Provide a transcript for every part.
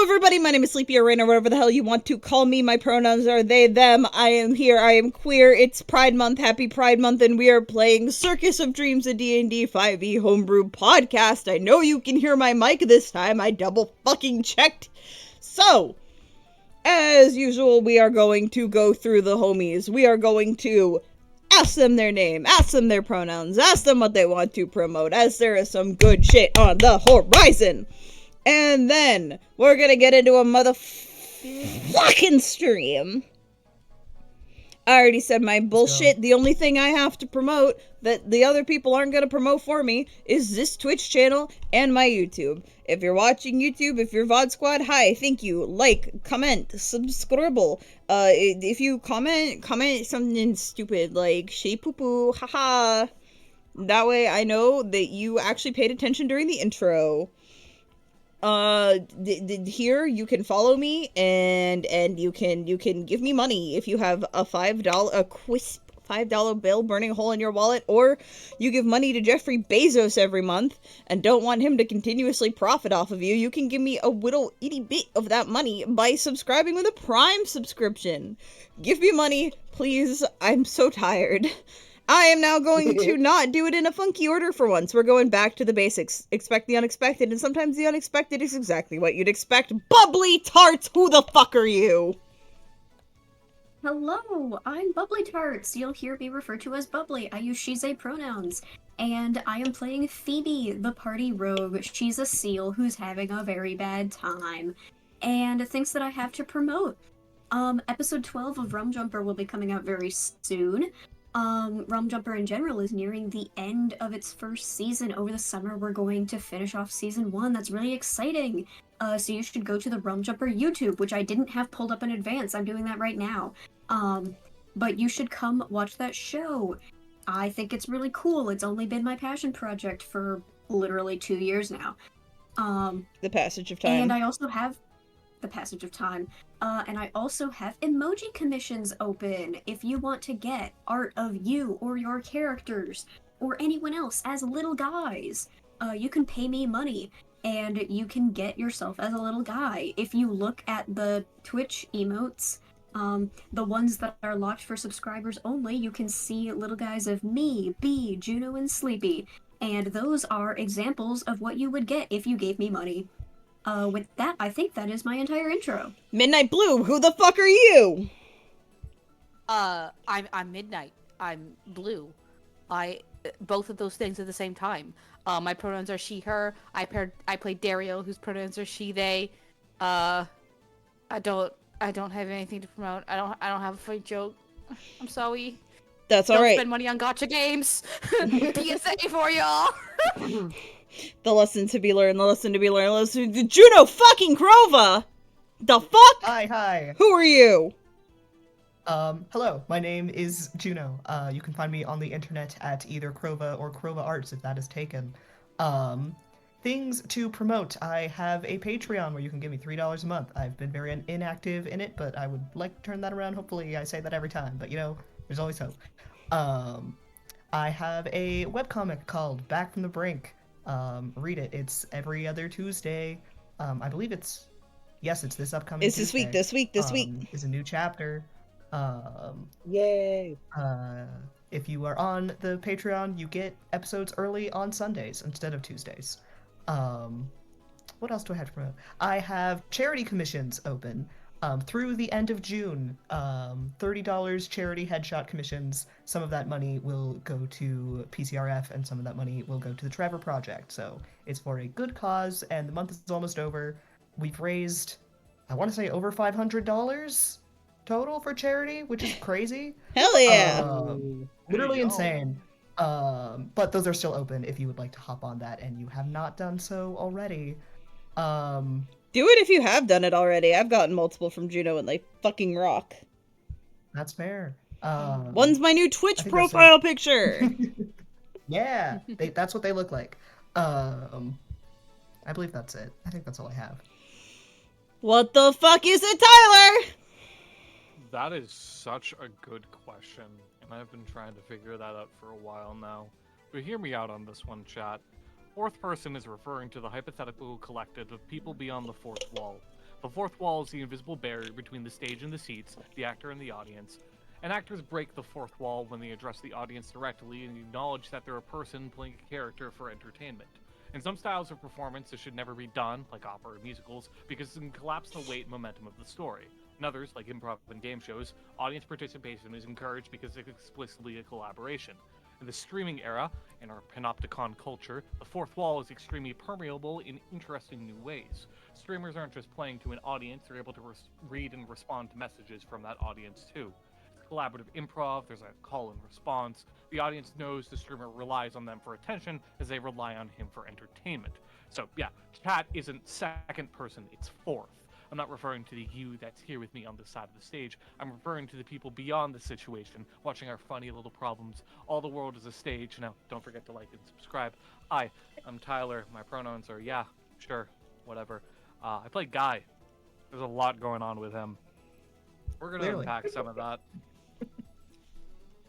everybody, my name is Sleepy Arena, whatever the hell you want to call me. My pronouns are they, them. I am here, I am queer. It's Pride Month, happy Pride Month, and we are playing Circus of Dreams, a D&D 5e homebrew podcast. I know you can hear my mic this time, I double fucking checked. So, as usual, we are going to go through the homies. We are going to ask them their name, ask them their pronouns, ask them what they want to promote, as there is some good shit on the horizon. And then, we're gonna get into a motherfucking stream. I already said my bullshit. So, the only thing I have to promote that the other people aren't gonna promote for me is this Twitch channel and my YouTube. If you're watching YouTube, if you're VOD Squad, hi, thank you. Like, comment, subscribe. If you comment something stupid like "she poo poo," haha. That way I know that you actually paid attention during the intro. Here you can follow me and you can give me money if you have a crisp $5 bill burning a hole in your wallet, or you give money to Jeffrey Bezos every month and don't want him to continuously profit off of you. You can give me a little itty bit of that money by subscribing with a Prime subscription. Give me money, please. I'm so tired. I am now going to not do it in a funky order for once. We're going back to the basics. Expect the unexpected, and sometimes the unexpected is exactly what you'd expect. Bubbly Tarts, who the fuck are you? Hello, I'm Bubbly Tarts. You'll hear me referred to as Bubbly. I use she/they pronouns. And I am playing Phoebe, the party rogue. She's a seal who's having a very bad time. And things that I have to promote. Episode 12 of Rum Jumper will be coming out very soon. Rum Jumper in general is nearing the end of its first season. Over the summer, we're going to finish off season 1. That's really exciting. So you should go to the Rum Jumper YouTube, which I didn't have pulled up in advance. I'm doing that right now. But you should come watch that show. I think it's really cool. It's only been my passion project for literally 2 years now. The passage of time. And I also have the passage of time. And I also have emoji commissions open. If you want to get art of you or your characters or anyone else as little guys, you can pay me money and you can get yourself as a little guy. If you look at the Twitch emotes, the ones that are locked for subscribers only, you can see little guys of me, Bee, Juno, and Sleepy. And those are examples of what you would get if you gave me money. With that, I think that is my entire intro. Midnight Blue, who the fuck are you? I'm Midnight. I'm Blue. Both of those things at the same time. My pronouns are she, her. I play Daeriel, whose pronouns are she, they. I don't have anything to promote. I don't have a funny joke. I'm sorry. That's alright. Don't spend money on gacha games. PSA for y'all. The lesson to be learned, listen to Juno fucking Crowva! The fuck? Hi. Who are you? Hello, my name is Juno. You can find me on the internet at either Crowva or Crowva Arts if that is taken. Things to promote. I have a Patreon where you can give me $3 a month. I've been very inactive in it, but I would like to turn that around. Hopefully I say that every time, but there's always hope. I have a webcomic called Back from the Brink. Read it. It's every other Tuesday. I believe it's this upcoming It's Tuesday. this week. Is a new chapter. Yay. If you are on the Patreon, you get episodes early on Sundays instead of Tuesdays. What else do I have to promote? I have charity commissions open. Through the end of June, $30 charity headshot commissions. Some of that money will go to PCRF, and some of that money will go to the Trevor Project. So it's for a good cause, and the month is almost over. We've raised, I want to say, over $500 total for charity, which is crazy. Hell yeah! Literally insane. But those are still open if you would like to hop on that, and you have not done so already. Do it if you have done it already. I've gotten multiple from Juno and they fucking rock. That's fair. One's my new Twitch profile picture. Yeah, that's what they look like. I believe that's it. I think that's all I have. What the fuck is it, Tyler? That is such a good question, and I've been trying to figure that out for a while now. But hear me out on this one, chat. Fourth person is referring to the hypothetical collective of people beyond the fourth wall. The fourth wall is the invisible barrier between the stage and the seats, the actor and the audience. And actors break the fourth wall when they address the audience directly and acknowledge that they're a person playing a character for entertainment. In some styles of performance, this should never be done, like opera or musicals, because it can collapse the weight and momentum of the story. In others, like improv and game shows, audience participation is encouraged because it's explicitly a collaboration. In the streaming era, in our panopticon culture, the fourth wall is extremely permeable in interesting new ways. Streamers aren't just playing to an audience, they're able to read and respond to messages from that audience too. Collaborative improv, there's a call and response. The audience knows the streamer relies on them for attention as they rely on him for entertainment. So yeah, chat isn't second person, it's fourth. I'm not referring to the you that's here with me on this side of the stage. I'm referring to the people beyond the situation, watching our funny little problems. All the world is a stage. Now, don't forget to like and subscribe. Hi, I'm Tyler. My pronouns are yeah, sure, whatever. I play Guy. There's a lot going on with him. We're going to unpack some of that.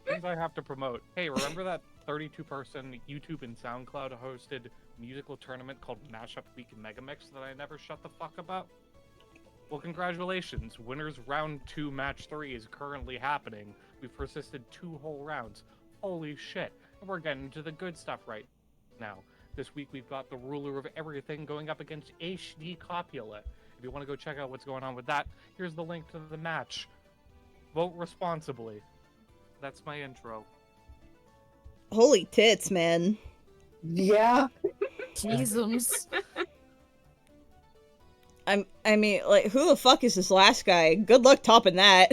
Things I have to promote. Hey, remember that 32-person YouTube and SoundCloud hosted musical tournament called Mashup Week Megamix that I never shut the fuck about? Well, congratulations. Winners round 2 match 3 is currently happening. We've persisted 2 whole rounds. Holy shit. And we're getting into the good stuff right now. This week we've got the ruler of everything going up against HD Copula. If you want to go check out what's going on with that, here's the link to the match. Vote responsibly. That's my intro. Holy tits, man. Yeah. Jesus. I mean, like, who the fuck is this last guy? Good luck topping that.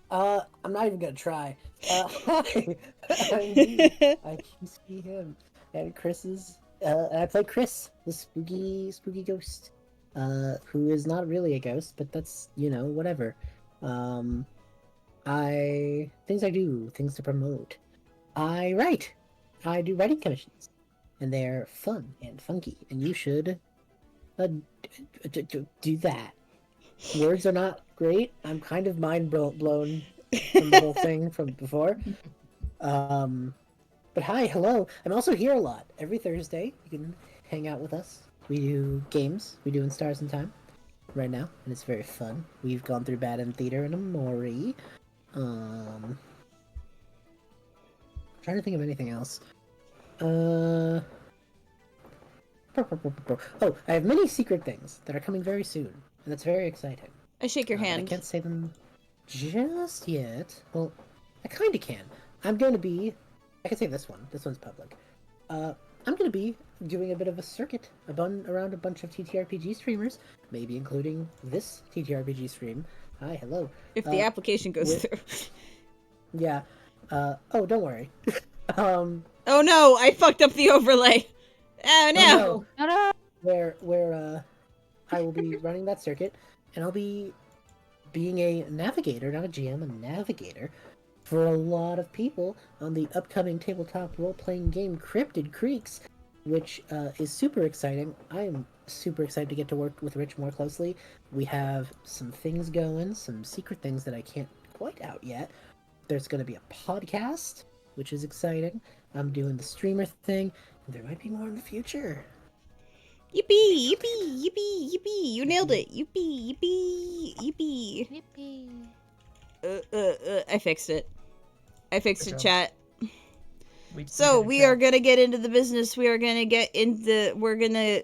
I'm not even gonna try. Hi. I can see him. And Chris's. And I play Chris, the spooky ghost. Who is not really a ghost, but that's, whatever. Things I do, things to promote. I write. I do writing commissions. And they're fun and funky, and you should do that. Words are not great. I'm kind of mind blown from the whole thing from before. But hi, hello. I'm also here a lot. Every Thursday, you can hang out with us. We do games. We do in Stars and Time right now, and it's very fun. We've gone through Bad End Theater and Amori. I'm trying to think of anything else. Oh, I have many secret things that are coming very soon, and that's very exciting. I shake your hand. I can't say them just yet. Well, I kind of can. I'm going to be... I can say this one. This one's public. I'm going to be doing a bit of a circuit around a bunch of TTRPG streamers, maybe including this TTRPG stream. Hi, hello. If the application goes through. Yeah. Oh, don't worry. Oh no, I fucked up the overlay. Oh no. Oh, no. Where I will be running that circuit, and I'll be being a navigator, not a GM, a navigator, for a lot of people on the upcoming tabletop role-playing game Cryptid Creeks, which is super exciting. I am super excited to get to work with Rich more closely. We have some things going, some secret things that I can't quite out yet. There's going to be a podcast, which is exciting. I'm doing the streamer thing, and there might be more in the future. Yippee, yippee, yippee, yippee. You nailed it. Yippee, yippee, yippee. Yippee. I fixed it. I fixed Good it, job. chat. So We are gonna get into the business. We are gonna get into. We're gonna.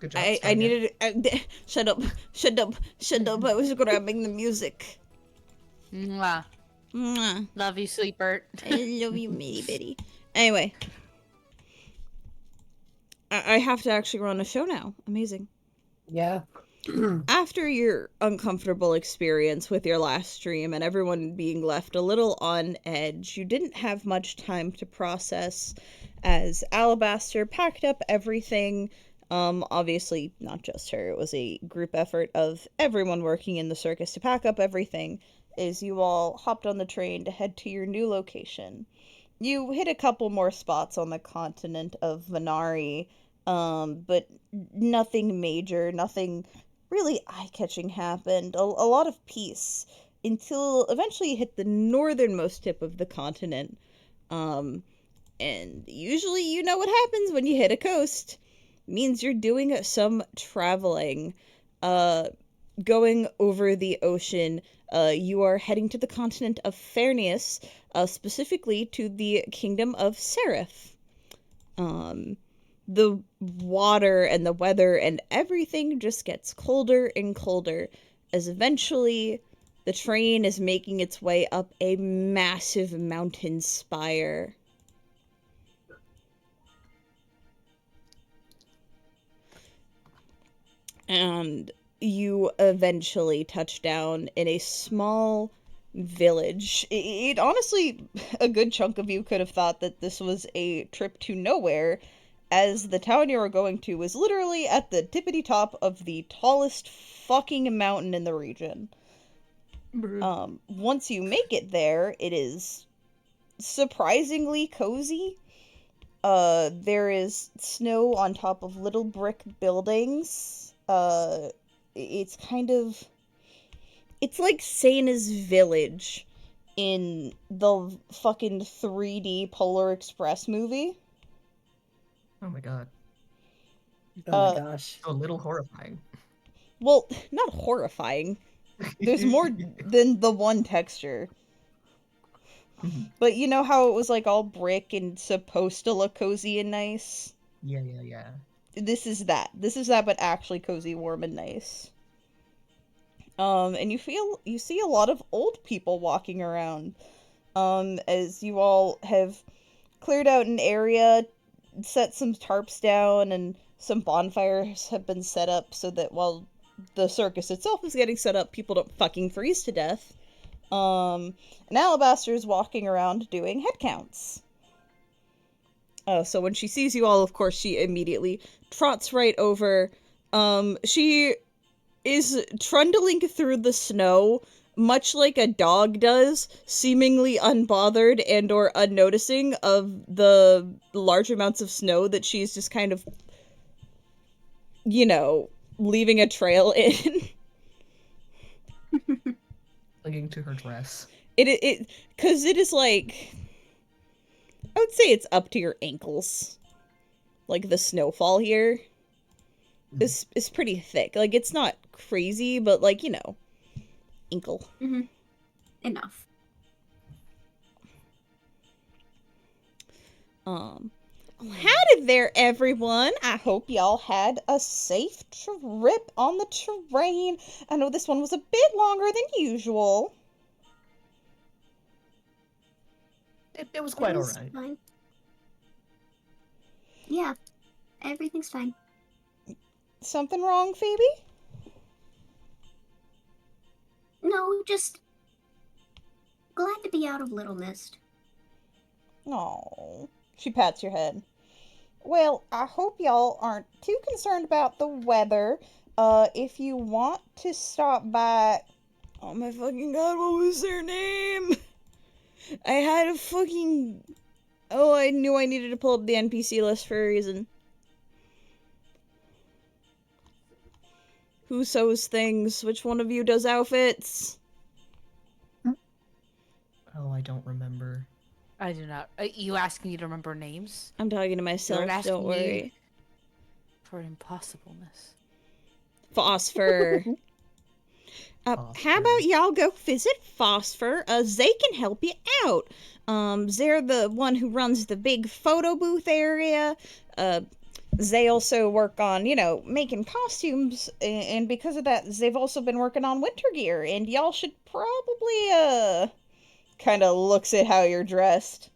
Good job. I needed. Shut up. Shut up. Shut up. I was grabbing the music. Mwah. Mwah. Love you, Sleepert. I love you, Mitty Bitty. Anyway. I have to actually run a show now. Amazing. Yeah. After your uncomfortable experience with your last stream and everyone being left a little on edge, you didn't have much time to process as Alabaster packed up everything. Obviously, not just her. It was a group effort of everyone working in the circus to pack up everything as you all hopped on the train to head to your new location. You hit a couple more spots on the continent of Venari, but nothing major, nothing really eye-catching happened. A lot of peace until eventually you hit the northernmost tip of the continent. And usually you know what happens when you hit a coast. It means you're doing some traveling. Going over the ocean, you are heading to the continent of Fairnius, specifically to the kingdom of Seraph. The water and the weather and everything just gets colder and colder, as eventually the train is making its way up a massive mountain spire. And you eventually touch down in a small village. It honestly, a good chunk of you could have thought that this was a trip to nowhere, as the town you were going to was literally at the tippity top of the tallest fucking mountain in the region. Once you make it there, it is surprisingly cozy. There is snow on top of little brick buildings. It's like Sena's village in the fucking 3D Polar Express movie. Oh my god. Oh my gosh. A little horrifying. Well, not horrifying. There's more than the one texture. But you know how it was like all brick and supposed to look cozy and nice? Yeah. This is that, but actually cozy, warm, and nice. And you see a lot of old people walking around, as you all have cleared out an area, set some tarps down, and some bonfires have been set up so that while the circus itself is getting set up, people don't fucking freeze to death. And Alabaster's walking around doing head counts. So when she sees you all, of course, she immediately trots right over. She is trundling through the snow, much like a dog does, seemingly unbothered and or unnoticing of the large amounts of snow that she's just kind of, leaving a trail in. Clinging to her dress. Because it is like, I would say it's up to your ankles. Like, the snowfall here is pretty thick. Like, it's not crazy, but, like, ankle. Mm-hmm. Enough. Howdy there, everyone. I hope y'all had a safe trip on the train. I know this one was a bit longer than usual. It was quite alright. Fine. Yeah, everything's fine. Something wrong, Phoebe? No, just glad to be out of Little Mist. Oh, she pats your head. Well, I hope y'all aren't too concerned about the weather. If you want to stop by... Oh my fucking god, what was their name? I had a fucking... Oh, I knew I needed to pull up the NPC list for a reason. Who sews things? Which one of you does outfits? Oh, I don't remember. I do not. You asking me to remember names? I'm talking to myself, don't worry. For impossibleness. Phosphor. How about y'all go visit Phosphor? They can help you out. They're the one who runs the big photo booth area. They also work on, making costumes, and because of that, they've also been working on winter gear, and y'all should probably, kind of looks at how you're dressed.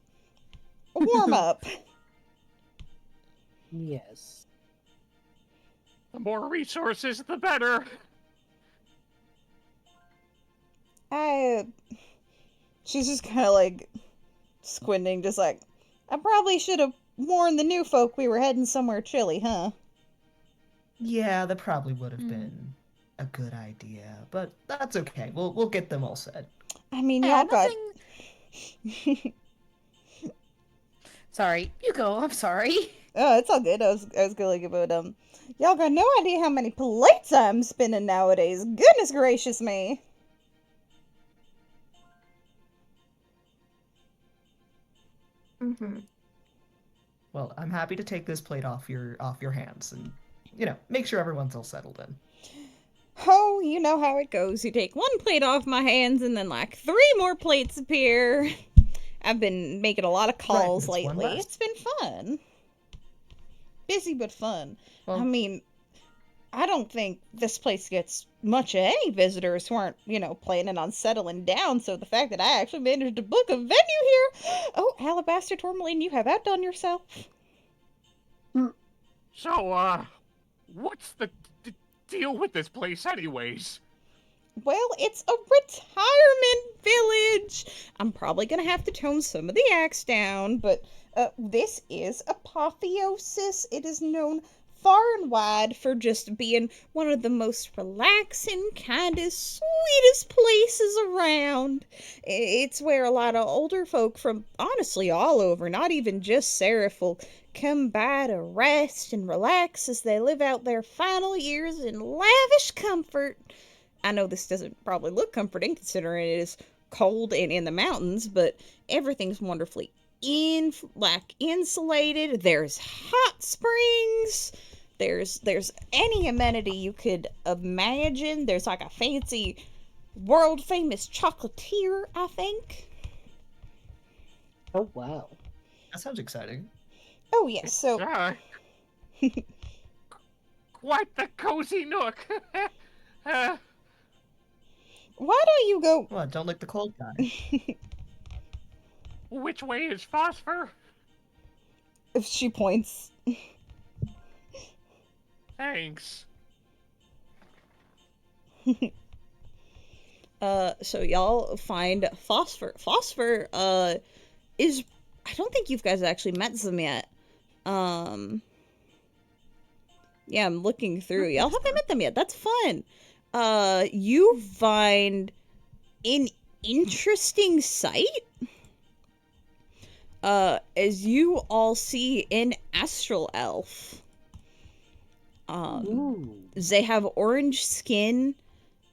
Warm up. Yes. The more resources, the better. She's just kind of like squinting, just like, I probably should have warned the new folk we were heading somewhere chilly, huh? Yeah, that probably would have been a good idea, but that's okay. We'll get them all set. I mean, y'all got... Sorry, you go. I'm sorry. Oh, it's all good. I was going about y'all got no idea how many plates I'm spinning nowadays. Goodness gracious me. Mm-hmm. Well, I'm happy to take this plate off your hands and, make sure everyone's all settled in. Oh, you know how it goes. You take one plate off my hands and then like 3 more plates appear. I've been making a lot of calls Right, it's one lately. less. It's been fun. Busy but fun. Well, I mean, I don't think this place gets much of any visitors who aren't, planning on settling down, so the fact that I actually managed to book a venue here... Oh, Alabaster Tourmaline, you have outdone yourself. So, what's the deal with this place anyways? Well, it's a retirement village. I'm probably gonna have to tone some of the acts down, but this is Apotheosis. It is known far and wide for just being one of the most relaxing, kindest, sweetest places around. It's where a lot of older folk from honestly all over, not even just Seraph, will come by to rest and relax as they live out their final years in lavish comfort. I know this doesn't probably look comforting considering it is cold and in the mountains, but everything's wonderfully insulated. There's hot springs. There's any amenity you could imagine. There's like a fancy world famous chocolatier, I think. Oh wow. that sounds exciting. Oh yes, so Quite the cozy nook. why don't you go... Well, don't lick the cold guy. Which way is Phosphor? If she points. Thanks. So y'all find Phosphor. Phosphor, is... I don't think you guys actually met them yet. Yeah, I'm looking through. Y'all haven't met them yet. That's fun. You find an interesting sight. As you all see an astral elf. Ooh. They have orange skin,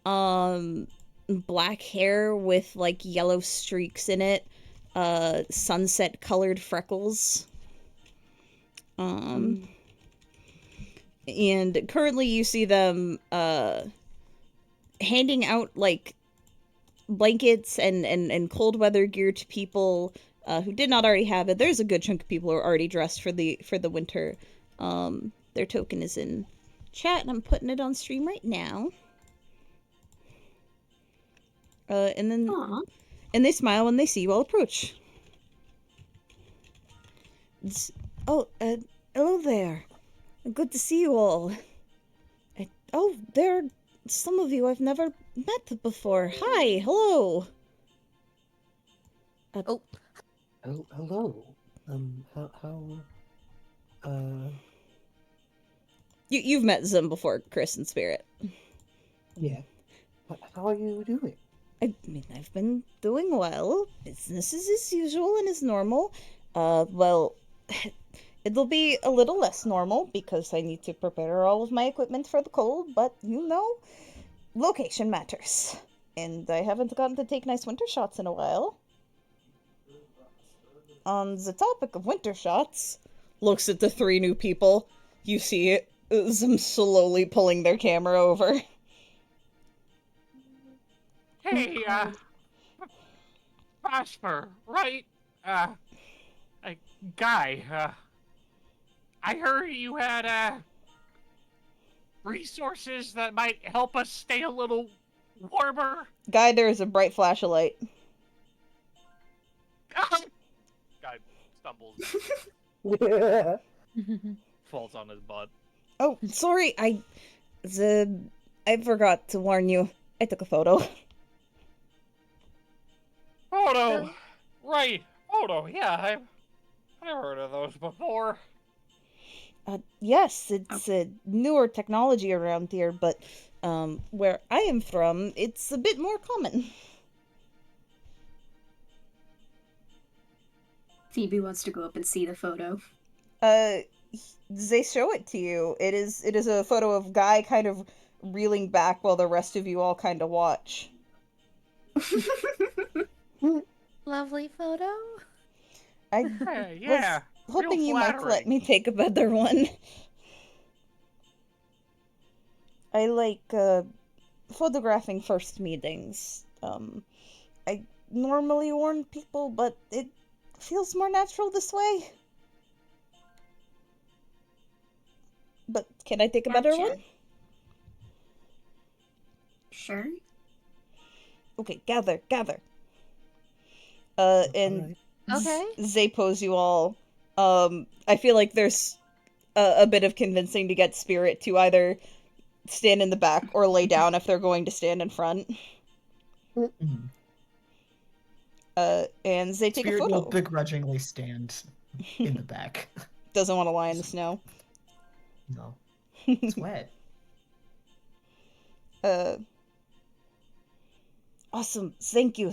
black hair with like yellow streaks in it, sunset colored freckles. And currently you see them handing out like blankets and cold weather gear to people who did not already have it. There's a good chunk of people who are already dressed for the winter. Their token is in chat, and I'm putting it on stream right now. And then Aw. and they smile when they see you all approach. Hello there. Good to see you all. There are some of you I've never met before. Hi, hello. Oh, hello. You've met Zim before, Chris and Spirit. Yeah. How are you doing? I mean, I've been doing well. Business is as usual and as normal. Well, it'll be a little less normal because I need to prepare all of my equipment for the cold, but location matters. And I haven't gotten to take nice winter shots in a while. On the topic of winter shots, looks at the 3 new people. You see them slowly pulling their camera over. Hey, Phosphor, right? Guy, I heard you had, resources that might help us stay a little warmer. Guy, there is a bright flash of light. Guy stumbles, falls on his butt. Oh, sorry, I forgot to warn you. I took a photo. Photo! Right, photo, yeah, I've heard of those before. Yes, it's a newer technology around here, but where I am from, it's a bit more common. Phoebe wants to go up and see the photo. They show it to you. It is a photo of Guy kind of reeling back while the rest of you all kind of watch. Lovely photo. I Hey, yeah. was hoping real you might let flattering. me take a better one. I like photographing first meetings. I normally warn people, but it feels more natural this way. But can I take a better Gotcha. one? Sure. Okay, gather. And Alright. Okay. Zapos you all. I feel like there's a bit of convincing to get Spirit to either stand in the back or lay down if they're going to stand in front. Mhm. And they take Spirit a will photo. begrudgingly stand in the back. Doesn't want to lie in the snow. No, it's wet. Awesome. Thank you.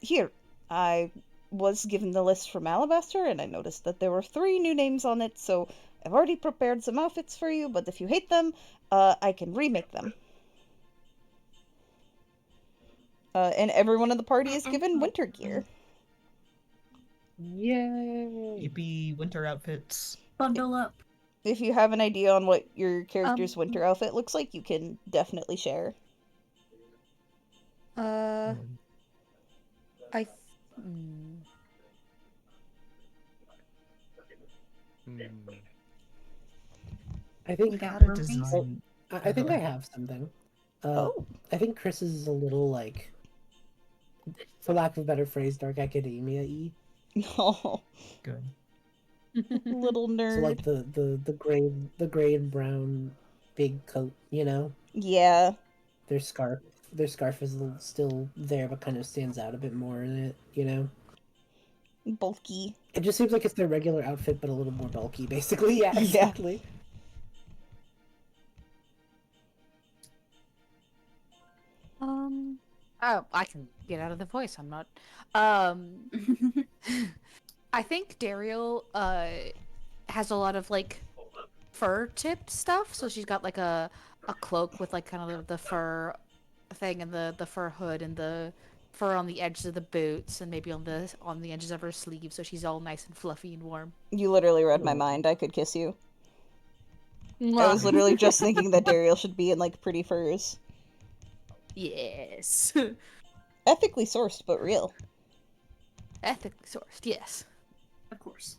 Here. I was given the list from Alabaster, and I noticed that there were 3 new names on it, so I've already prepared some outfits for you, but if you hate them, I can remake them. And everyone in the party is given winter gear. Yay! Yippee, winter outfits. Bundle up. If you have an idea on what your character's winter outfit looks like, you can definitely share. Um, I. I think You got Gotta worries? design. I think I have something. Oh. I think Chris is a little like, for lack of a better phrase, dark academia-y. Oh, Good. little nerd. So like the gray and brown big coat, you know. Yeah. Their scarf is still there, but kind of stands out a bit more in it, you know. Bulky. It just seems like it's their regular outfit, but a little more bulky, basically. Yeah, Yeah. exactly. Oh, I can get out of the voice. I'm not. I think Daeriel has a lot of like fur tip stuff. So she's got like a cloak with like kind of the fur thing and the fur hood and the fur on the edges of the boots and maybe on the edges of her sleeves, so she's all nice and fluffy and warm. You literally read my Oh. mind. I could kiss you. I was literally just thinking that Daeriel should be in like pretty furs. Yes. Ethically sourced, but real. Ethically sourced, yes. Of course.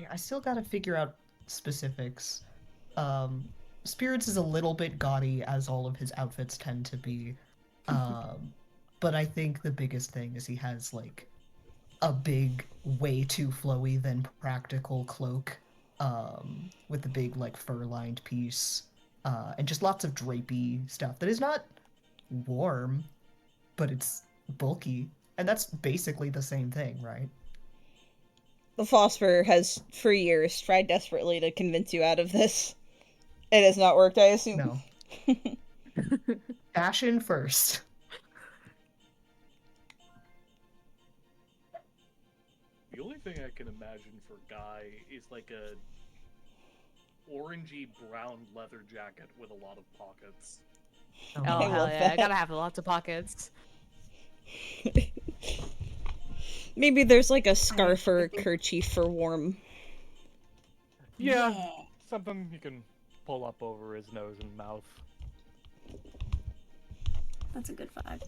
I still gotta figure out specifics. Spirits is a little bit gaudy, as all of his outfits tend to be. But I think the biggest thing is he has like a big, way too flowy than practical cloak, with the big like fur-lined piece, and just lots of drapey stuff that is not warm, but it's bulky, and that's basically the same thing, right? The Phosphor has, for years, tried desperately to convince you out of this. It has not worked, I assume. No. Fashion first. The only thing I can imagine for Guy is like a orangey brown leather jacket with a lot of pockets. Oh, I hell love yeah. that. I gotta have lots of pockets. Maybe there's like a scarf or a think- kerchief for warm. Yeah, something you can pull up over his nose and mouth. That's a good vibe.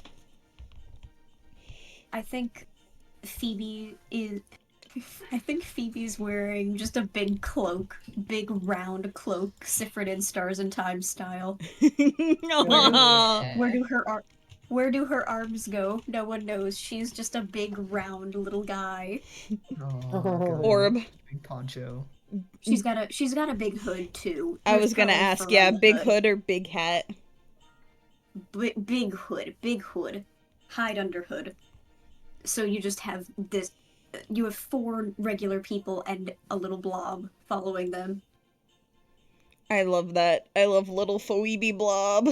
I think Phoebe's wearing just a big cloak, big round cloak, Sifrid in Stars and Time style. Aw. Where do her arms go? No one knows. She's just a big round little guy. Oh, good. Orb. Big poncho. She's got a big hood too. I was gonna ask, yeah, big hood or big hat? Big hood, hide under hood. So you just have this. You have 4 regular people and a little blob following them. I love that. I love little Phoebe Blob.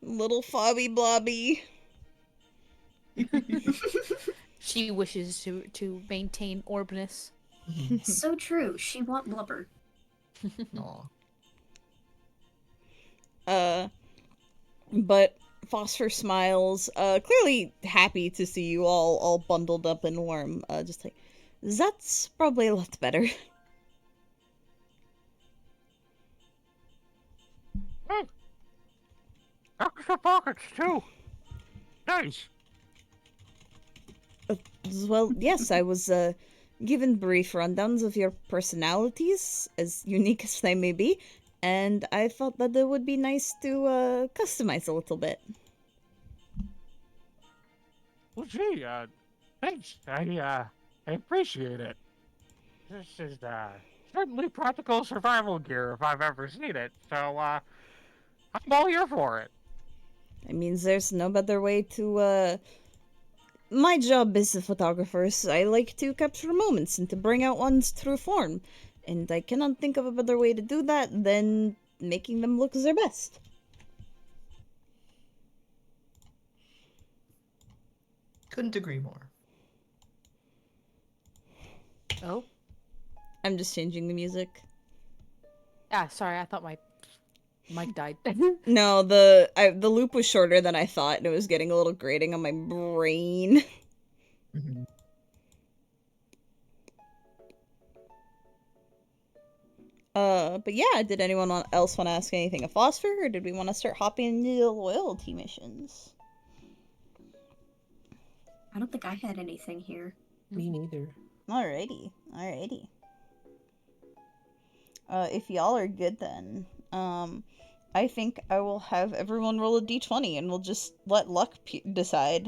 Little Fobby Blobby. She wishes to maintain orbness. So true. She want blubber. Aw. But Phosphor smiles, clearly happy to see you all bundled up and warm. Just like, that's probably a lot better. Hey, extra pockets too. Nice. Well, yes, I was given brief rundowns of your personalities, as unique as they may be, and I thought that it would be nice to customize a little bit. Well, gee, thanks. I appreciate it. This is, certainly practical survival gear if I've ever seen it. So, I'm all here for it. It means there's no better way to, My job as a photographer is I like to capture moments and to bring out one's true form. And I cannot think of a better way to do that than making them look their best. Couldn't agree more. Oh? I'm just changing the music. Ah, sorry, I thought my mic died. No, the loop was shorter than I thought, and it was getting a little grating on my brain. Mhm. But yeah, did anyone else want to ask anything of Phosphor, or did we want to start hopping into the loyalty missions? I don't think I had anything here. Me neither. Alrighty. If y'all are good then, I think I will have everyone roll a d20 and we'll just let luck decide.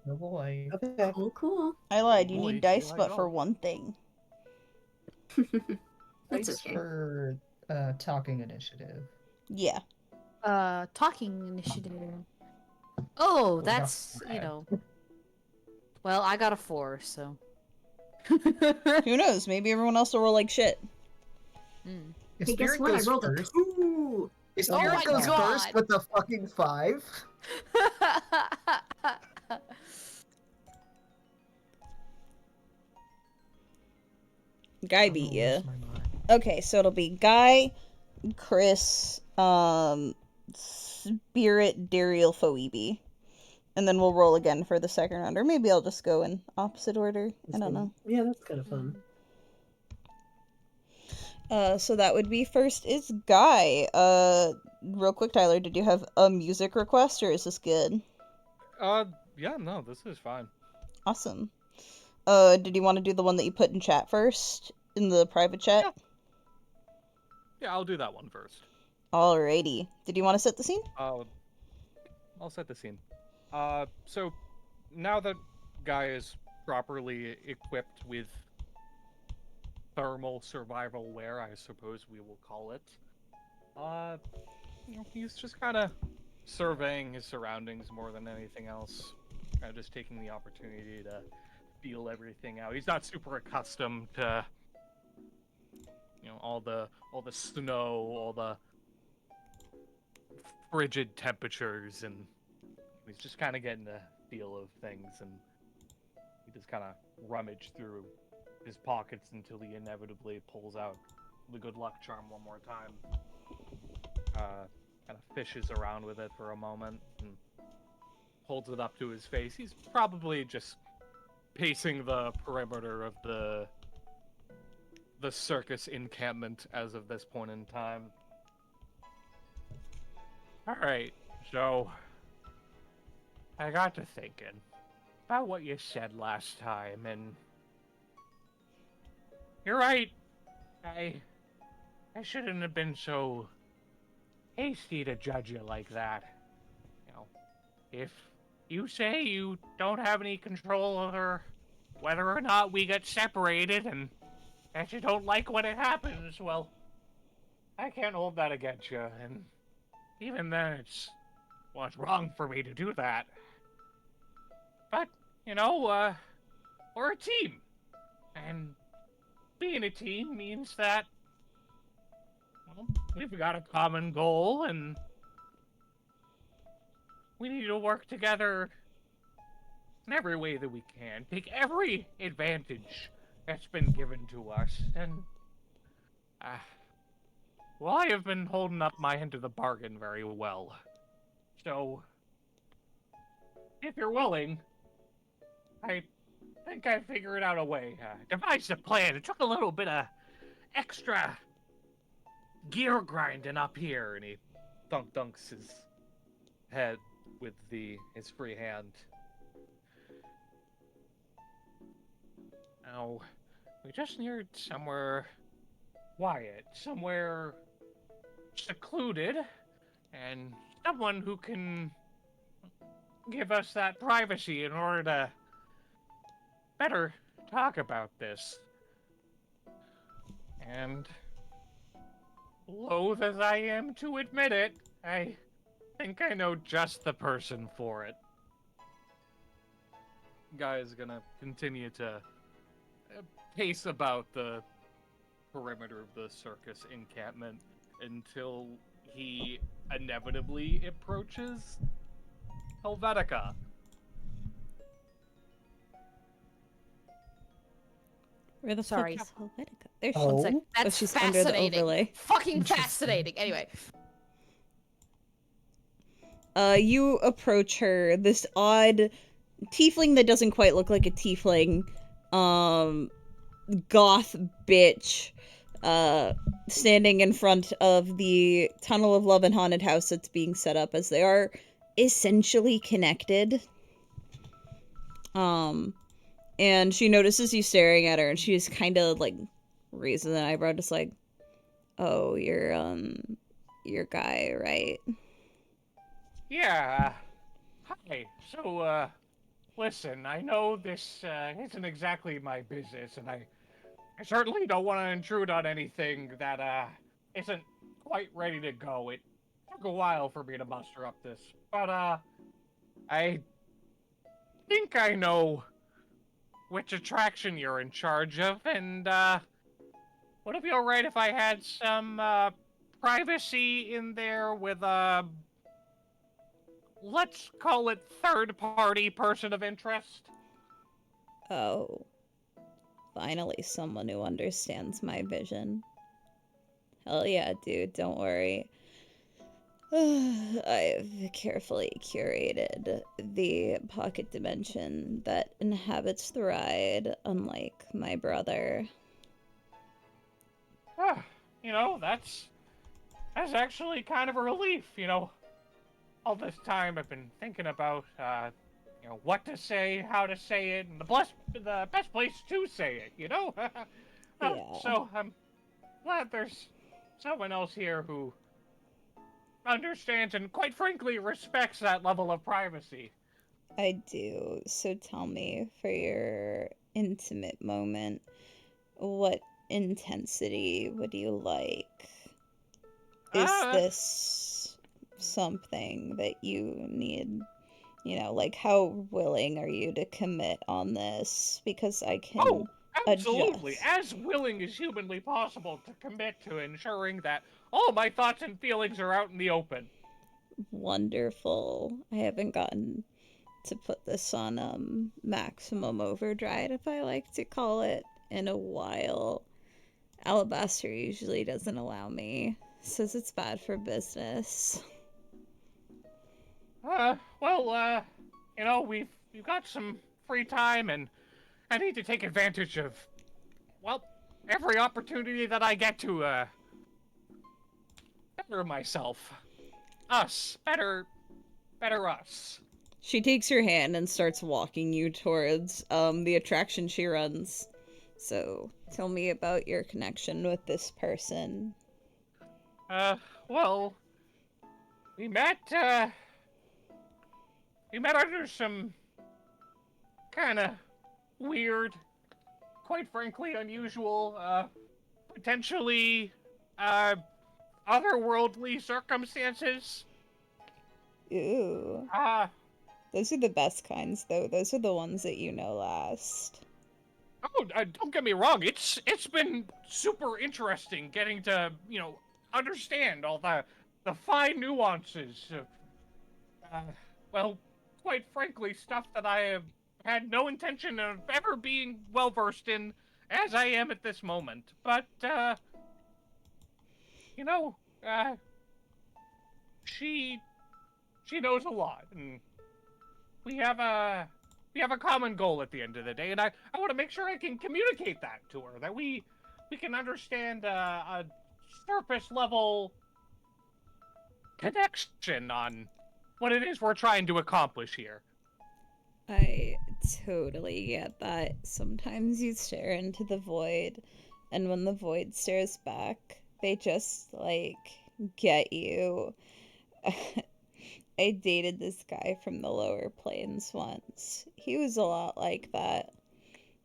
Oh boy. Okay. Cool. I lied, you Boy, need dice here I but go. for one thing. That's Thanks okay. for talking initiative. Yeah. Talking initiative. Oh, Well, that's, not bad. Well, I got a 4, so. Who knows, maybe everyone else will roll like shit. Mm. If Hey, guess Spirit what? I goes rolled a first, 2! if Oh Spirit my goes God. first with the fucking 5, Guy I'm beat gonna ya. lose my mind. Okay, so it'll be Guy, Chris, Spirit, Daeriel, Phoebe. And then we'll roll again for the second round. Or maybe I'll just go in opposite order. I don't know. Yeah, that's kind of fun. So that would be first is Guy. Real quick, Tyler, did you have a music request or is this good? Yeah, no, this is fine. Awesome. Did you want to do the one that you put in chat first? In the private chat? Yeah, I'll do that one first. Alrighty. Did you want to set the scene? I'll set the scene. So now that Guy is properly equipped with thermal survival wear, I suppose we will call it. He's just kind of surveying his surroundings more than anything else. Kind of just taking the opportunity to feel everything out. He's not super accustomed to, all the snow, all the frigid temperatures, and he's just kind of getting the feel of things, and he just kind of rummage through his pockets until he inevitably pulls out the good luck charm one more time. Kind of fishes around with it for a moment and holds it up to his face. He's probably just pacing the perimeter of the circus encampment as of this point in time. Alright, so I got to thinking about what you said last time, and you're right. I shouldn't have been so hasty to judge you like that. If you say you don't have any control over whether or not we get separated and that you don't like when it happens, well, I can't hold that against you, and even then it's wrong for me to do that. But, we're a team. And being a team means that, well, we've got a common goal, and we need to work together in every way that we can. Take every advantage that's been given to us, and, well, I have been holding up my end of the bargain very well. So, if you're willing, I think I figured out a way. Devised a plan. It took a little bit of extra gear grinding up here, and he dunks his head with his free hand. Now, we just needed somewhere quiet, somewhere secluded, and someone who can give us that privacy in order to better talk about this. And loath as I am to admit it, I think I know just the person for it. Guy is gonna continue to pace about the perimeter of the circus encampment until he inevitably approaches Helvetica. Where the Sorry. fuck is Helvetica? There she Oh. is. That's She's under the fascinating. overlay. Fucking fascinating. Anyway. You approach her, this odd tiefling that doesn't quite look like a tiefling, goth bitch, standing in front of the Tunnel of Love and Haunted House that's being set up, as they are essentially connected. And she notices you staring at her, and she's kind of, like, raises an eyebrow, just like, oh, you're Guy, right? Yeah, hi. So, listen, I know this, isn't exactly my business, and I certainly don't want to intrude on anything that, isn't quite ready to go. It took a while for me to muster up this, but, I think I know which attraction you're in charge of, and, would it be alright if I had some, privacy in there with, let's call it third-party person of interest? Oh. Finally, someone who understands my vision. Hell yeah, dude, don't worry. I've carefully curated the pocket dimension that inhabits the ride, unlike my brother. You know, that's actually kind of a relief, you know. All this time I've been thinking about, you know, what to say, how to say it, and the best place to say it, you know? Yeah. So I'm glad there's someone else here who understands and, quite frankly, respects that level of privacy. I do. So tell me, for your intimate moment, what intensity would you like? Is this something that you need? You know, like, how willing are you to commit on this? Because I can Oh, absolutely. adjust. As willing as humanly possible to commit to ensuring that all my thoughts and feelings are out in the open. Wonderful. I haven't gotten to put this on maximum overdrive, if I like to call it, in a while. Alabaster usually doesn't allow me. Says it's bad for business. Well, you know, we've got some free time, and I need to take advantage of, well, every opportunity that I get to, better myself. Us. Better us. She takes your hand and starts walking you towards the attraction she runs. So, tell me about your connection with this person. Well, we met under some kinda weird, quite frankly unusual, potentially, otherworldly circumstances. Ooh. Those are the best kinds, though. Those are the ones that you know last. Oh, don't get me wrong. It's been super interesting getting to, you know, understand all the fine nuances of, well, quite frankly, stuff that I have had no intention of ever being well versed in as I am at this moment. But, you know, she knows a lot, and we have a common goal at the end of the day, and I want to make sure I can communicate that to her, that we can understand a surface level connection on what it is we're trying to accomplish here. I totally get that. Sometimes you stare into the void, and when the void stares back, they just, like, get you. I dated this guy from the lower planes once. He was a lot like that.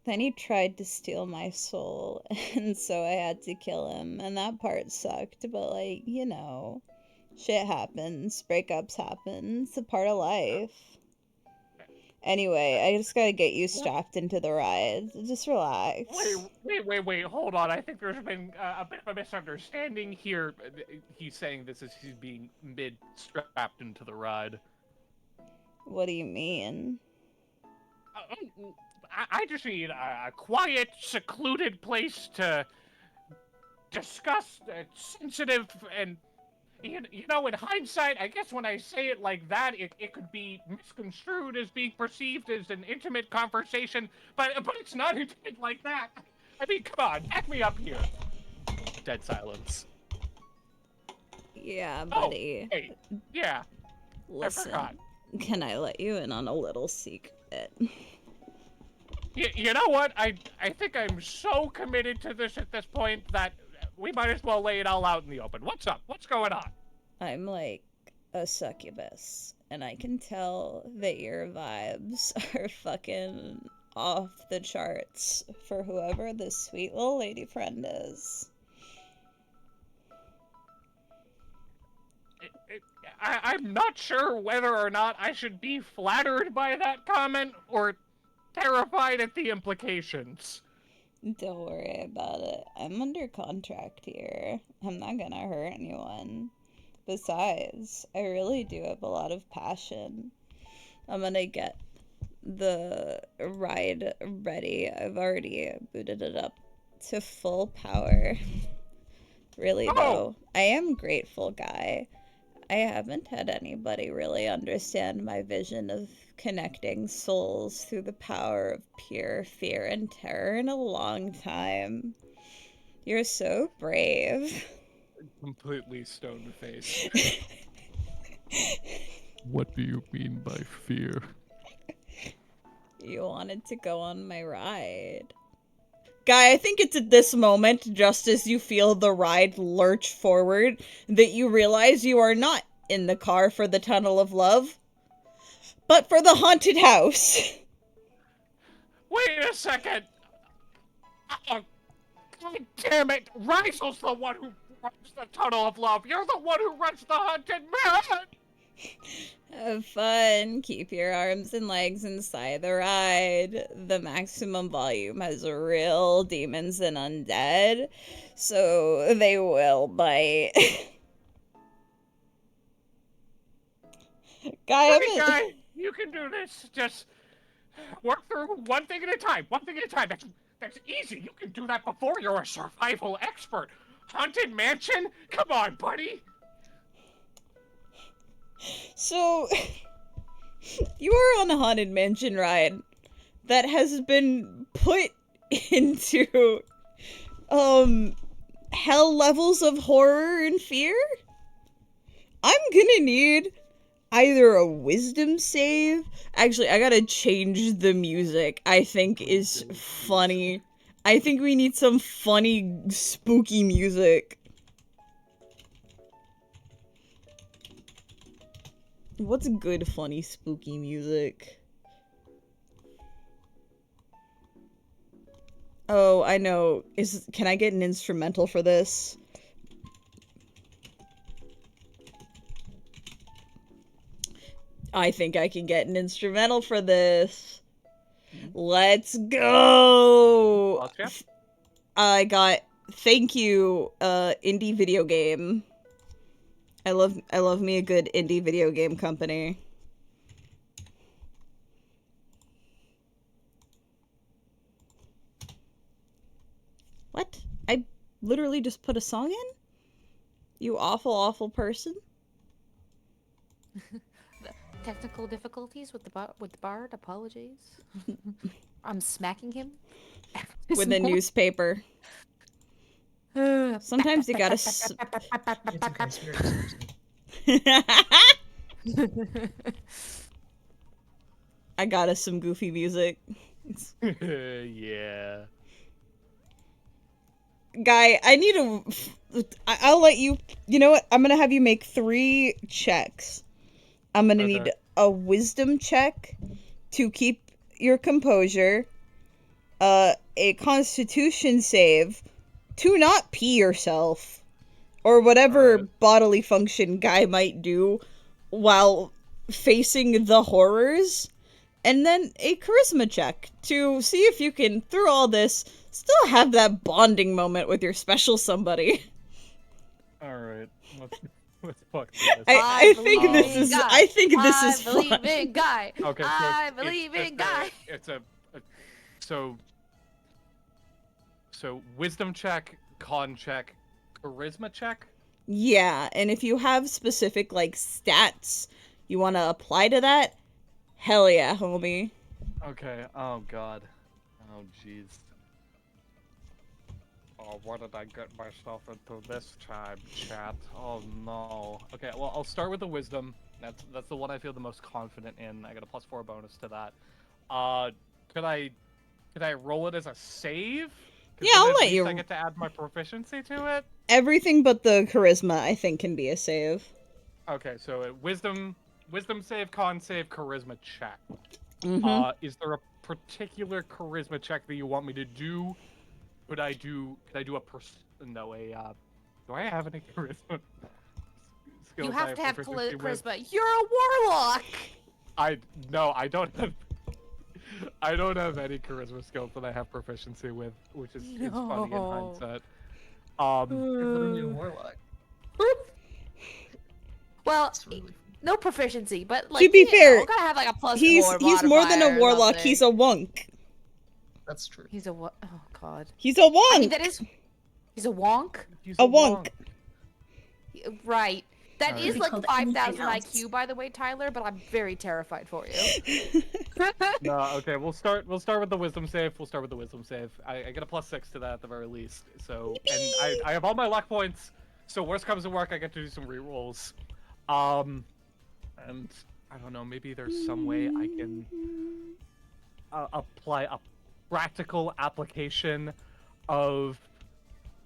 Then he tried to steal my soul, and so I had to kill him, and that part sucked, but, like, you know, shit happens, breakups happen, it's a part of life. Anyway, I just gotta get you strapped into the ride. Just relax. Wait, hold on. I think there's been a bit of a misunderstanding here. He's saying this as he's being mid-strapped into the ride. What do you mean? I just need a quiet, secluded place to discuss sensitive and... You know, in hindsight, I guess when I say it like that, it could be misconstrued as being perceived as an intimate conversation, but it's not intimate like that. I mean, come on, back me up here. Dead silence. Yeah, buddy. Oh, hey, yeah. Listen, I forgot. can I let you in on a little secret? You know what? I think I'm so committed to this at this point that we might as well lay it all out in the open. What's up? What's going on? I'm like a succubus, and I can tell that your vibes are fucking off the charts for whoever this sweet little lady friend is. I'm not sure whether or not I should be flattered by that comment or terrified at the implications. Don't worry about it. I'm under contract here. I'm not gonna hurt anyone. Besides, I really do have a lot of passion. I'm gonna get the ride ready. I've already booted it up to full power. Really, though, I am grateful, guy. I haven't had anybody really understand my vision of connecting souls through the power of pure fear and terror in a long time. You're so brave. Completely stone-faced. What do you mean by fear? You wanted to go on my ride. Guy, I think it's at this moment, just as you feel the ride lurch forward, that you realize you are not in the car for the Tunnel of Love, but for the haunted house. Wait a second! Oh, God damn it! Reisel's the one who runs the Tunnel of Love! You're the one who runs the Haunted Mansion! Have fun. Keep your arms and legs inside the ride. The maximum volume has real demons and undead, so they will bite. Guy, you can do this. Just work through one thing at a time. One thing at a time. That's easy. You can do that before you're a survival expert. Haunted Mansion? Come on, buddy. So, you are on a Haunted Mansion ride that has been put into, hell levels of horror and fear? I'm gonna need either a wisdom save. Actually, I gotta change the music. I think is funny. I think we need some funny, spooky music. What's good, funny, spooky music? Oh, I know. Can I get an instrumental for this? I think I can get an instrumental for this. Let's go! Okay. I got thank you, indie video game. I love me a good indie video game company. What? I literally just put a song in? You awful, awful person? technical difficulties with the bard. Apologies. I'm smacking him With a newspaper. Sometimes you gotta. It's okay, Spirit deserves it. I got us some goofy music. Yeah. Guy, I need a. I'll let you. You know what? I'm gonna have you make 3 checks. I'm gonna need a wisdom check to keep your composure, a constitution save to not pee yourself, or whatever bodily function Guy might do while facing the horrors, and then a charisma check to see if you can, through all this, still have that bonding moment with your special somebody. Alright. Let's fuck this. I think this is Guy. I think this is I believe fun. in Guy. Okay, so I believe in Guy. So wisdom check, con check, charisma check. Yeah, and if you have specific like stats you want to apply to that, hell yeah, homie. Okay. Oh god. Oh jeez. Oh, what did I get myself into this time, chat? Oh no. Okay, well I'll start with the wisdom. That's the one I feel the most confident in. I got a +4 bonus to that. Could I roll it as a save? Yeah, I'll let you. I get to add my proficiency to it. Everything but the charisma I think can be a save. Okay, so wisdom save, con save, charisma check. Mm-hmm. Is there a particular charisma check that you want me to do? Could I do a do I have any charisma skills? You have to have proficiency with? charisma. You're a warlock. I don't have any charisma skills that I have proficiency with, which is it's funny in hindsight. Literally a warlock. Well, That's really fun. no proficiency, but like To be fair, you gotta have like a +4 He's more than a modifier or warlock, something. he's a wonk. That's true. He's a what? Oh god. He's a wonk. I mean, he's a wonk. He's A wonk. Right. That is Is he like called 5,000 anything else? IQ, by the way, Tyler. But I'm very terrified for you. No, okay, we'll start with the wisdom save. I get a +6 to that at the very least. So, and I have all my luck points. So worst comes to worst, I get to do some rerolls. And I don't know, maybe there's some way I can apply a practical application of.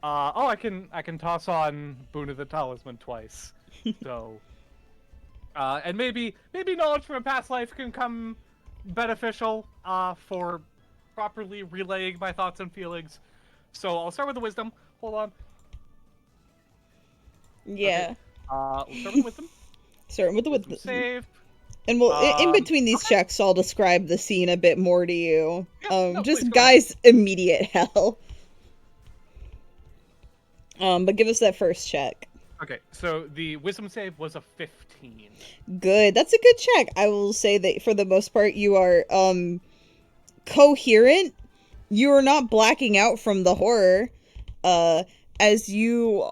I can toss on Boon of the Talisman twice. So, and maybe knowledge from a past life can come beneficial for properly relaying my thoughts and feelings. So I'll start with the wisdom. Hold on. Yeah. Okay. We'll start with wisdom. Starting with the Wisdom wisdom. save. And we'll in between these checks, I'll describe the scene a bit more to you. Yeah, no, Just please, go ahead. Guy's immediate hell. But give us that first check. Okay, so the wisdom save was a 15. Good. That's a good check. I will say that for the most part you are coherent. You are not blacking out from the horror. As you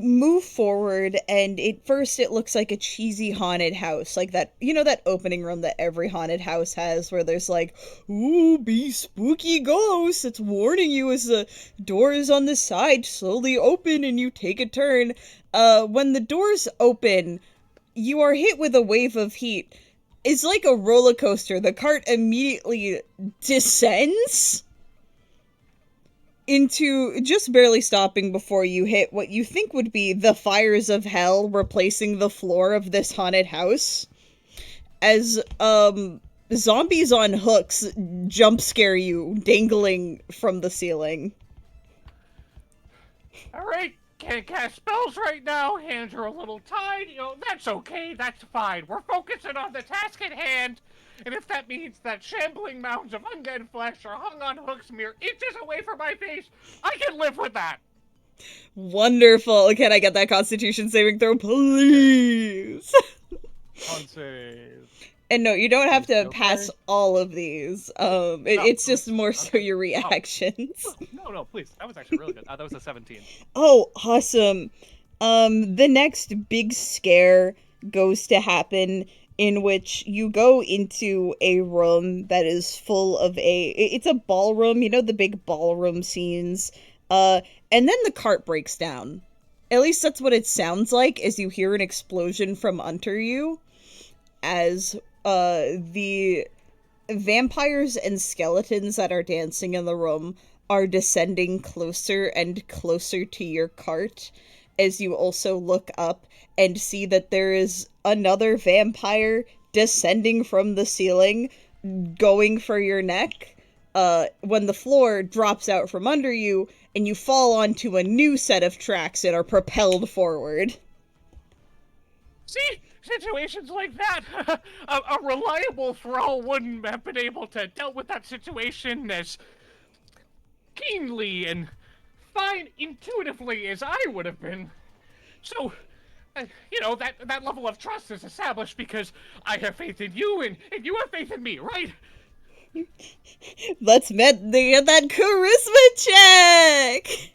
move forward, and at first it looks like a cheesy haunted house, like that, you know, that opening room that every haunted house has, where there's like, ooh, be spooky ghosts, it's warning you as the door is on the side slowly open and you take a turn. When the doors open, you are hit with a wave of heat. It's like a roller coaster. The cart immediately descends into just barely stopping before you hit what you think would be the fires of hell replacing the floor of this haunted house, as zombies on hooks jump scare you dangling from the ceiling. Alright, can't cast spells right now, hands are a little tied, that's okay, that's fine. We're focusing on the task at hand. And if that means that shambling mounds of undead flesh are hung on hooks mere inches away from my face, I can live with that! Wonderful. Can I get that Constitution saving throw, please? On save. And no, you don't have to Okay. pass all of these. It's just more so your reactions. No, please. That was actually really good. That was a 17. Oh, awesome. The next big scare goes to happen, in which you go into a room that is full of it's a ballroom, you know, the big ballroom scenes, and then the cart breaks down. At least that's what it sounds like as you hear an explosion from under you, as the vampires and skeletons that are dancing in the room are descending closer and closer to your cart, as you also look up and see that there is another vampire descending from the ceiling, going for your neck, when the floor drops out from under you, and you fall onto a new set of tracks and are propelled forward. See? Situations like that, a reliable thrall wouldn't have been able to deal with that situation as keenly and fine intuitively as I would have been. So, you know, that level of trust is established because I have faith in you and you have faith in me, right? Let's get that charisma check!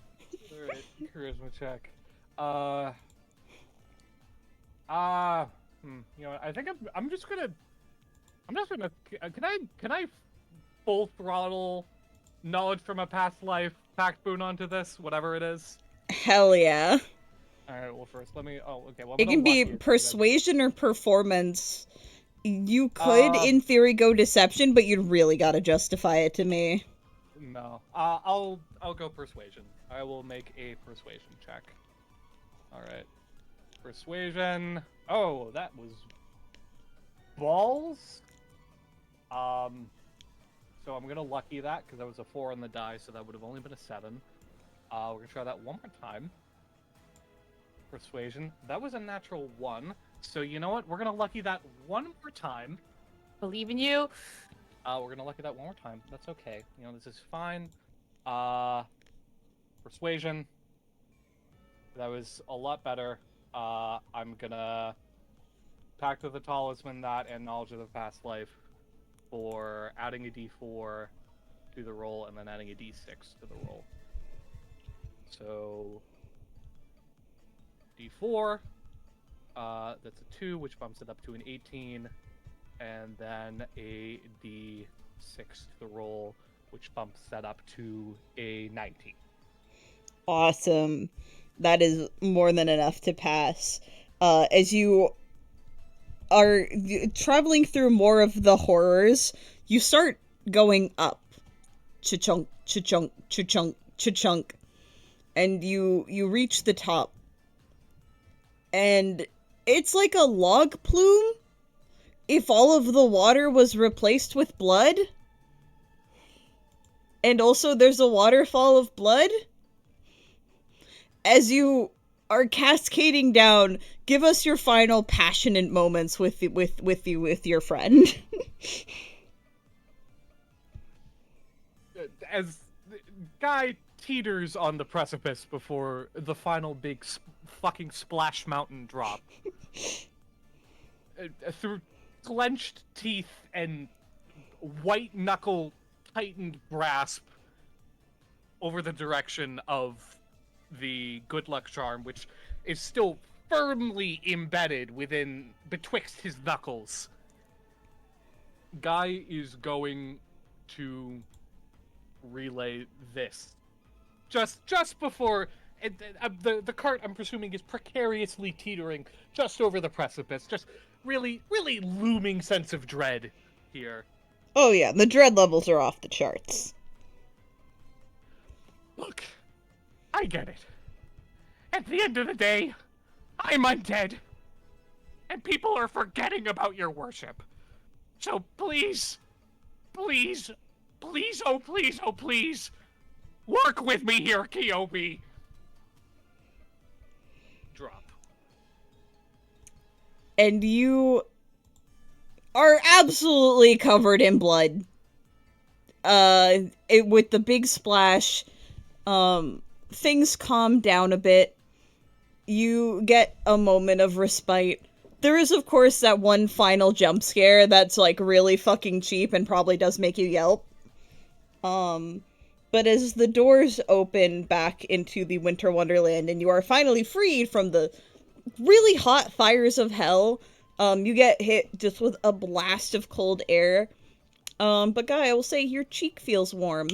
Alright, charisma check. You know, I think I'm just gonna, can I full throttle knowledge from a past life pact boon onto this, whatever it is? Hell yeah. Alright, well first, let me, okay, well, It can be persuasion or performance. You could, in theory, go deception, but you'd really gotta justify it to me. No, I'll go persuasion. I will make a persuasion check. Alright. Persuasion. Oh, that was balls. So I'm gonna lucky that because that was a 4 on the die, so that would have only been a 7. We're gonna try that one more time. Persuasion. That was a natural 1. So you know what? We're gonna lucky that one more time. Believe in you. We're gonna lucky that one more time. That's okay. You know, this is fine. Persuasion. That was a lot better. I'm gonna Pact with the Talisman that and Knowledge of the Past Life for adding a d4 to the roll and then adding a d6 to the roll. So d4, that's a 2, which bumps it up to an 18, and then a d6 to the roll, which bumps that up to a 19. Awesome. That is more than enough to pass. As you are traveling through more of the horrors, you start going up. Cha-chunk, cha-chunk, cha-chunk, cha-chunk. And you reach the top. And it's like a log plume if all of the water was replaced with blood. And also there's a waterfall of blood. As you are cascading down, give us your final passionate moments with your friend. As the guy teeters on the precipice before the final big fucking splash mountain drop, through clenched teeth and white knuckle tightened grasp over the direction of the good luck charm, which is still firmly embedded betwixt his knuckles. Guy is going to relay this just before the cart, I'm presuming, is precariously teetering just over the precipice. Just really looming sense of dread here. Oh yeah, the dread levels are off the charts. Look, I get it. At the end of the day, I'm undead. And people are forgetting about your worship. So please, please, please, oh please, oh please, work with me here, Kyobi. Drop. And you are absolutely covered in blood. With the big splash, things calm down a bit. You get a moment of respite. There is, of course, that one final jump scare that's, like, really fucking cheap and probably does make you yelp. But as the doors open back into the Winter Wonderland and you are finally freed from the really hot fires of hell. You get hit just with a blast of cold air. But Guy, I will say your cheek feels warm.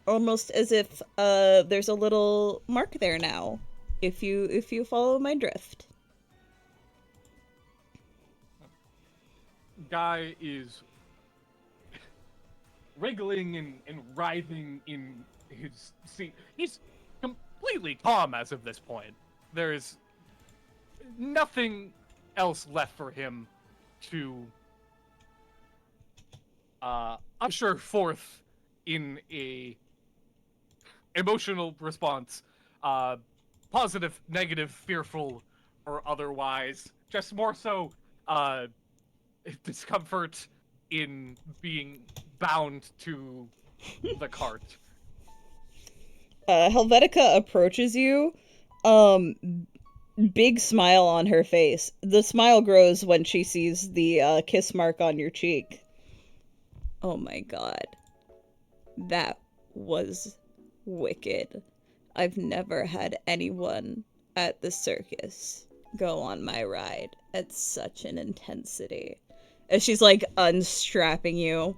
Almost as if there's a little mark there now. If you follow my drift. Guy is wriggling and writhing in his seat. He's completely calm as of this point. There is nothing else left for him to usher forth in a emotional response, positive, negative, fearful, or otherwise. Just more so discomfort in being bound to the cart. Helvetica approaches you, big smile on her face. The smile grows when she sees the kiss mark on your cheek. Oh my god. That was wicked. I've never had anyone at the circus go on my ride at such an intensity. As she's like unstrapping you,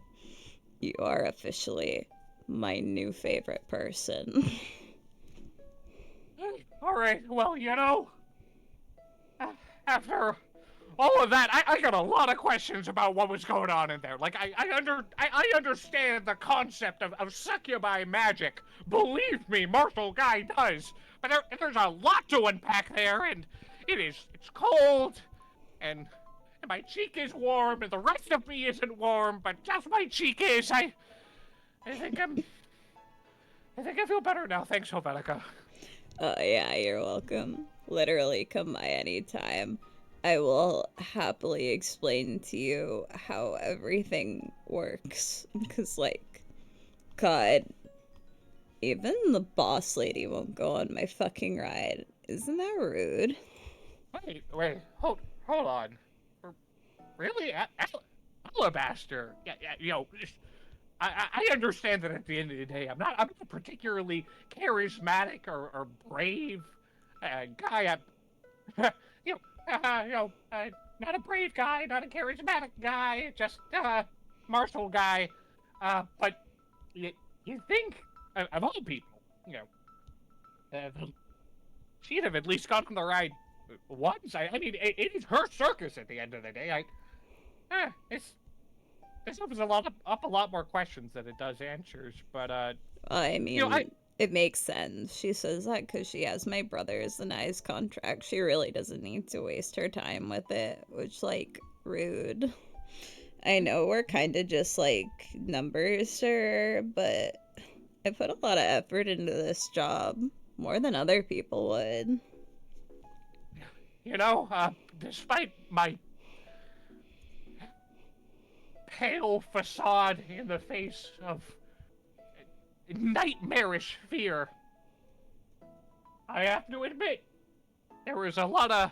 you are officially my new favorite person. Alright, well, you know, after all of that, I got a lot of questions about what was going on in there. Like, I understand the concept of succubi magic. Believe me, Marshall Guy does. But there's a lot to unpack there, and it's cold, and my cheek is warm, and the rest of me isn't warm, but just my cheek is. I think I feel better now. Thanks, Helvetica. Oh yeah, you're welcome. Literally, come by anytime. I will happily explain to you how everything works. Because, like, God, even the boss lady won't go on my fucking ride. Isn't that rude? Wait, hold on. Really? Alabaster? Yeah, you know, I understand that at the end of the day, I'm not particularly charismatic or brave guy. Not a brave guy, not a charismatic guy, just martial guy. But you think of all people, she'd have at least gone on the ride once. I mean, it is her circus at the end of the day. This opens a lot more questions than it does answers. But I mean, it makes sense. She says that because she has my brother's and I's contract. She really doesn't need to waste her time with it, which, like, rude. I know we're kind of just, like, numbers to her, but I put a lot of effort into this job. More than other people would. Despite my pale facade in the face of nightmarish fear, I have to admit, there was a lot of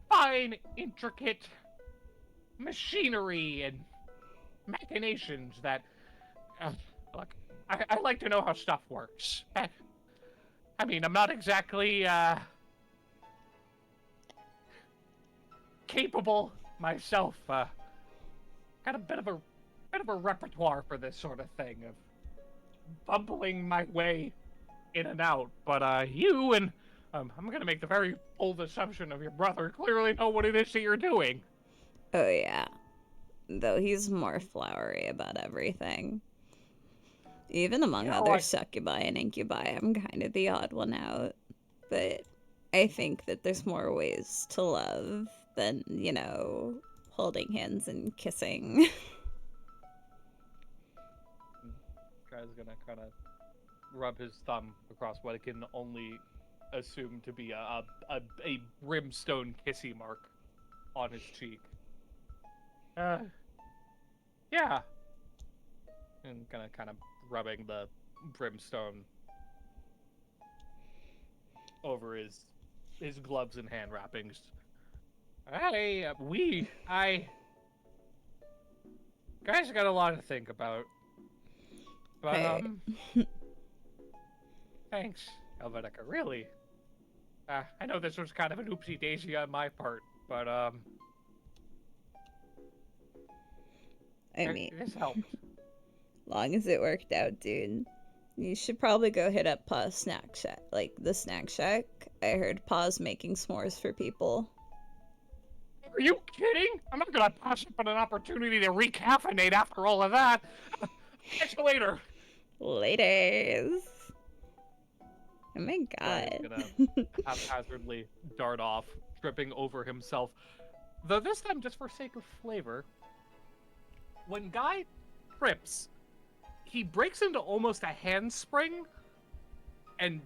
fine, intricate machinery and machinations that, look, I like to know how stuff works. I mean, I'm not exactly, capable myself. Got a bit of a repertoire for this sort of thing, of bumbling my way in and out. But you and I'm gonna make the very bold assumption of your brother clearly know what it is that you're doing. Oh yeah, though he's more flowery about everything. Even among other succubi and incubi, I'm kind of the odd one out. But I think that there's more ways to love than, holding hands and kissing. Guy's gonna kind of rub his thumb across what it can only assume to be a brimstone kissy mark on his cheek. Yeah. And gonna kind of rubbing the brimstone over his gloves and hand wrappings. Guys got a lot to think about. But, thanks, Helvetica, really. I know this was kind of an oopsie daisy on my part, but I mean, this helped. long as it worked out, dude. You should probably go hit up Pa's snack shack. Like, the snack shack. I heard Pa's making s'mores for people. Are you kidding? I'm not gonna pass up on an opportunity to recaffeinate after all of that. Catch you later. Laters. Oh my He's god. gonna haphazardly dart off, tripping over himself. Though this time, just for sake of flavor, when Guy trips, he breaks into almost a handspring, and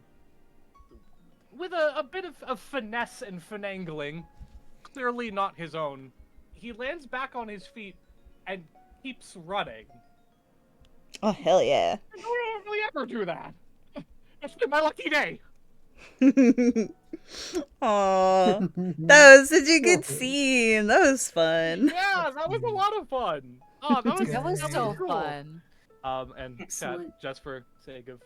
with a bit of finesse and finagling, clearly not his own, he lands back on his feet and keeps running. Oh, hell yeah. I don't really ever do that. It's been my lucky day. Aw. That was such a good scene. That was fun. Yeah, that was a lot of fun. Oh, that was, That was Good. so cool. fun. And Excellent. just for sake of,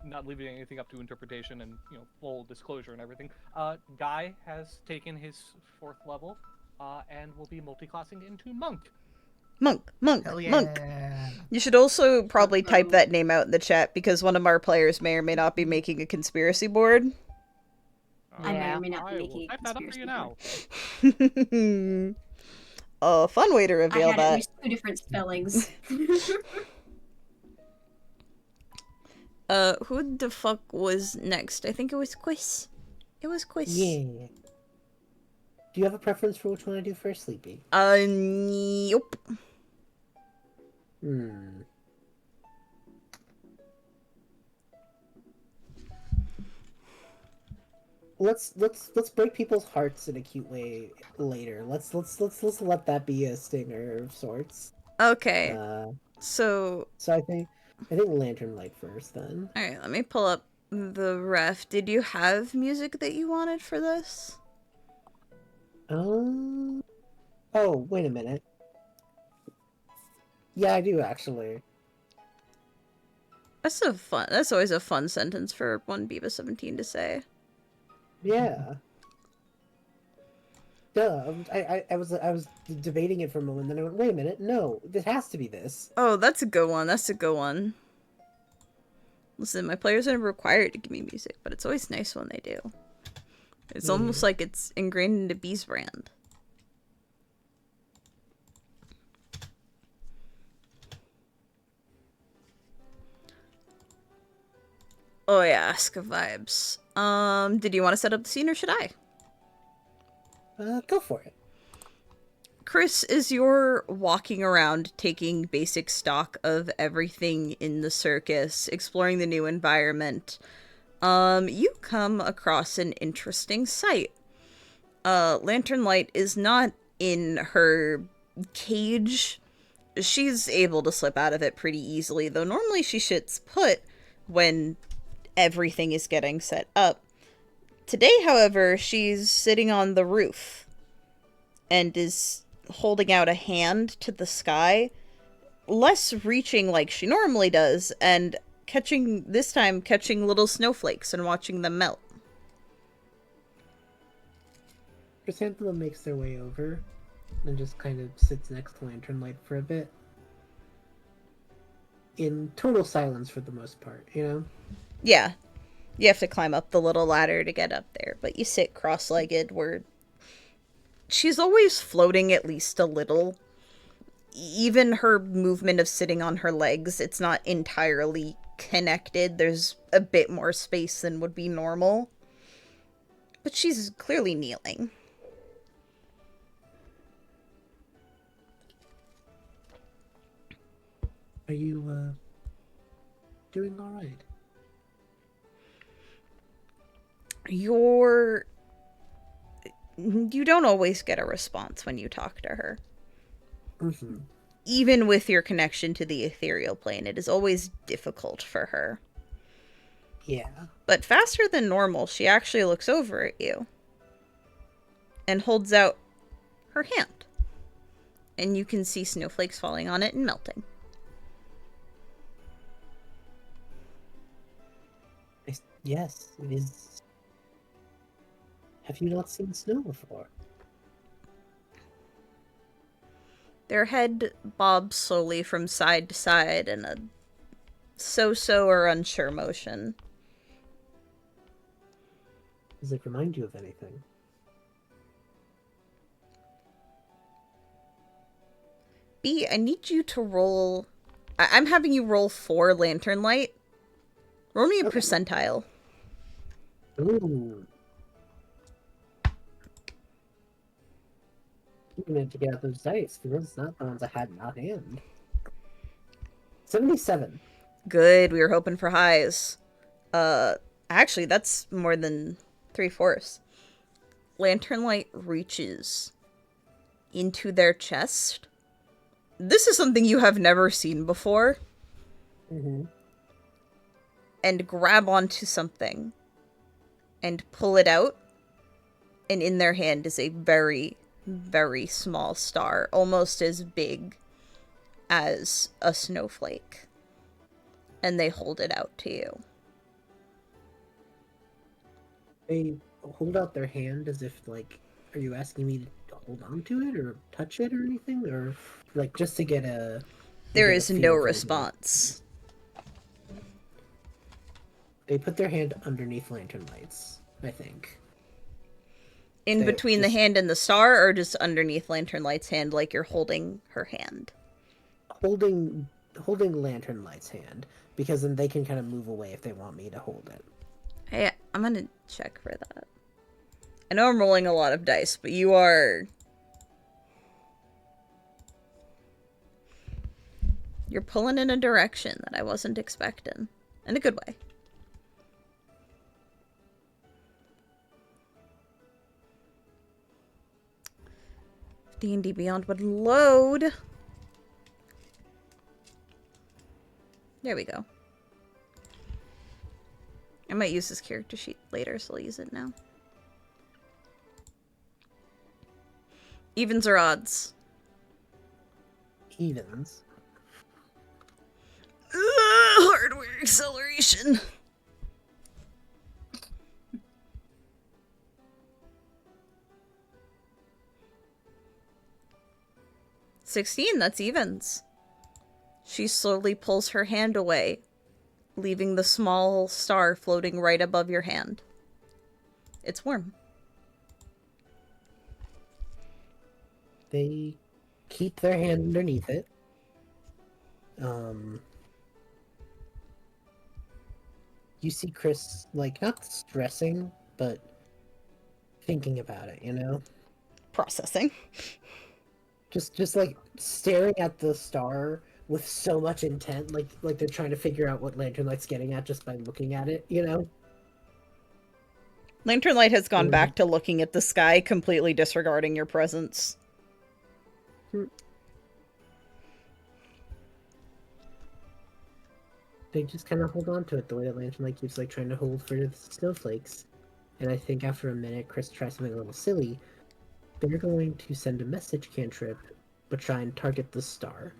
not leaving anything up to interpretation and, full disclosure and everything, Guy has taken his 4th level, and will be multiclassing into Monk. Monk. Hell yeah. Monk. You should also probably type that name out in the chat because one of our players may or may not be making a conspiracy board. I may Yeah. or may not I be will making a type that up for conspiracy you now. A fun way to I reveal had at that. least 2 different spellings. Who the fuck was next? I think it was Quiz. It was Quiz. Yeah. Do you have a preference for which one I do first, Sleepy? Nope. Let's break people's hearts in a cute way later. Let's let that be a stinger of sorts. Okay. Uh, So, so I think Lantern Light first then. alright, let me pull up the ref. Did you have music that you wanted for this? Oh, wait a minute. Yeah, I do actually. That's always a fun sentence for one Biba 17 to say. Yeah. Duh. I was debating it for a moment, then I went, wait a minute, no, this has to be this. Oh, that's a good one. That's a good one. Listen, my players are never required to give me music, but it's always nice when they do. It's almost like it's ingrained into B's brand. Oh yeah, Aska vibes. Did you want to set up the scene or should I? Go for it. Chris, as you're walking around taking basic stock of everything in the circus, exploring the new environment, you come across an interesting sight. Lantern Light is not in her cage. She's able to slip out of it pretty easily, though normally she shits put when everything is getting set up. Today, however, she's sitting on the roof and is holding out a hand to the sky, less reaching like she normally does, and catching little snowflakes and watching them melt. Chrysanthemum makes their way over and just kind of sits next to Lantern Light for a bit. In total silence for the most part, you know? Yeah. You have to climb up the little ladder to get up there, but you sit cross-legged where she's always floating at least a little. Even her movement of sitting on her legs, it's not entirely connected. There's a bit more space than would be normal. But she's clearly kneeling. Are you, doing alright? You don't always get a response when you talk to her. Mm-hmm. Even with your connection to the ethereal plane, it is always difficult for her. Yeah. But faster than normal, she actually looks over at you and holds out her hand. And you can see snowflakes falling on it and melting. Yes, it is. Have you not seen snow before? Their head bobs slowly from side to side in a so-so or unsure motion. Does it remind you of anything? B, I need you to roll... I'm having you roll 4 lantern light. Roll me a Okay. percentile. Ooh. You meant to get out those dice. Those not the ones I had in my hand. 77. Good, we were hoping for highs. Actually, that's more than 3/4. Lantern light reaches into their chest. This is something you have never seen before. Mm-hmm. And grab onto something and pull it out. And in their hand is a very, very small star, almost as big as a snowflake. And they hold it out to you. They hold out their hand as if, like, are you asking me to hold on to it or touch it or anything? Or, like, just to get a... There get a is feel no for it? response. They put their hand underneath lantern lights, I think. In They between the just- hand and the star, or just underneath Lantern Light's hand like you're holding her hand? Holding lantern light's hand, because then they can kind of move away if they want me to hold it. Hey, I'm gonna check for that. I know I'm rolling a lot of dice, but you are... You're pulling in a direction that I wasn't expecting. In a good way. D&D Beyond would load. There we go. I might use this character sheet later, so I'll use it now. Evens or odds? Evens. Hardware acceleration. $16, that's evens. She slowly pulls her hand away, leaving the small star floating right above your hand. It's warm. They keep their hand underneath it. You see Chris, like, not stressing, but thinking about it, you know? Processing. Just like staring at the star with so much intent, like they're trying to figure out what Lantern Light's getting at just by looking at it, you know? Lantern Light has gone back to looking at the sky, completely disregarding your presence. They just kind of hold on to it the way that Lantern Light keeps, like, trying to hold for the snowflakes. And I think after a minute, Chris tries something a little silly. They're going to send a message cantrip, but try and target the star.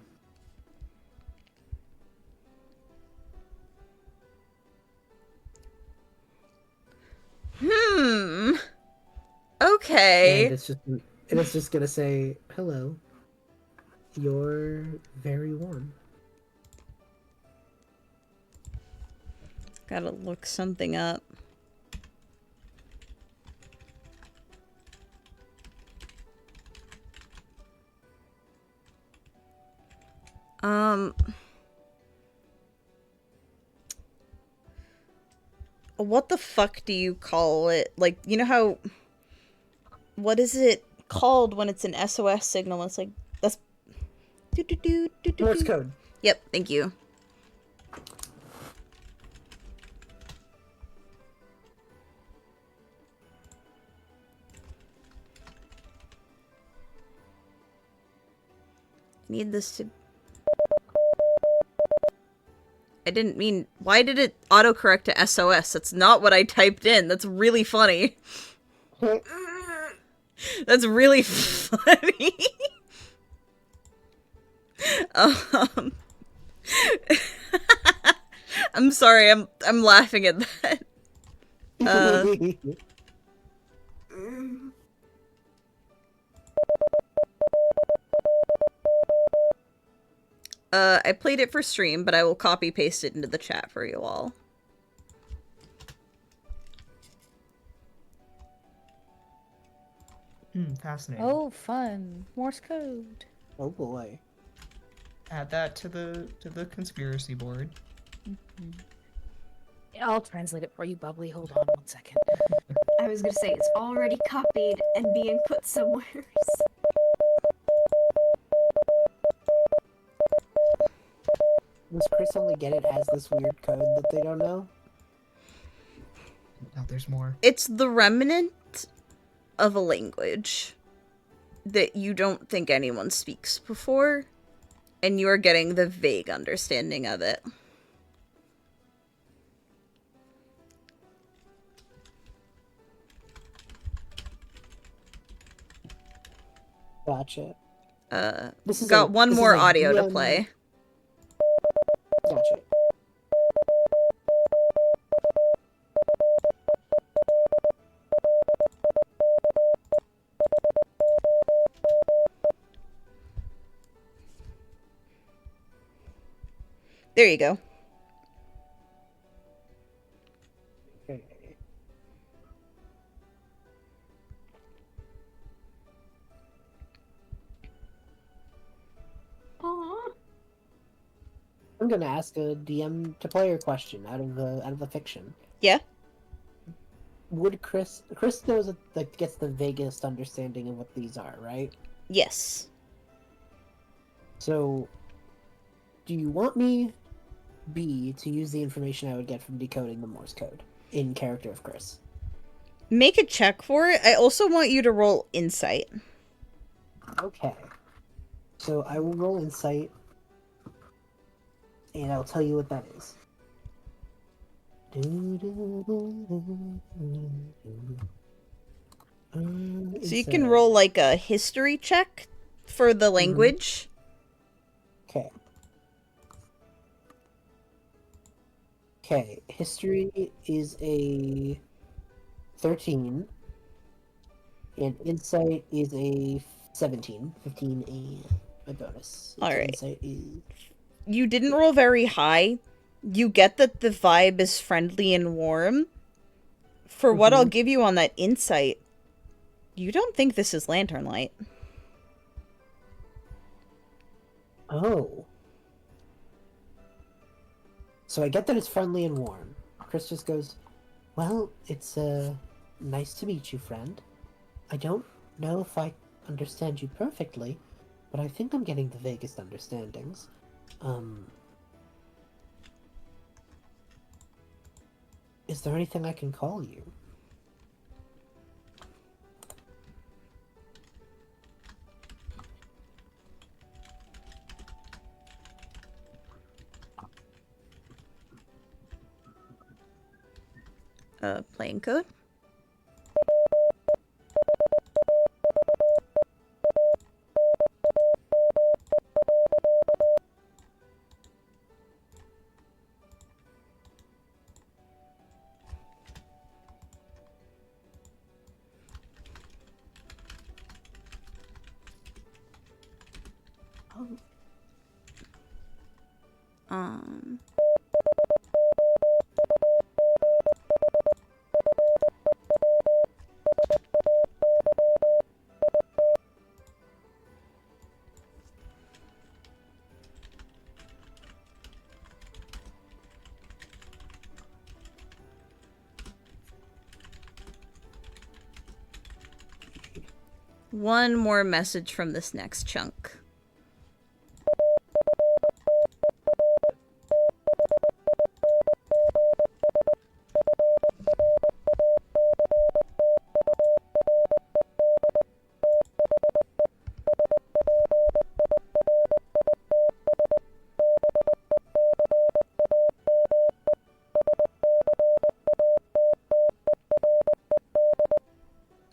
Okay. And it's just gonna say, hello. You're very warm. Gotta look something up. What the fuck do you call it? Like, you know how... What is it called when it's an SOS signal? It's like, that's... Morse code. Yep, thank you. I need this to... I didn't mean... Why did it autocorrect to SOS? That's not what I typed in. That's really funny. That's really funny. I'm sorry, I'm laughing at that. I played it for stream, but I will copy paste it into the chat for you all. Fascinating. Oh, fun. Morse code. Oh boy. Add that to the conspiracy board. I'll translate it for you, Bubbly. Hold on 1 second. I was gonna say, it's already copied and being put somewhere. Does Chris only get it as this weird code that they don't know? Oh, there's more. It's the remnant of a language that you don't think anyone speaks before, and you are getting the vague understanding of it. Gotcha. This got one more audio to play. Gotcha. There you go. Okay. Aww. I'm gonna ask a DM to player question out of the fiction. Yeah? Would Chris knows that, like, gets the vaguest understanding of what these are, right? Yes. So, do you want me, B, to use the information I would get from decoding the Morse code in character of Chris? Make a check for it. I also want you to roll insight. Okay. So I will roll insight, and I'll tell you what that is. So you can roll like a history check for the language. Okay. Okay, history is a 13, and insight is a 17. 15 and my bonus. All So right. Insight is... You didn't roll very high. You get that the vibe is friendly and warm. For what I'll give you on that insight, you don't think this is lantern light. Oh. So I get that it's friendly and warm. Chris just goes, well, it's nice to meet you, friend. I don't know if I understand you perfectly, but I think I'm getting the vaguest understandings. Is there anything I can call you? Playing code. One more message from this next chunk.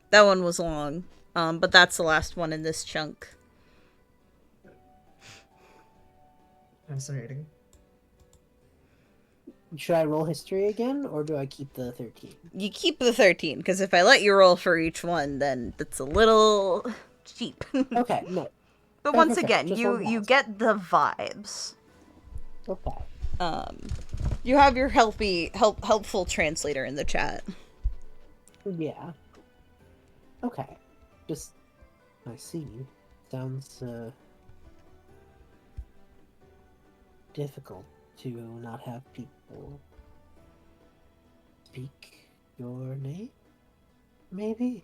That one was long, but that's the last one in this chunk. Fascinating. Should I roll history again, or do I keep the 13? You keep the 13, because if I let you roll for each one, then that's a little cheap. Okay, no. But Fair, once fair, again, just you one you last. get the vibes. Okay. You have your helpful translator in the chat. Yeah. Okay. Just, I see. Sounds, difficult to not have people speak your name? Maybe?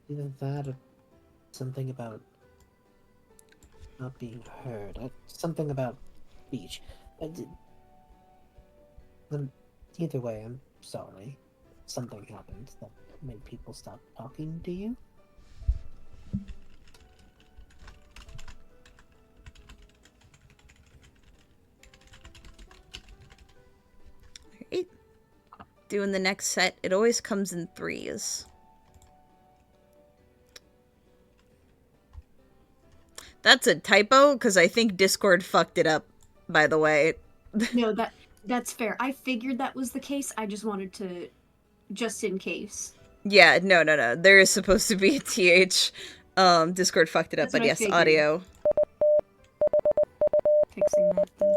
Either that or something about not being heard. Something about speech. Either way, I'm sorry. Something happened that made people stop talking to you. Right? Doing the next set, it always comes in threes. That's a typo, because I think Discord fucked it up, by the way. No, that's fair. I figured that was the case. I just wanted to, just in case. Yeah, no. There is supposed to be a TH. Discord fucked it up, That's but what I yes, figured. audio. Fixing that then.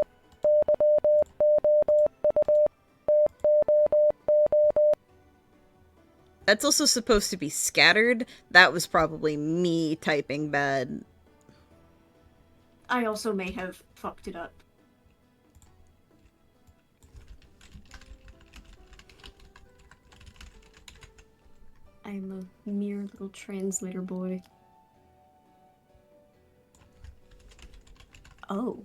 That's also supposed to be scattered. That was probably me typing bad. I also may have fucked it up. I'm a mere little translator boy. Oh.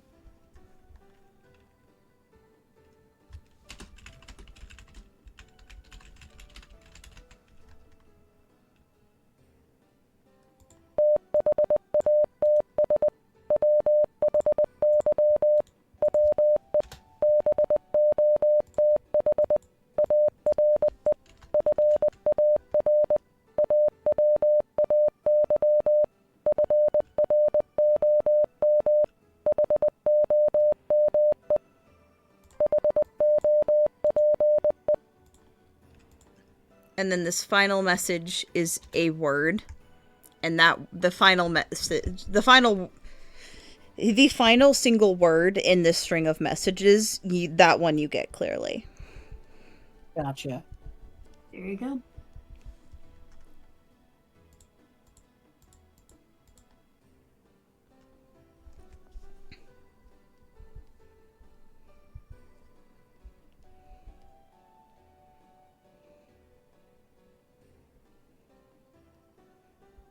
And then this final message is a word. And that the final message, the final single word in this string of messages, that one you get clearly. Gotcha. There you go.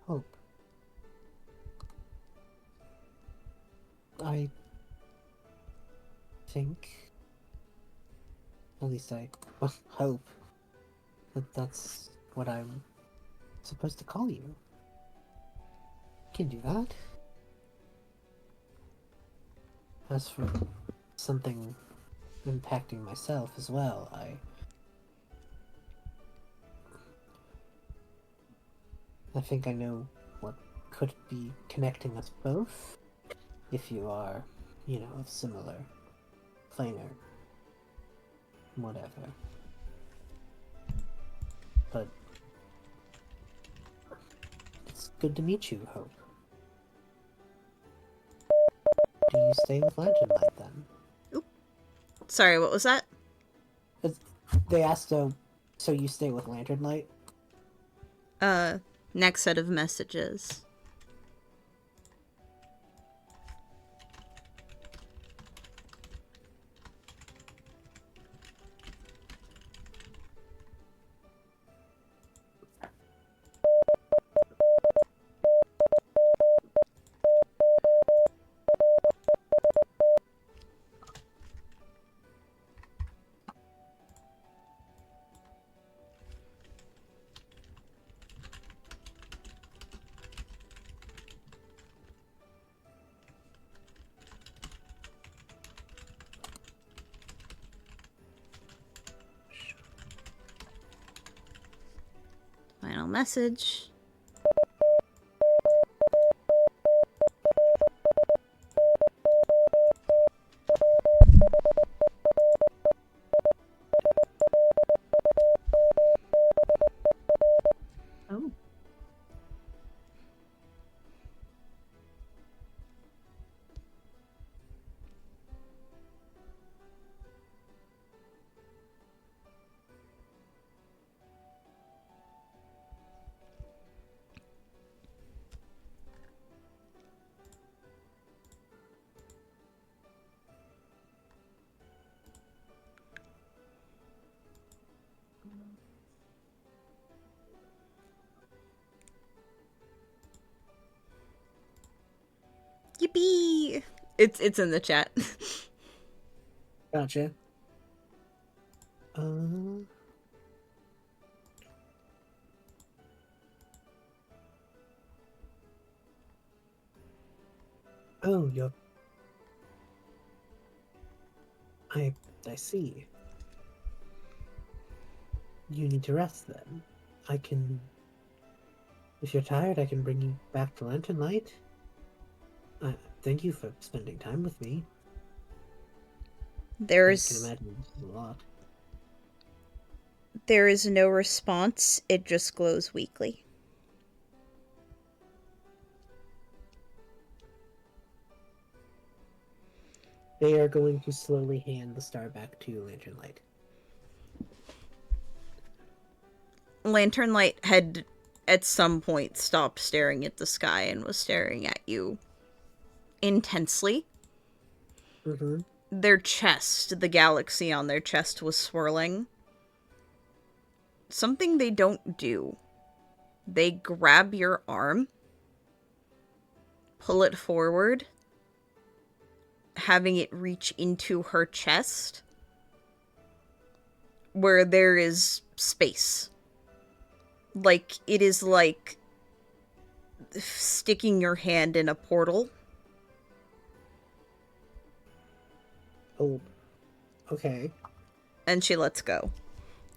Hope. I think, at least I hope, that that's what I'm supposed to call you. Can do that. As for something impacting myself as well, I think I know what could be connecting us both, if you are, of similar planar, whatever. But it's good to meet you, Hope. Do you stay with Lantern Light then? Oop. Sorry, what was that? They asked, so you stay with Lantern Light? Next set of messages. Final message. Yippee! It's in the chat. Gotcha. Oh, you're... I see. You need to rest then. I can... If you're tired, I can bring you back to Lantern Light. Thank you for spending time with me. I can imagine this is a lot. There is no response. It just glows weakly. They are going to slowly hand the star back to Lantern Light. Lantern Light had at some point stopped staring at the sky and was staring at you intensely. Mm-hmm. Their chest, the galaxy on their chest was swirling. Something they don't do. They grab your arm, pull it forward, having it reach into her chest, where there is space. Like, it is like sticking your hand in a portal. Oh, okay. And she lets go.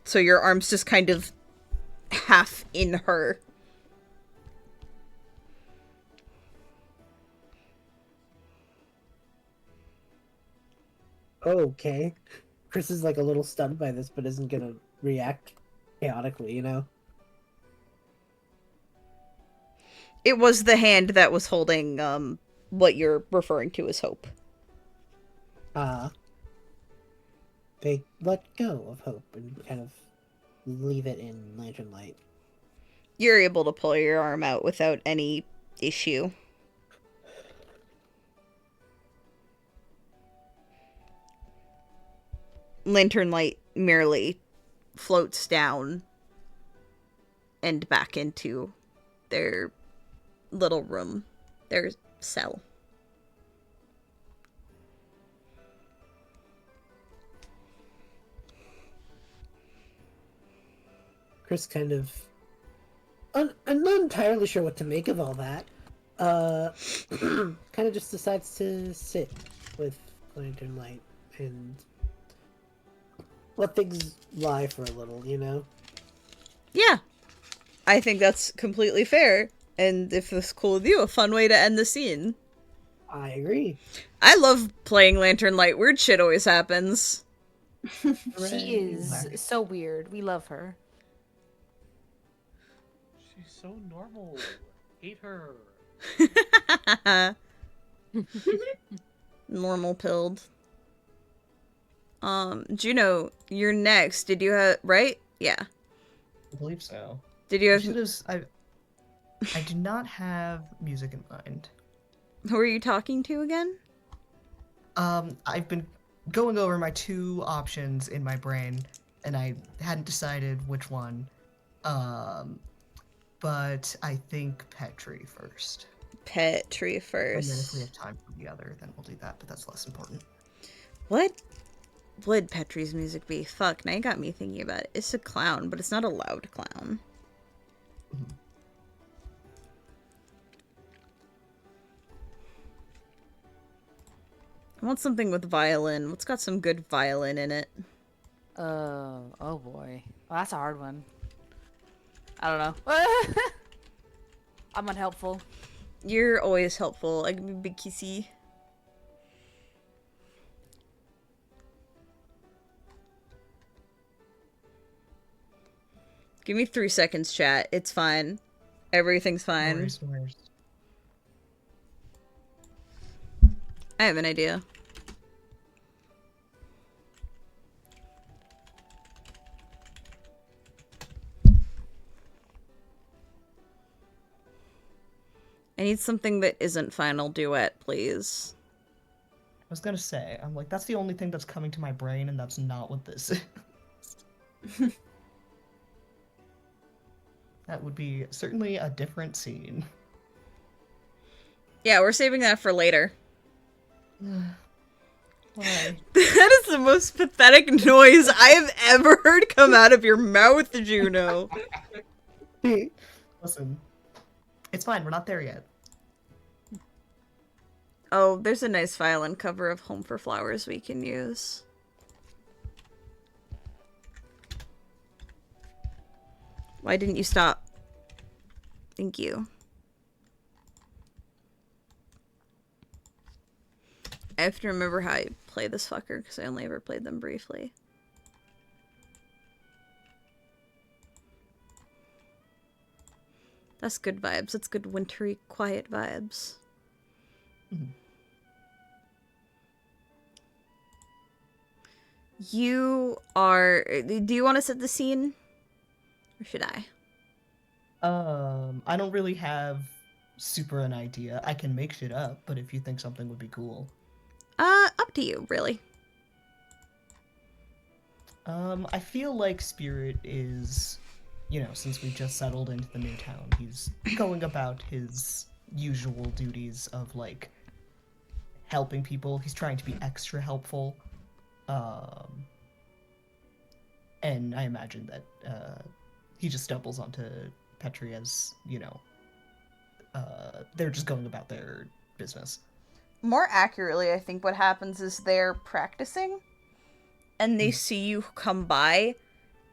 So your arm's just kind of half in her. Okay. Chris is like a little stunned by this, but isn't gonna react chaotically, you know? It was the hand that was holding, what you're referring to as Hope. They let go of Hope and kind of leave it in Lantern Light. You're able to pull your arm out without any issue. Lantern Light merely floats down and back into their little room, their cell. Chris kind of... I'm not entirely sure what to make of all that. Kind of just decides to sit with Lantern Light and let things lie for a little, you know? Yeah. I think that's completely fair. And if it's cool with you, a fun way to end the scene. I agree. I love playing Lantern Light. Weird shit always happens. She is so weird. We love her. She's so normal. Hate her. Normal pilled. Juno, you're next. Did you have right? Yeah. I believe so. Did you have I do not have music in mind. who are you talking to again? I've been going over my two options in my brain, and I hadn't decided which one. But I think Petri first. Petri And then if we first. have time for the other, then we'll do that, but that's less important. What would Petri's music be? Fuck, now you got me thinking about it. It's a clown, but it's not a loud clown. Mhm. I want something with violin. What's got some good violin in it? Oh boy. Well, that's a hard one. I don't know. I'm unhelpful. You're always helpful. I can be big kissy. Give me 3 seconds, chat. It's fine. Everything's No fine. worries, no worries. I have an idea. I need something that isn't Final Duet, please. I was gonna say, I'm like, that's the only thing that's coming to my brain, and that's not what this is. That would be certainly a different scene. Yeah, we're saving that for later. Why? That is the most pathetic noise I have ever heard come out of your mouth, Juno. Listen, it's fine. We're not there yet. Oh, there's a nice violin cover of Home for Flowers we can use. Why didn't you stop? Thank you. I have to remember how I play this fucker, because I only ever played them briefly. That's good vibes. That's good wintry, quiet vibes. Mhm. You are... Do you want to set the scene? Or should I? I don't really have super an idea. I can make shit up, but if you think something would be cool. Up to you, really. I feel like Spirit is, since we just settled into the new town, he's going about his usual duties of, like, helping people. He's trying to be extra helpful. And I imagine that, he just stumbles onto Petri as, they're just going about their business. More accurately, I think what happens is they're practicing, and they see you come by,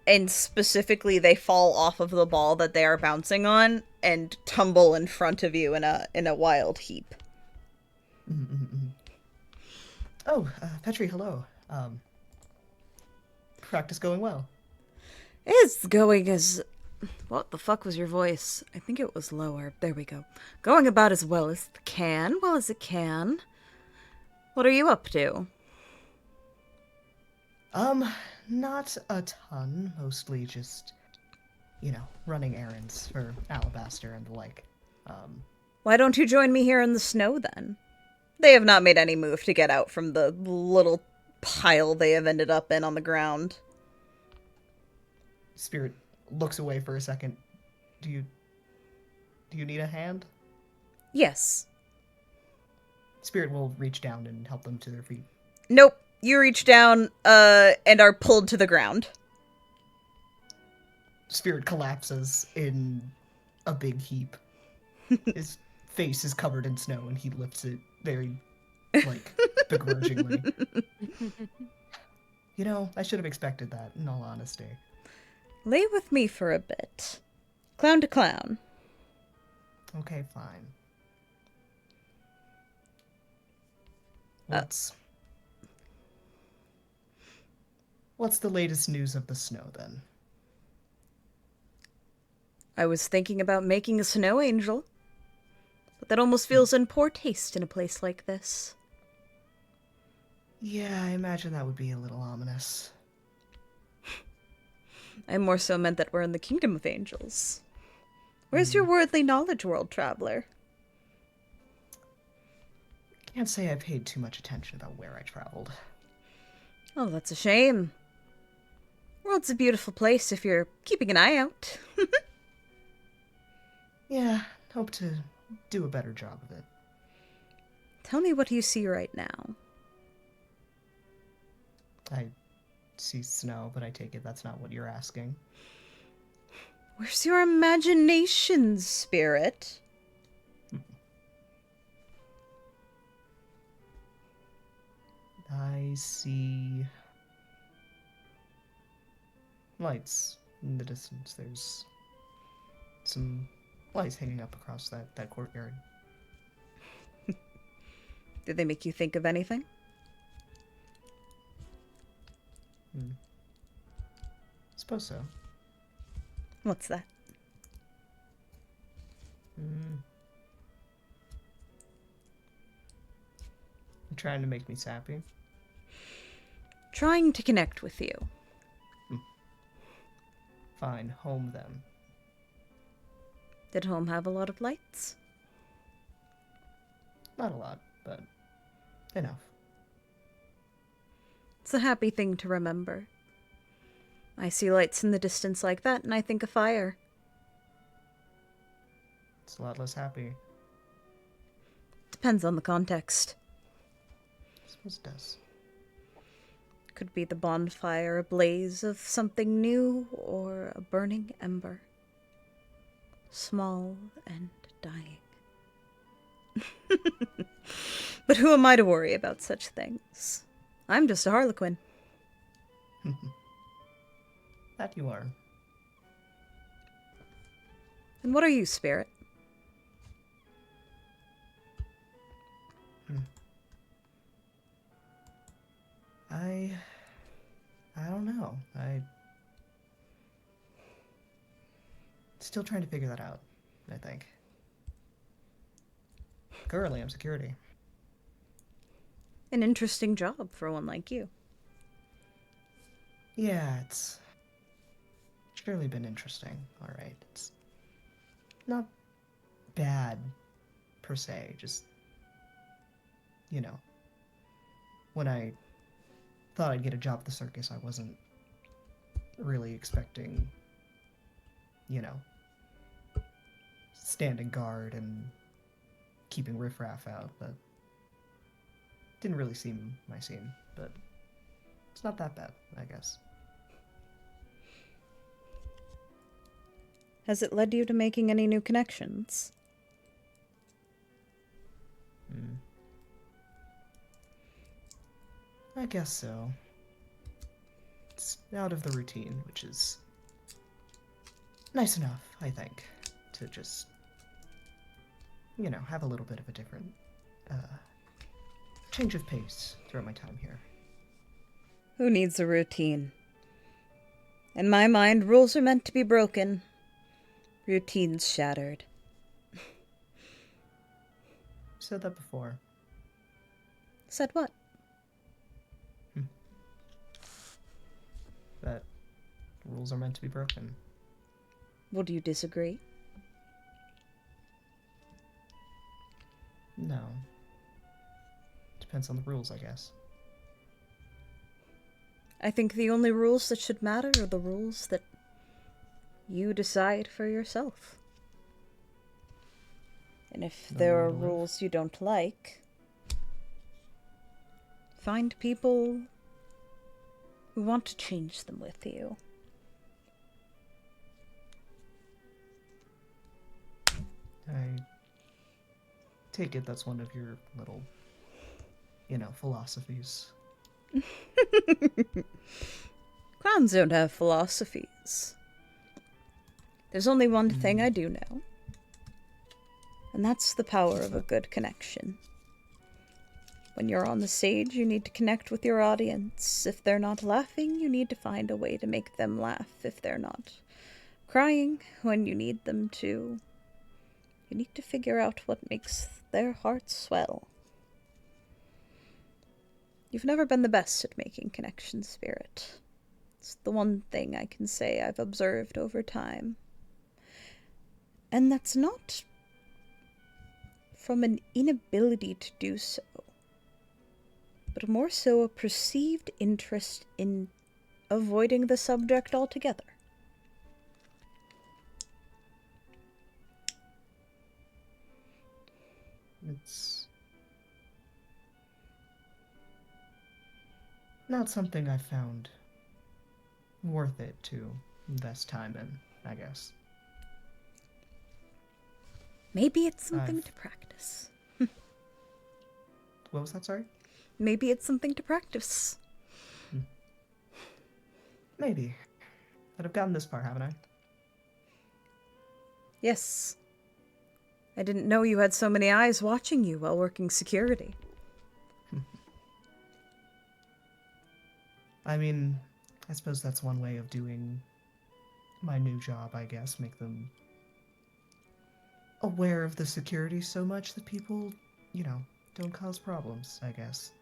and specifically they fall off of the ball that they are bouncing on and tumble in front of you in a wild heap. Oh, Petri, hello. Practice going well. It's going as... What the fuck was your voice? I think it was lower. There we go. Going about as well as it can. Well as it can. What are you up to? Not a ton. Mostly just, running errands for Alabaster and the like. Why don't you join me here in the snow, then? They have not made any move to get out from the little pile they have ended up in on the ground. Spirit looks away for a second. Do you need a hand? Yes. Spirit will reach down and help them to their feet. Nope. You reach down, and are pulled to the ground. Spirit collapses in a big heap. His face is covered in snow, and he lifts it very, begrudgingly. I should have expected that, in all honesty. Lay with me for a bit. Clown to clown. Okay, fine. What's the latest news of the snow, then? I was thinking about making a snow angel, but that almost feels in poor taste in a place like this. Yeah, I imagine that would be a little ominous. I more so meant that we're in the kingdom of angels. Where's your worldly knowledge, world traveler? Can't say I paid too much attention about where I traveled. Oh, that's a shame. World's a beautiful place if you're keeping an eye out. Yeah, hope to do a better job of it. Tell me, what do you see right now? I see snow, but I take it that's not what you're asking. Where's your imagination, Spirit? I see lights in the distance. There's some lights hanging up across that courtyard. Did they make you think of anything? Suppose so. What's that? You're trying to make me sappy? Trying to connect with you. Fine, home then. Did home have a lot of lights? Not a lot, but enough. It's a happy thing to remember. I see lights in the distance like that, and I think of fire. It's a lot less happy. Depends on the context. I suppose it does. Could be the bonfire, a blaze of something new, or a burning ember. Small and dying. But who am I to worry about such things? I'm just a harlequin. That you are. And what are you, Spirit? I don't know. Still trying to figure that out, I think. Currently, I'm security. An interesting job for one like you. Yeah, it's surely been interesting. All right, it's not bad per se. Just, you know, when I thought I'd get a job at the circus, I wasn't really expecting, you know, standing guard and keeping riffraff out, but didn't really seem my scene, but it's not that bad, I guess. Has it led you to making any new connections? I guess so. It's out of the routine, which is nice enough, I think, to just, you know, have a little bit of a different change of pace throughout my time here. Who needs a routine? In my mind, rules are meant to be broken. Routines shattered. Said that before. Said what? That rules are meant to be broken. Would you disagree? No. Depends on the rules, I guess. I think the only rules that should matter are the rules that you decide for yourself. And if No there are rule to live. rules you don't like, find people who want to change them with you. I take it that's one of your little, you know, philosophies. Clowns don't have philosophies. There's only one thing I do know, and that's the power of a good connection. When you're on the stage, you need to connect with your audience. If they're not laughing, you need to find a way to make them laugh. If they're not crying when you need them to, you need to figure out what makes their hearts swell. You've never been the best at making connections, Spirit. It's the one thing I can say I've observed over time. And that's not from an inability to do so, but more so a perceived interest in avoiding the subject altogether. It's not something I found worth it to invest time in, I guess. Maybe it's something I've- to practice. What was that, sorry? Maybe it's something to practice. Maybe. But I've gotten this far, haven't I? Yes. I didn't know you had so many eyes watching you while working security. I mean, I suppose that's one way of doing my new job, I guess. Make them aware of the security so much that people, you know, don't cause problems, I guess.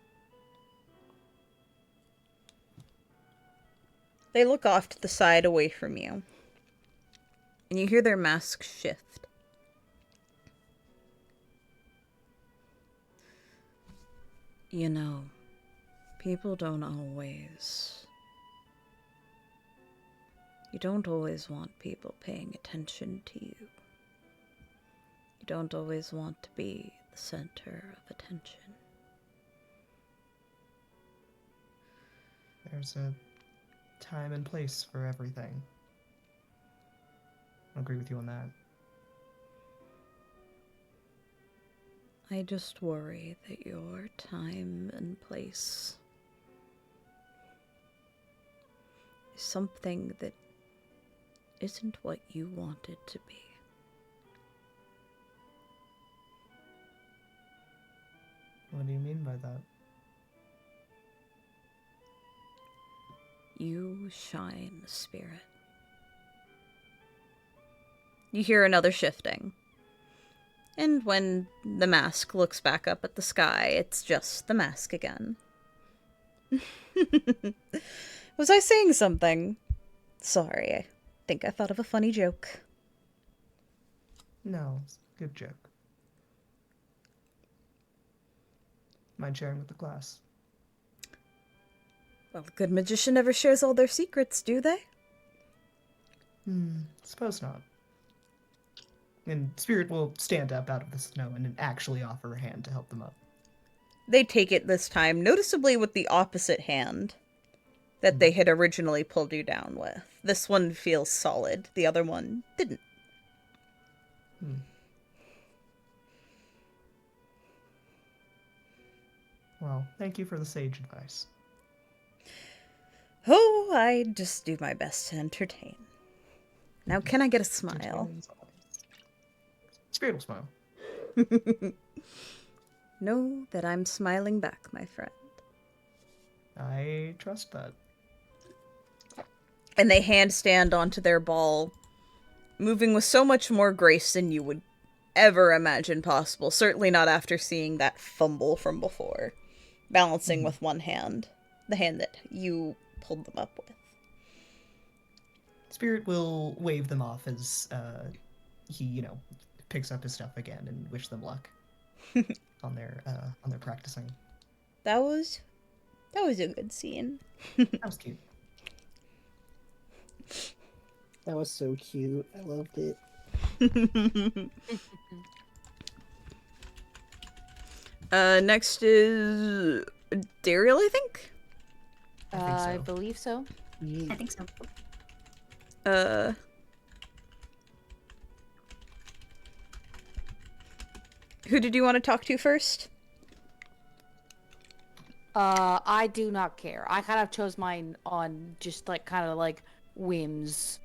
They look off to the side away from you, and you hear their masks shift. You know, people don't always... You don't always want people paying attention to you. You don't always want to be the center of attention. There's a time and place for everything. I agree with you on that. I just worry that your time and place is something that isn't what you want it to be. What do you mean by that? You shine, spirit. You hear another shifting. And when the mask looks back up at the sky, it's just the mask again. Was I saying something? Sorry, I think I thought of a funny joke. No, it's a good joke. Mind sharing with the class? Well, a good magician never shares all their secrets, do they? Suppose not. And Spirit will stand up out of the snow and actually offer a hand to help them up. They take it this time, noticeably with the opposite hand that they had originally pulled you down with. This one feels solid, the other one didn't. Well, thank you for the sage advice. Oh, I just do my best to entertain. Now, can I get a smile? Spirit will smile. Know that I'm smiling back, my friend. I trust that. And they handstand onto their ball, moving with so much more grace than you would ever imagine possible. Certainly not after seeing that fumble from before. Balancing with one hand. The hand that you pulled them up with. Spirit will wave them off as he, picks up his stuff again and wish them luck on their practicing. That was a good scene. That was cute. That was so cute. I loved it. Next is Daeriel, I think? I believe so. I think so. Who did you want to talk to first? I do not care. I kind of chose mine on just kind of whims.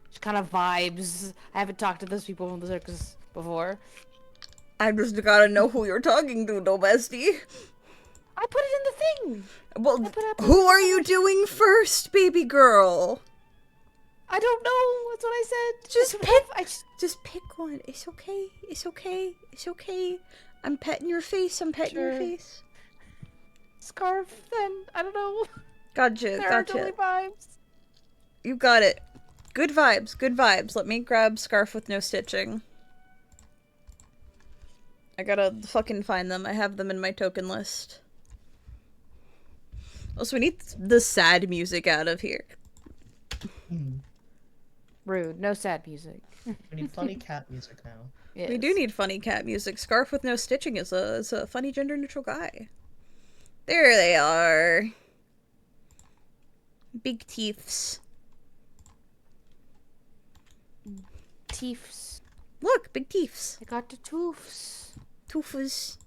Just kind of vibes. I haven't talked to those people from the circus before. I just gotta know who you're talking to, though, bestie. I put it in the thing. Well, who are you doing first, baby girl? I don't know. That's what I said. Just pick one. It's okay. It's okay. It's okay. I'm petting your face. I'm petting your face. Scarf, then. I don't know. Gotcha. There are totally vibes. You got it. Good vibes. Good vibes. Let me grab Scarf with no stitching. I gotta fucking find them. I have them in my token list. Also, we need the sad music out of here. Rude. No sad music. We need funny cat music now. Yes. We do need funny cat music. Scarf with no stitching is a funny gender-neutral guy. There they are. Big teeths. Teeths. Look, big teeths. I got the toofs. Toofs.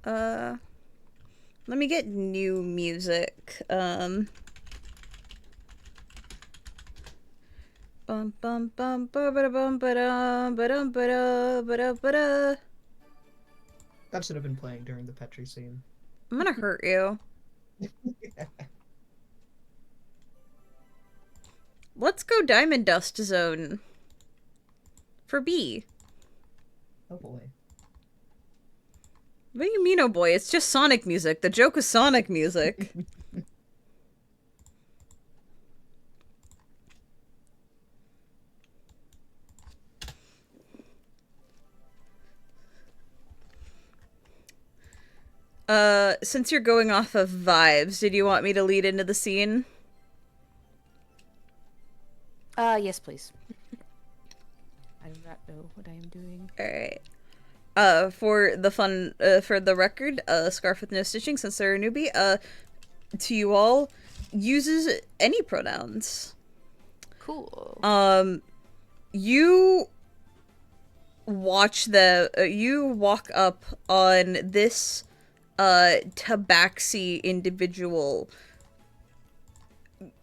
Let me get new music. Bum bum bum ba ba bum ba dum ba dum ba da ba da ba da. That should have been playing during the Petri scene. I'm gonna hurt you. Let's go Diamond Dust Zone. For B. Oh boy. What do you mean, oh boy? It's just Sonic music. The joke is Sonic music. Since you're going off of vibes, did you want me to lead into the scene? Yes, please. I do not know what I am doing. Alright. For the fun, for the record, Scarf with no stitching, since they're a newbie, to you all, uses any pronouns. Cool. You watch you walk up on this, tabaxi individual,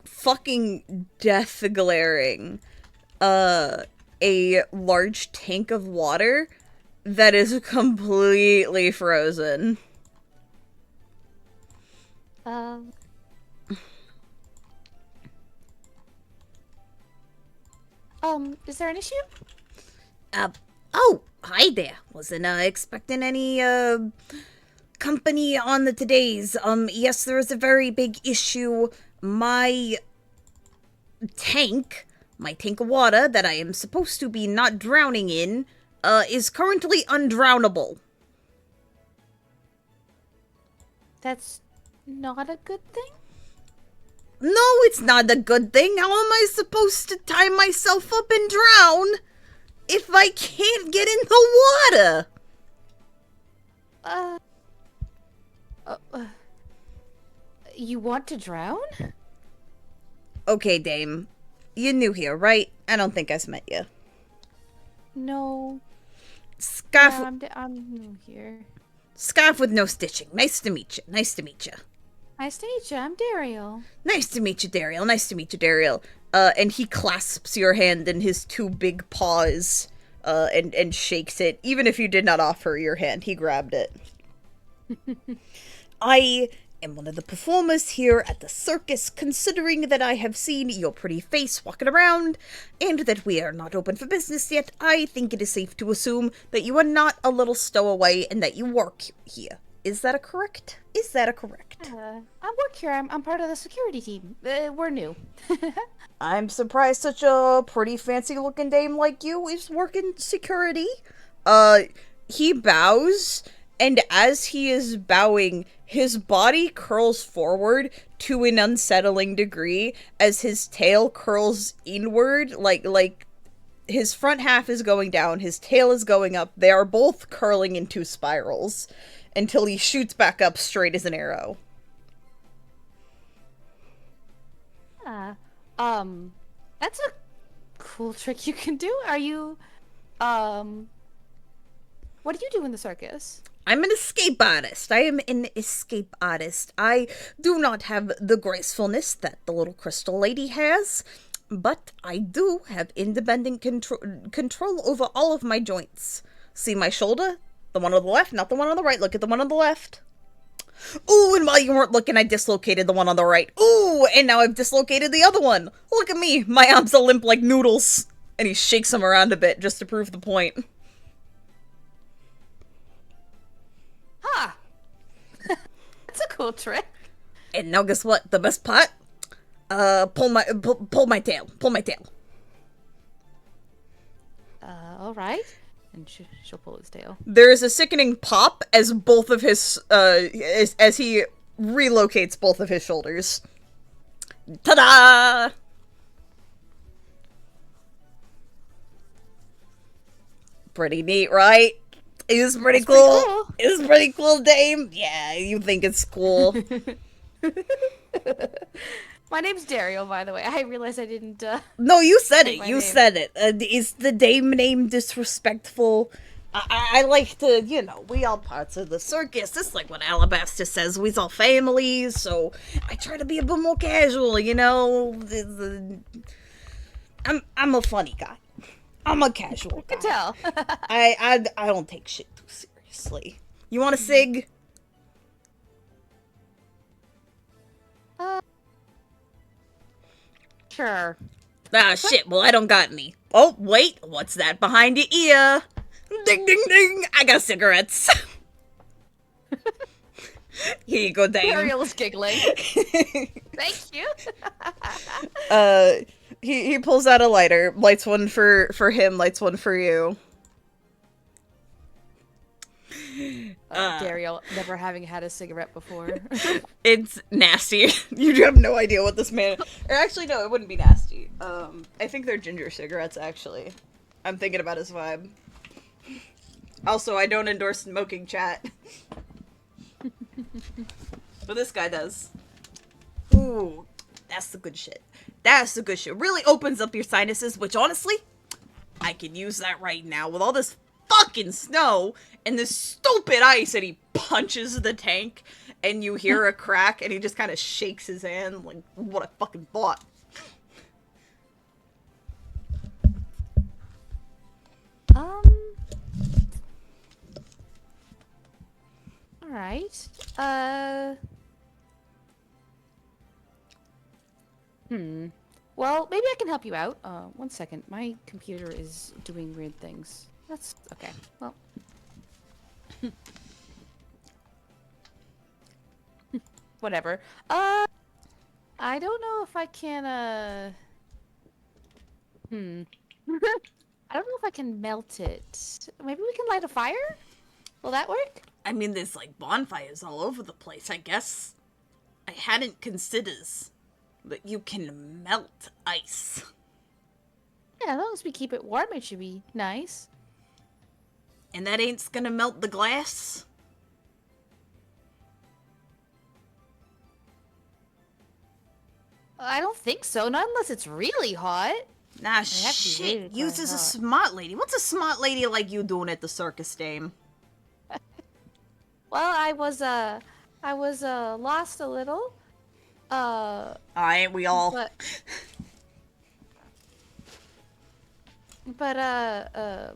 fucking death glaring, a large tank of water that is completely frozen. Is there an issue? Oh, hi there. Wasn't, expecting any, company on the today's. Yes, there is a very big issue. My tank of water that I am supposed to be not drowning in, is currently undrownable. That's not a good thing? No, it's not a good thing. How am I supposed to tie myself up and drown if I can't get in the water? You want to drown? Okay, Dame. You're new here, right? I don't think I've met you. No. Scarf, I'm new here. Scarf with no stitching. Nice to meet you. Nice to meet you. Nice to meet you. I'm Daeriel. Nice to meet you, Daeriel. Nice to meet you, Daeriel. And he clasps your hand in his two big paws, and shakes it. Even if you did not offer your hand, he grabbed it. I am one of the performers here at the circus. Considering that I have seen your pretty face walking around, and that we are not open for business yet, I think it is safe to assume that you are not a little stowaway and that you work here. Is that correct? I work here. I'm part of the security team. We're new. I'm surprised such a pretty fancy-looking dame like you is working security. He bows, and as he is bowing, his body curls forward to an unsettling degree as his tail curls inward, like his front half is going down, his tail is going up. They are both curling into spirals until he shoots back up straight as an arrow. That's a cool trick you can do. Are you, what do you do in the circus? I'm an escape artist. I do not have the gracefulness that the little crystal lady has, but I do have independent control over all of my joints. See my shoulder? The one on the left, not the one on the right. Look at the one on the left. Ooh, and while you weren't looking, I dislocated the one on the right. Ooh, and now I've dislocated the other one. Look at me. My arms are limp like noodles. And he shakes them around a bit just to prove the point. Huh. That's a cool trick. And now guess what? The best part? Pull my tail. Pull my tail. Alright. And she'll pull his tail. There is a sickening pop as both of his, as he relocates both of his shoulders. Ta-da! Pretty neat, right? It was pretty cool. It was pretty cool, Dame. Yeah, you think it's cool. My name's Daeriel, by the way. I realized I didn't, No, you said it. You name. said it. Is the Dame name disrespectful? I like to, we all parts of the circus. It's like what Alabaster says. We's all families, so I try to be a bit more casual, I'm a funny guy. I'm a casual guy. I can tell. I don't take shit too seriously. You want a cig? Sure. Ah, shit. Well, I don't got any. Oh, wait. What's that behind your ear? Ding, ding, ding. I got cigarettes. Here you go, Dame. Daeriel is giggling. Thank you. He pulls out a lighter. Lights one for him, lights one for you. Daeriel, never having had a cigarette before. It's nasty. You have no idea what this man... Or actually, no, it wouldn't be nasty. I think they're ginger cigarettes, actually. I'm thinking about his vibe. Also, I don't endorse smoking, chat. But this guy does. Ooh, that's the good shit. That's the good shit. Really opens up your sinuses, which honestly, I can use that right now with all this fucking snow and this stupid ice. And he punches the tank, and you hear a crack, and he just kind of shakes his hand like, what I fucking thought. Alright. Well, maybe I can help you out. 1 second. My computer is doing weird things. That's okay. Well. Whatever. I don't know if I can, I don't know if I can melt it. Maybe we can light a fire? Will that work? I mean, there's like bonfires all over the place, I guess. I hadn't considered that you can melt ice. Yeah, as long as we keep it warm, it should be nice. And that ain't gonna melt the glass? I don't think so, not unless it's really hot. Nah, have to be shit. really Uses quite a hot. smart lady. What's a smart lady like you doing at the circus, dame? Well, I was lost a little. Ain't we all? But I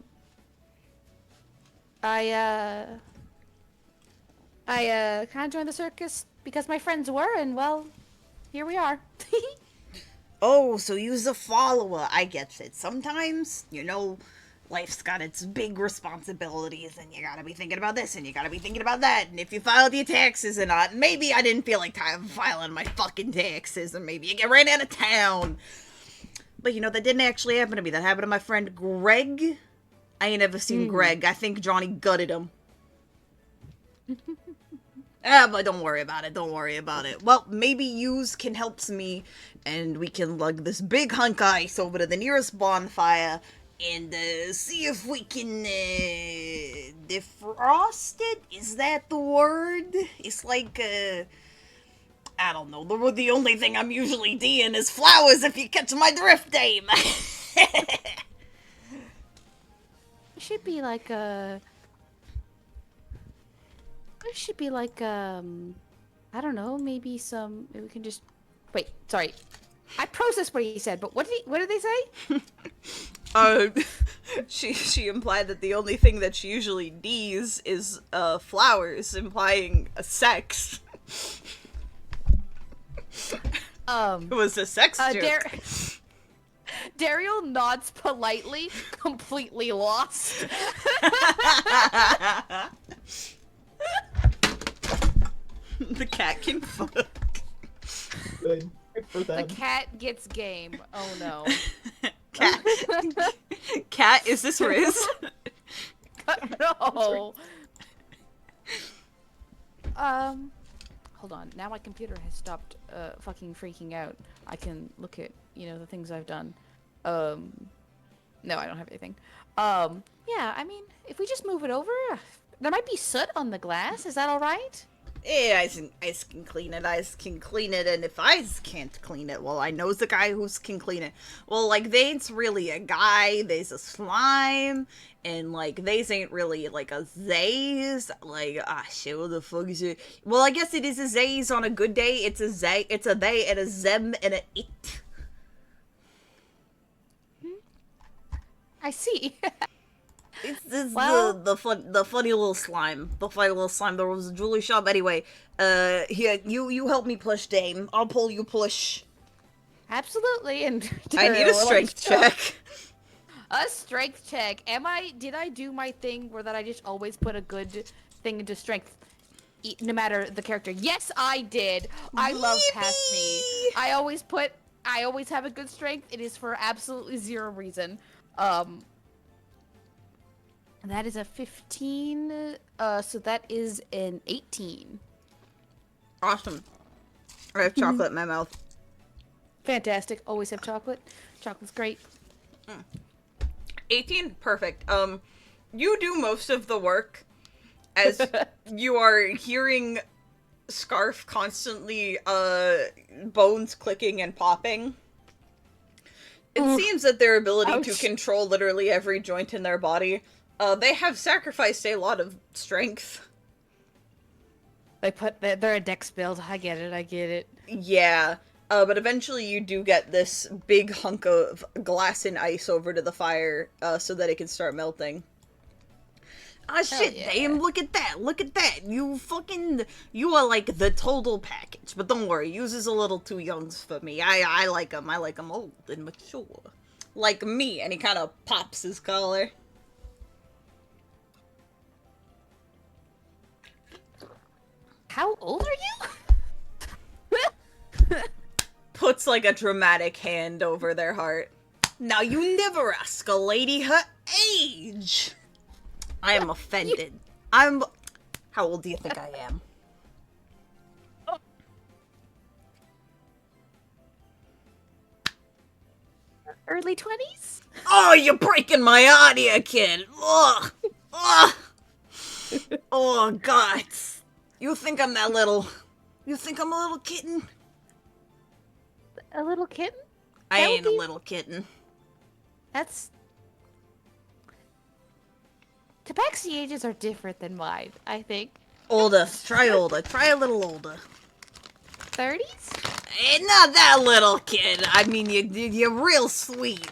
kind of joined the circus because my friends were, and well, here we are. Oh, so you's a follower. I get it. Sometimes, you know, life's got its big responsibilities, and you gotta be thinking about this, and you gotta be thinking about that, and if you filed your taxes or not. Maybe I didn't feel like filing my fucking taxes, and maybe you get ran out of town. But you know, that didn't actually happen to me. That happened to my friend Greg. I ain't ever seen Greg. I think Johnny gutted him. But don't worry about it. Don't worry about it. Well, maybe yous can help me, and we can lug this big hunk of ice over to the nearest bonfire and see if we can defrost it. Is that the word? It's like I don't know. The only thing I'm usually D'ing is flowers. If you catch my drift, dame. It should be like a. It should be like I don't know. Maybe we can just. Wait, sorry. I processed what he said, but what did they say? She implied that the only thing that she usually D's is flowers, implying a sex. It was a sex joke. Daeriel nods politely, completely lost. The cat can fuck. Good. Good for The them. cat gets game. Oh no. Cat, is this Riz? No. Hold on. Now my computer has stopped fucking freaking out. I can look at, the things I've done. No, I don't have anything. Yeah, I mean, if we just move it over, there might be soot on the glass. Is that all right? Yeah, Ice can clean it. Ice can clean it, and if Ice can't clean it, well, I knows the guy who can clean it. Well, like, they ain't really a guy. They's a slime, and like, they's ain't really like a zays. Like, shit, what the fuck is it? Well, I guess it is a zays on a good day. It's a zay. It's a they and a zem and a it. I see. It's Well- the funny little slime. The funny little slime. There was a jewelry shop. Anyway, here, you help me push, dame. I'll pull, you push. Absolutely. And I need a strength check. A strength check. Did I do my thing where that I just always put a good thing into strength, no matter the character? Yes, I did. I love past me. I always have a good strength. It is for absolutely zero reason. That is a 15, so that is an 18. Awesome. I have chocolate in my mouth. Fantastic. Always have chocolate. Chocolate's great. 18? Perfect. you do most of the work as you are hearing Scarf constantly, bones clicking and popping. It seems that their ability to control literally every joint in their body, they have sacrificed a lot of strength. They're a dex build. I get it. Yeah, but eventually you do get this big hunk of glass and ice over to the fire, so that it can start melting. Ah, shit, yeah. Dame, look at that. You are like the total package. But don't worry, uses a little too young for me. I like him old and mature. Like me, and he kind of pops his collar. How old are you? Puts like a dramatic hand over their heart. Now you never ask a lady her age. I am offended. How old do you think I am? Early 20s? Oh, you're breaking my heart here, kid. Ugh. Ugh. Oh, God. You think I'm that little... You think I'm a little kitten? A little kitten? I That would ain't a be- little kitten. That's... Tabaxi ages are different than mine, I think. Older. Try older. Try a little older. 30s? Not that little, kid. I mean, you're real sweet.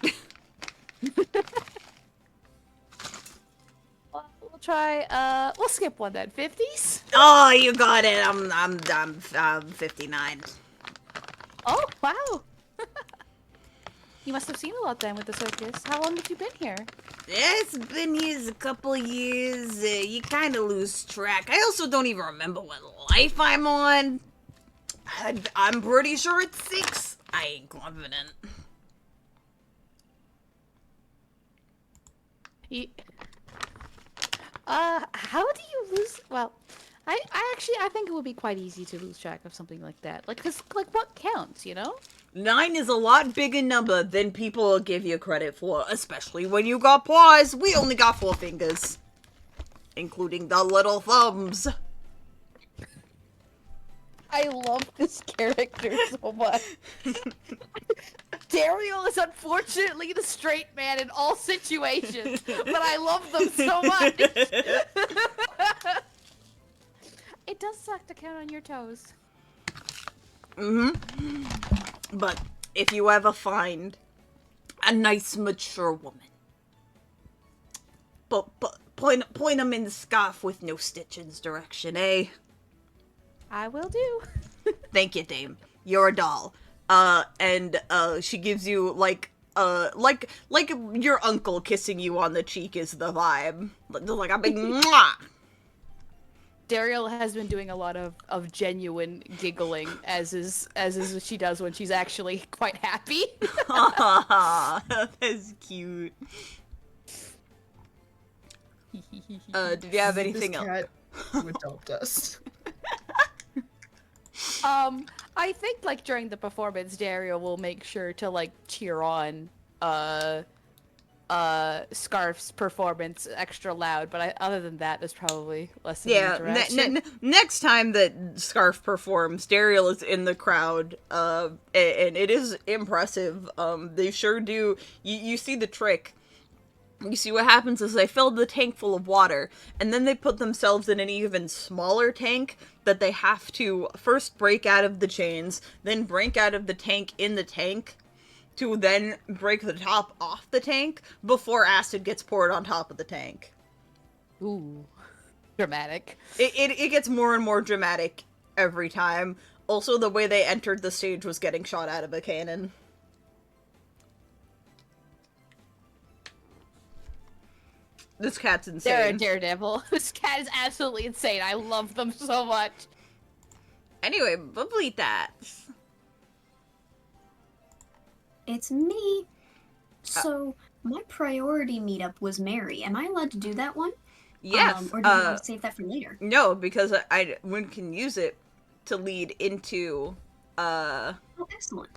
Well, we'll try, we'll skip one then. 50s? Oh, you got it. I'm 59. Oh, wow. You must have seen a lot then with the circus. How long have you been here? It's been years, a couple years. You kind of lose track. I also don't even remember what life I'm on. I'm pretty sure it's 6. I ain't confident. How do you lose? Well, I think it would be quite easy to lose track of something like that. Like, cause, like, what counts, you know? 9 is a lot bigger number than people give you credit for, especially when you got paws. We only got 4 fingers, including the little thumbs. I love this character so much. Daeriel is unfortunately the straight man in all situations, but I love them so much. It does suck to count on your toes. But if you ever find a nice, mature woman, but point them in the scarf with no Stitchin's direction, eh? I will do. Thank you, Dame. You're a doll. And she gives you like your uncle kissing you on the cheek is the vibe. Like a big mwah. Daeriel has been doing a lot of genuine giggling, as is what she does when she's actually quite happy. That's cute. Did you have anything else? Cat would adopt us. I think like during the performance, Daeriel will make sure to like cheer on Scarf's performance extra loud, but other than that, there's probably less of an interaction. Next time that Scarf performs, Daeriel is in the crowd, and it is impressive. They sure do. You see the trick. You see what happens is they fill the tank full of water, and then they put themselves in an even smaller tank that they have to first break out of the chains, then break out of the tank in the tank, to then break the top off the tank before acid gets poured on top of the tank. Ooh, dramatic. It gets more and more dramatic every time. Also, the way they entered the stage was getting shot out of a cannon. This cat's insane. They're a daredevil. This cat is absolutely insane. I love them so much. Anyway, bubbly that. It's me. So, my priority meetup was Mary. Am I allowed to do that one? Yes. Or do you want to save that for later? No, because one can use it to lead into, Oh, excellent.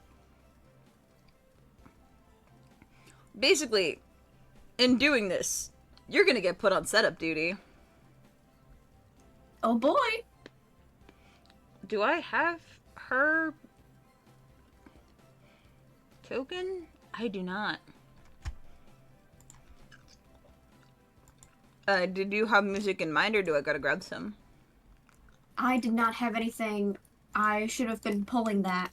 basically, in doing this, you're gonna get put on setup duty. Oh boy! Do I have her token? I do not. Did you have music in mind, or do I gotta grab some? I did not have anything. I should have been pulling that.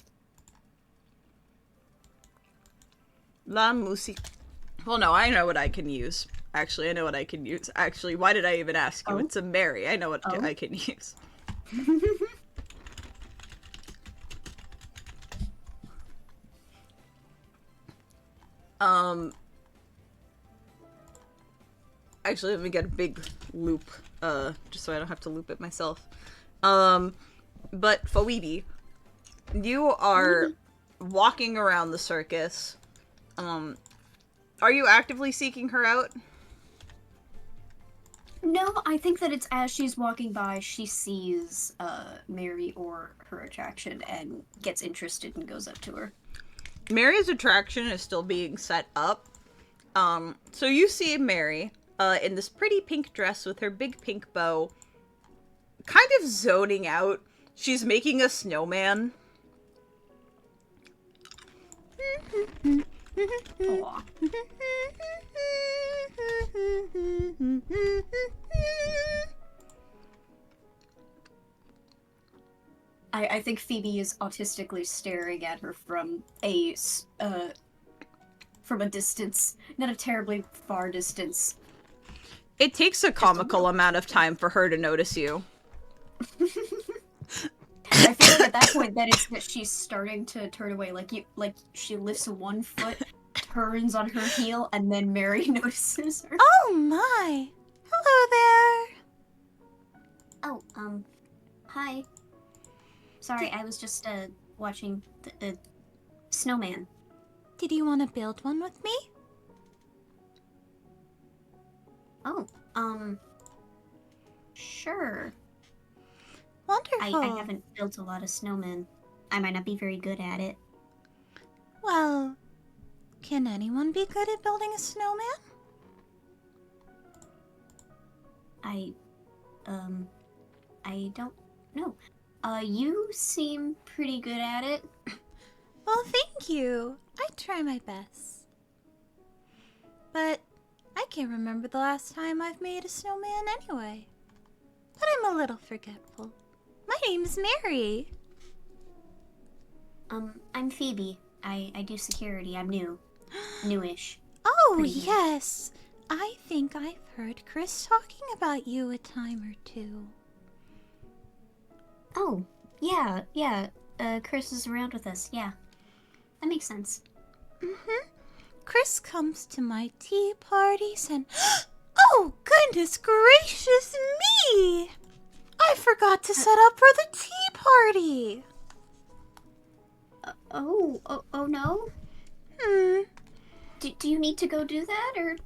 La musique. Well, no, I know what I can use. Actually, I know what I can use. Actually, why did I even ask you? Oh? It's a Mary. I know what Oh? I can use. Actually, let me get a big loop, just so I don't have to loop it myself. But Phoebe, you are walking around the circus. Are you actively seeking her out? No, I think that it's as she's walking by, she sees Mary or her attraction and gets interested and goes up to her. Mary's attraction is still being set up. So you see Mary, in this pretty pink dress with her big pink bow, kind of zoning out. She's making a snowman. Aw. I think Phoebe is autistically staring at her from a distance, not a terribly far distance. It takes a comical amount of time for her to notice you. I feel like at that point that it's that she's starting to turn away, like she lifts one foot, turns on her heel, and then Mary notices her. Oh my! Hello there! Oh, hi. Sorry, I was just watching the snowman. Did you want to build one with me? Oh, sure. Wonderful. I haven't built a lot of snowmen. I might not be very good at it. Well, can anyone be good at building a snowman? I don't know. You seem pretty good at it. Well, thank you. I try my best. But I can't remember the last time I've made a snowman anyway. But I'm a little forgetful. My name's Mary. I'm Phoebe. I do security. I'm new. Newish. Oh, Pretty new. yes. I think I've heard Chris talking about you a time or two. Oh, yeah. Chris is around with us. Yeah. That makes sense. Mm-hmm. Chris comes to my tea parties and... Oh, goodness gracious me! I forgot to set up for the tea party! Oh no? Do you need to go do that, or...?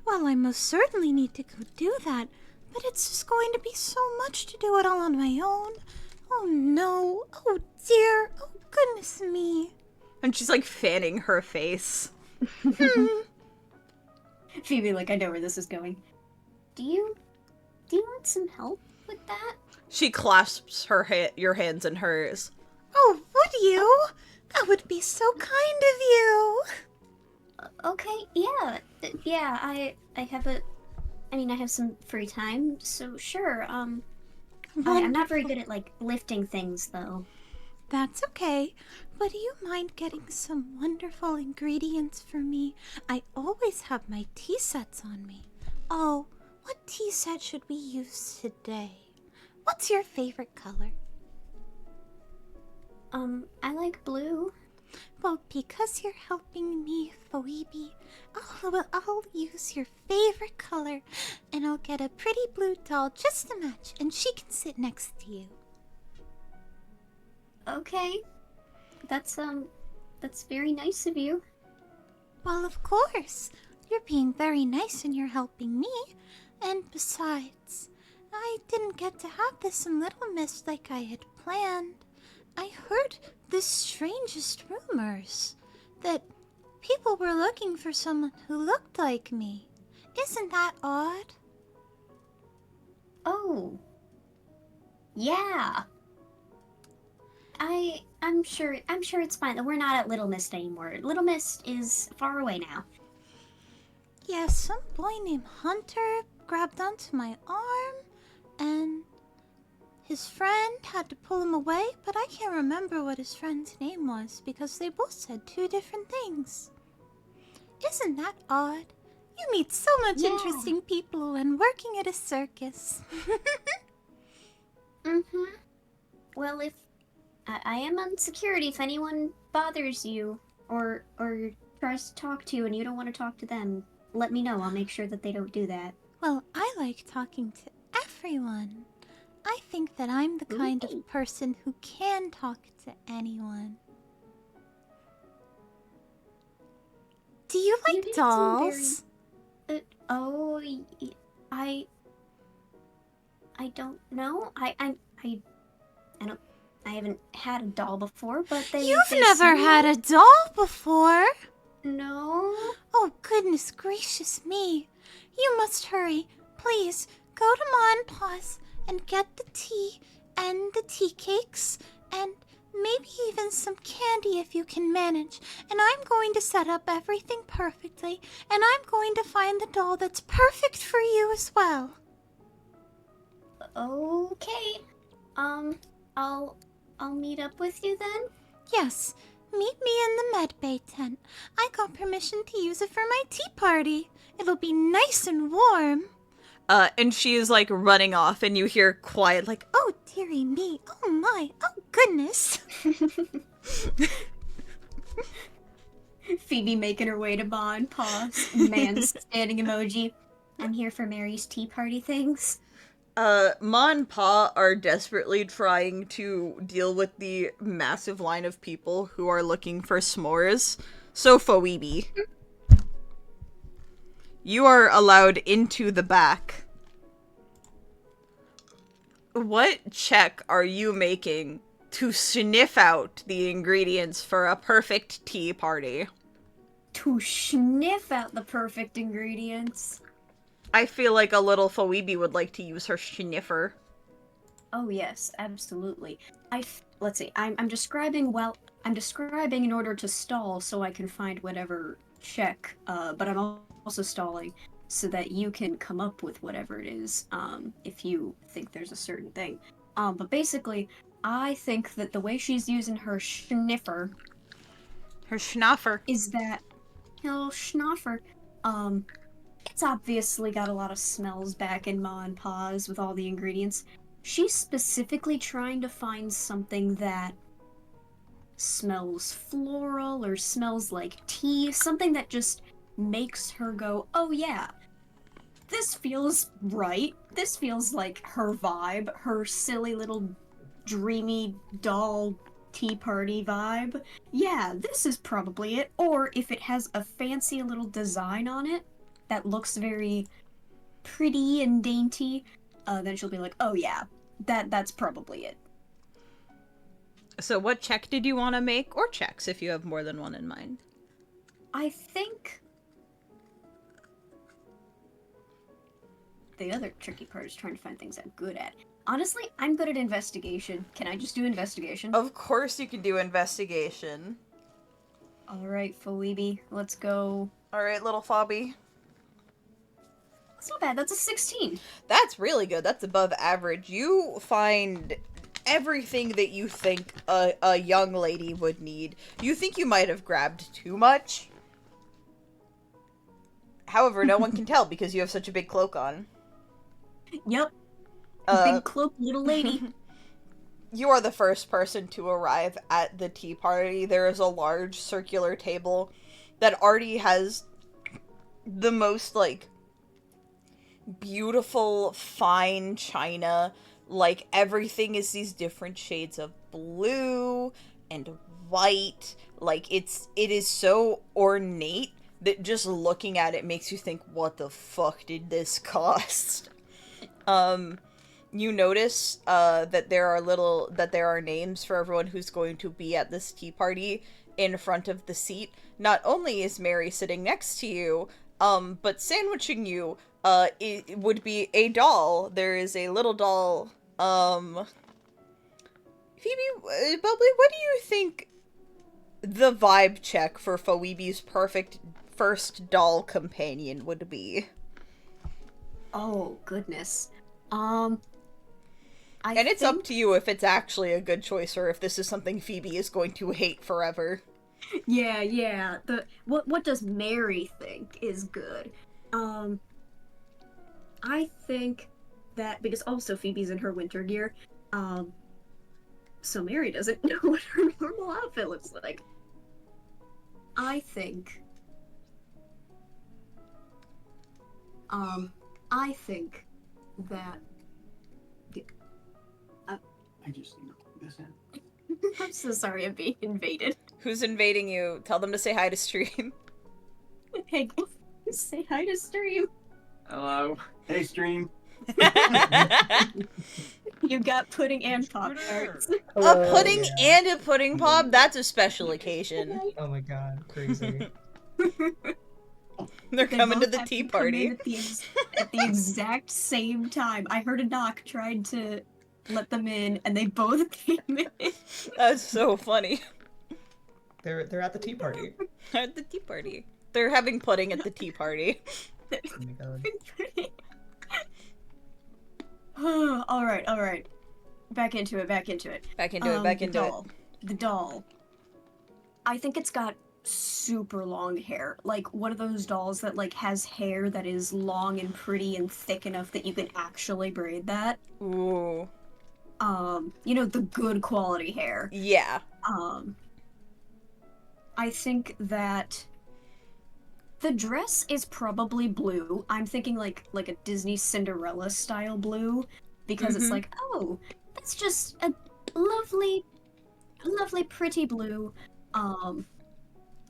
Well, I most certainly need to go do that, but it's just going to be so much to do it all on my own. Oh no, oh dear, oh goodness me. And she's like fanning her face. Phoebe, like, I know where this is going. Do you want some help with that? She clasps your hands in hers. Oh, would you? That would be so kind of you. Okay, yeah, I have some free time, so sure, I'm not very good at, like, lifting things, though. That's okay, but do you mind getting some wonderful ingredients for me? I always have my tea sets on me. Oh, what tea set should we use today? What's your favorite color? I like blue. Well, because you're helping me, Phoebe, I'll use your favorite color, and I'll get a pretty blue doll just to match, and she can sit next to you. Okay. That's very nice of you. Well, of course. You're being very nice and you're helping me. And besides, I didn't get to have this in Little Miss like I had planned. I heard the strangest rumors that people were looking for someone who looked like me. Isn't that odd? Oh. Yeah. I'm sure it's fine. We're not at Little Mist anymore. Little Mist is far away now. Yes, some boy named Hunter grabbed onto my arm, and his friend had to pull him away, but I can't remember what his friend's name was because they both said two different things. Isn't that odd? You meet so much Yeah. interesting people when working at a circus. Mm-hmm. Well, if I am on security, if anyone bothers you or tries to talk to you and you don't want to talk to them, let me know. I'll make sure that they don't do that. Well, I like talking to everyone. I think that I'm the kind Ooh. of person who can talk to anyone. Do you You like did seem dolls? I don't know. I haven't had a doll before, but You've they never seem had a doll before. No. Oh, goodness gracious me. You must hurry. Please, go to Ma and Pa's and get the tea and the tea cakes and maybe even some candy if you can manage. And I'm going to set up everything perfectly, and I'm going to find the doll that's perfect for you as well. Okay. I'll meet up with you then. Yes, meet me in the medbay tent. I got permission to use it for my tea party. It'll be nice and warm. And she is like running off, and you hear quiet, like, Oh, dearie me. Oh, my. Oh, goodness. Phoebe making her way to Ma and Pa's. Man standing emoji. I'm here for Mary's tea party things. Ma and Pa are desperately trying to deal with the massive line of people who are looking for s'mores. So, Phoebe, you are allowed into the back. What check are you making to sniff out the ingredients for a perfect tea party? To sniff out the perfect ingredients. I feel like a little Phoebe would like to use her sniffer. Oh yes, absolutely. Let's see. I'm describing in order to stall so I can find whatever check. But I'm also stalling so that you can come up with whatever it is. If you think there's a certain thing. But basically, I think that the way she's using her sniffer Her schnaffer. is that schnaffer. It's obviously got a lot of smells back in Ma and Pa's with all the ingredients. She's specifically trying to find something that smells floral or smells like tea, something that just makes her go, oh yeah, this feels right. This feels like her vibe, her silly little dreamy doll tea party vibe. Yeah, this is probably it. Or if it has a fancy little design on it that looks very pretty and dainty, then she'll be like, oh yeah, that's probably it. So what check did you want to make? Or checks, if you have more than one in mind. I think the other tricky part is trying to find things I'm good at. Honestly, I'm good at investigation. Can I just do investigation? Of course you can do investigation. Alright, Phoebe, let's go. Alright, little Phoebe. That's not bad, that's a 16. That's really good. That's above average. You find everything that you think a young lady would need. You think you might have grabbed too much. However, no one can tell because you have such a big cloak on. Yep. Big cloak, little lady. You are the first person to arrive at the tea party. There is a large circular table that already has the most, like, beautiful, fine china. Like, everything is these different shades of blue and white. Like, it is so ornate that just looking at it makes you think, what the fuck did this cost? You notice that there are names for everyone who's going to be at this tea party in front of the seat. Not only is Mary sitting next to you, But sandwiching you, it would be a doll. There is a little doll, Phoebe, Bubbly, what do you think the vibe check for Phoebe's perfect first doll companion would be? Oh, goodness. And it's up to you if it's actually a good choice or if this is something Phoebe is going to hate forever. Yeah. What does Mary think is good? I think that because also Phoebe's in her winter gear, so Mary doesn't know what her normal outfit looks like. I think that I just need to plug this in. I'm so sorry I'm being invaded. Who's invading you? Tell them to say hi to stream. Hey, say hi to stream. Hello. Hey, stream. You got pudding and Pop-Tarts. A pudding and a pudding pop? That's a special occasion. Oh my god, crazy. They're coming to both the have tea come party. in at the exact same time. I heard a knock, tried to let them in, and they both came in. That's so funny. They're at the tea party. At the tea party. They're having pudding at the tea party. Oh my god. All right. Back into it. Back into it, back The into doll. The doll. I think it's got super long hair. Like one of those dolls that like has hair that is long and pretty and thick enough that you can actually braid that. it. Ooh. You know, the good quality hair. Yeah. I think that the dress is probably blue. I'm thinking like a Disney Cinderella style blue because it's like, oh, that's just a lovely pretty blue. And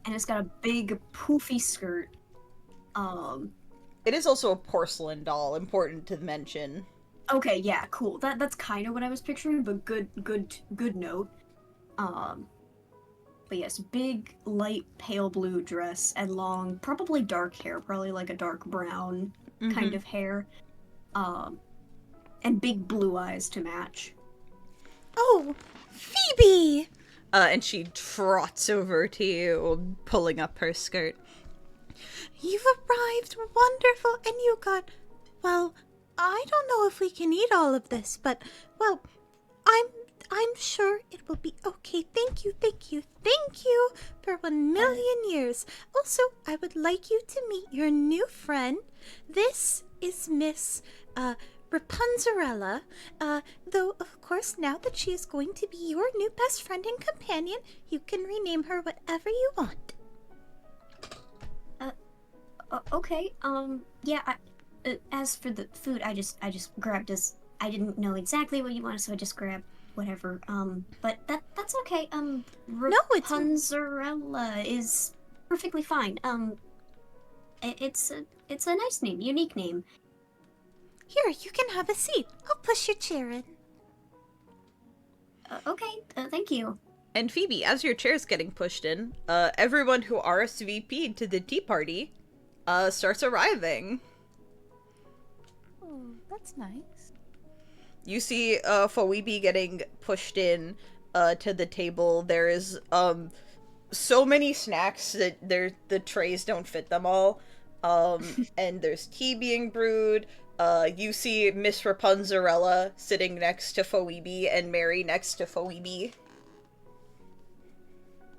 it's got a big poofy skirt. It is also a porcelain doll, important to mention. Okay, yeah, cool. That's kind of what I was picturing, but good note. But yes, big, light, pale blue dress and long, probably dark hair, probably like a dark brown kind of hair. And big blue eyes to match. Oh, Phoebe! And she trots over to you, pulling up her skirt. You've arrived, wonderful, and you got, well, I don't know if we can eat all of this, but, well, I'm sure it will be okay. Thank you for 1,000,000 years. Also, I would like you to meet your new friend. This is Miss, Rapunzarella, though, of course, now that she is going to be your new best friend and companion, you can rename her whatever you want. Okay, yeah, as for the food, I just grabbed I didn't know exactly what you wanted, so I just grabbed whatever, but that's okay, Rapunzarella is perfectly fine, it's a nice name, unique name. Here, you can have a seat. I'll push your chair in. Okay, thank you. And Phoebe, as your chair's getting pushed in, everyone who RSVP'd to the tea party, starts arriving. Oh, that's nice. You see, Phoebe getting pushed in, to the table. There is, so many snacks that the trays don't fit them all. And there's tea being brewed. You see Miss Rapunzarella sitting next to Phoebe and Mary next to Phoebe.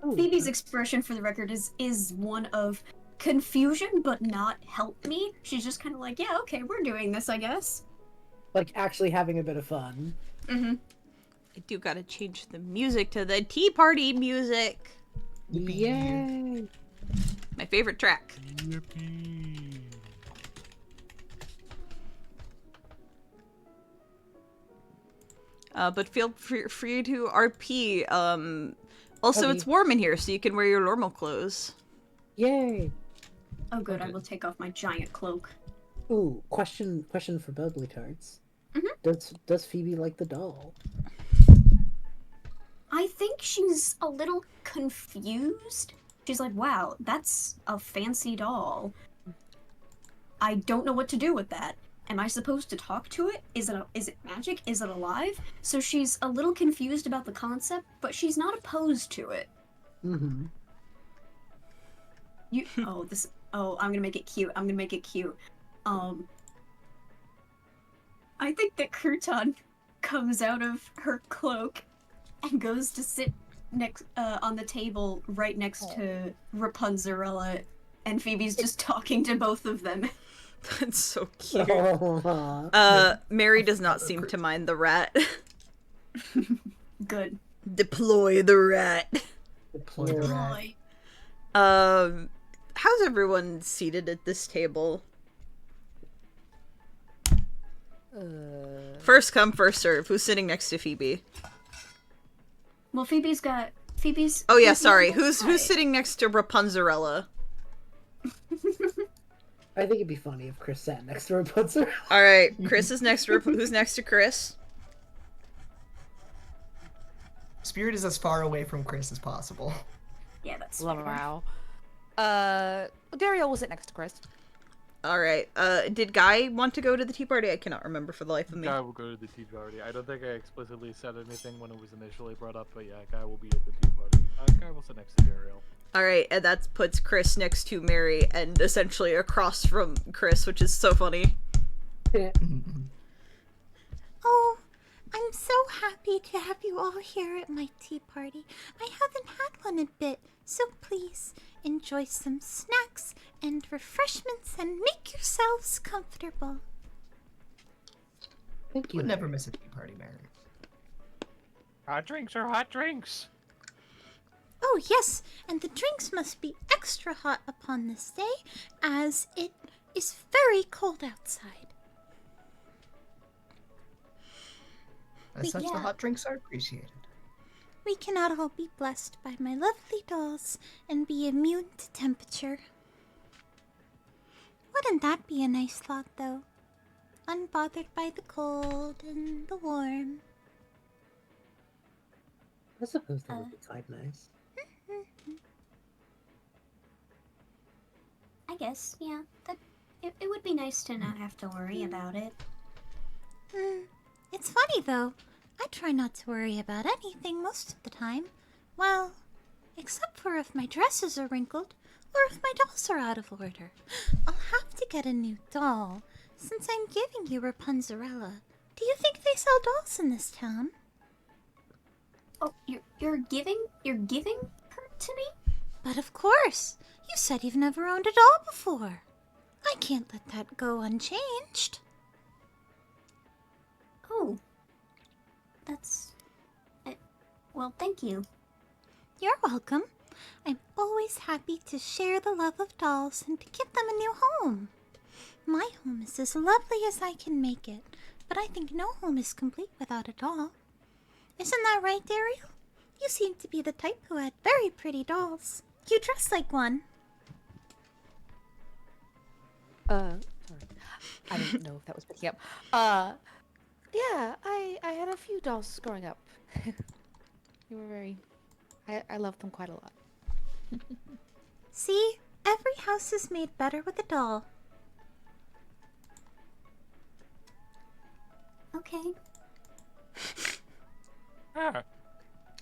Phoebe's expression, for the record, is one of confusion, but not help me. She's just kind of like, yeah, okay, we're doing this, I guess. Like actually having a bit of fun. I do gotta change the music to the tea party music. Yay! My favorite track. Yippee. But feel free to RP. Also, Okay. it's warm in here, so you can wear your normal clothes. Yay! Oh, good, I will take off my giant cloak. Ooh, question for Bubbly Tarts. Does Phoebe like the doll? I think she's a little confused. She's like, wow, that's a fancy doll. I don't know what to do with that. Am I supposed to talk to it? Is it magic? Is it alive? So she's a little confused about the concept, but she's not opposed to it. Mm-hmm. I'm gonna make it cute. I think that Crouton comes out of her cloak and goes to sit next on the table right next to Rapunzel, and Phoebe's just talking to both of them. That's so cute. Aw. Mary does not seem to mind the rat. Good. Deploy the rat. Deploy the rat. How's everyone seated at this table? First come, first serve. Who's sitting next to Phoebe? Well, Phoebe's. Oh yeah, sorry. Who's sitting next to Rapunzel? I think it'd be funny if Chris sat next to Rapunzel. All right, Chris is next. Who's next to Chris? Spirit is as far away from Chris as possible. Yeah, that's fair. Wow. Daeriel will sit next to Chris. All right. Did Guy want to go to the tea party? I cannot remember for the life of me. Guy will go to the tea party. I don't think I explicitly said anything when it was initially brought up, but yeah, Guy will be at the tea party. Guy will sit next to Daeriel. All right, and that puts Chris next to Mary and essentially across from Chris, which is so funny. Oh, I'm so happy to have you all here at my tea party. I haven't had one in a bit, so please enjoy some snacks and refreshments and make yourselves comfortable. Thank you. Would never miss a tea party, Mary. Hot drinks are hot drinks. Oh, yes, and the drinks must be extra hot upon this day, as it is very cold outside. As such, the Yeah. hot drinks are appreciated. We cannot all be blessed by my lovely dolls and be immune to temperature. Wouldn't that be a nice thought, though? Unbothered by the cold and the warm. I suppose that would be quite nice. I guess, yeah. It would be nice to not have to worry about it. It's funny, though. I try not to worry about anything most of the time. Well, except for if my dresses are wrinkled or if my dolls are out of order. I'll have to get a new doll, since I'm giving you Rapunzel. Do you think they sell dolls in this town? Oh, you're giving her to me? But of course! You said you've never owned a doll before. I can't let that go unchanged. Oh. That's... well, thank you. You're welcome. I'm always happy to share the love of dolls and to give them a new home. My home is as lovely as I can make it, but I think no home is complete without a doll. Isn't that right, Daeriel? You seem to be the type who had very pretty dolls. You dress like one. Sorry. I didn't know if that was picking up. Yeah, I had a few dolls growing up. They were very... I loved them quite a lot. See? Every house is made better with a doll. Okay.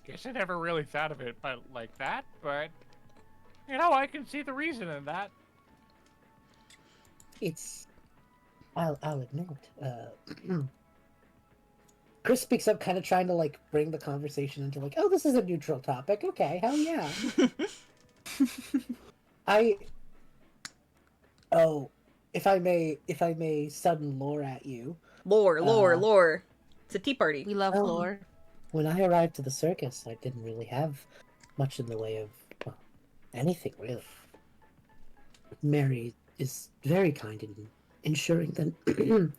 Guess I never really thought of it like that, but you know, I can see the reason in that. It's... I'll admit, Chris speaks up, kind of trying to, like, bring the conversation into, like, oh, this is a neutral topic. Okay, hell yeah. If I may sudden lore at you. Lore. It's a tea party. We love lore. When I arrived to the circus, I didn't really have much in the way of, well, anything, really. Mary is very kind in ensuring that the